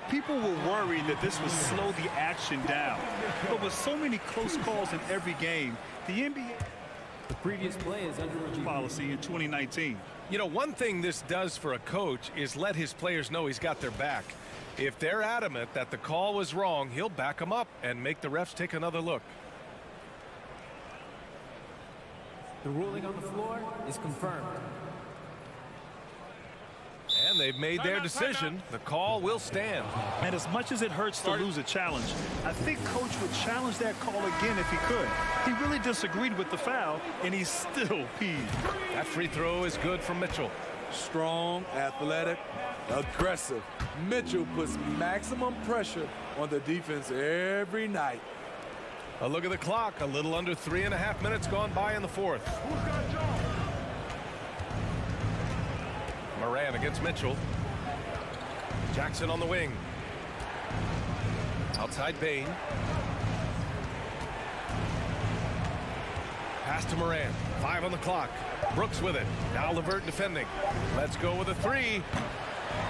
People were worried that this would slow the action down. But with so many close calls in every game, the NBA previous play is under review. Policy in 2019. You know, one thing this does for a coach is let his players know he's got their back. If they're adamant that the call was wrong, he'll back them up and make the refs take another look. The ruling on the floor is confirmed. And they've made their decision. The call will stand. And as much as it hurts to lose a challenge, I think Coach would challenge that call again if he could. He really disagreed with the foul, and he's still peeved. That free throw is good from Mitchell. Strong, athletic, aggressive. Mitchell puts maximum pressure on the defense every night. A look at the clock. A little under 3.5 minutes gone by in the fourth. Morant against Mitchell. Jackson on the wing. Outside Bain. Pass to Morant. 5 on the clock. Brooks with it. Now LeVert defending. Let's go with a three.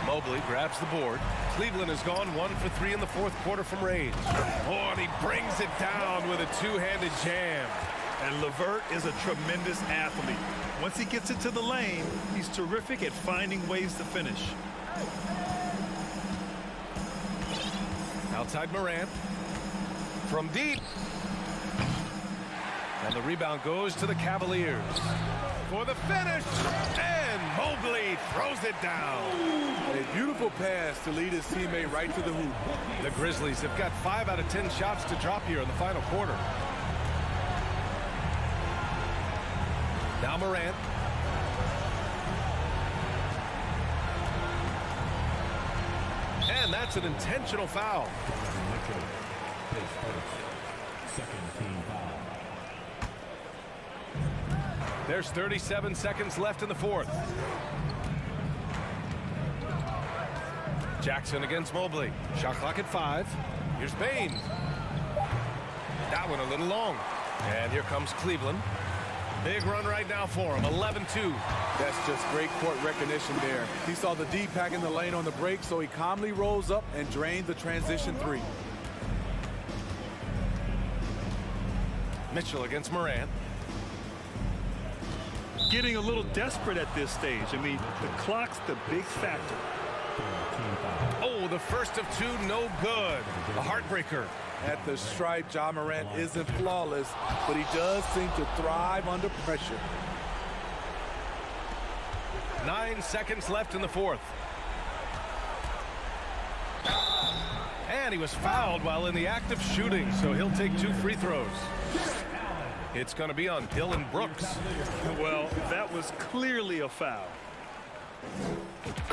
Mobley grabs the board. Cleveland has gone 1 for 3 in the fourth quarter from range. Oh, and he brings it down with a two-handed jam. And LeVert is a tremendous athlete. Once he gets into the lane, he's terrific at finding ways to finish. Outside Morant. From deep. And the rebound goes to the Cavaliers. For the finish. And Mobley throws it down. A beautiful pass to lead his teammate right to the hoop. The Grizzlies have got 5 out of 10 shots to drop here in the final quarter. Now Morant. And that's an intentional foul. There's 37 seconds left in the fourth. Jackson against Mobley. Shot clock at 5. Here's Bain. That one a little long. And here comes Cleveland. Big run right now for him, 11-2. That's just great court recognition there. He saw the D pack in the lane on the break, so he calmly rose up and drained the transition three. Mitchell against Morant. Getting a little desperate at this stage. I mean, the clock's the big factor. Oh, the first of two, no good. A heartbreaker. At the stripe, Ja Morant isn't flawless, but he does seem to thrive under pressure. 9 seconds left in the fourth. And he was fouled while in the act of shooting, so he'll take 2 free throws. It's going to be on Dylan Brooks. Well, that was clearly a foul.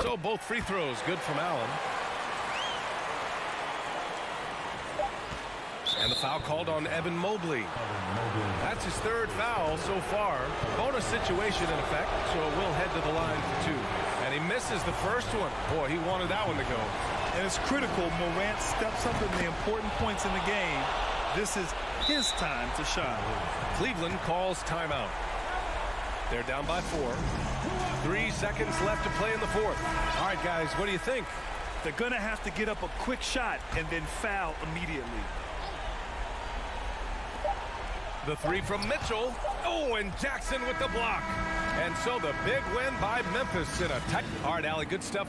So both free throws good from Allen. And the foul called on Evan Mobley. That's his 3rd foul so far. Bonus situation in effect, so it will head to the line for 2. And he misses the first one. Boy, he wanted that one to go. And it's critical Morant steps up in the important points in the game. This is his time to shine. Cleveland calls timeout. They're down by 4. 3 seconds left to play in the fourth. All right, guys, what do you think? They're going to have to get up a quick shot and then foul immediately. The 3 from Mitchell. Oh, and Jackson with the block. And so the big win by Memphis in a tight. All right, Allie, good stuff.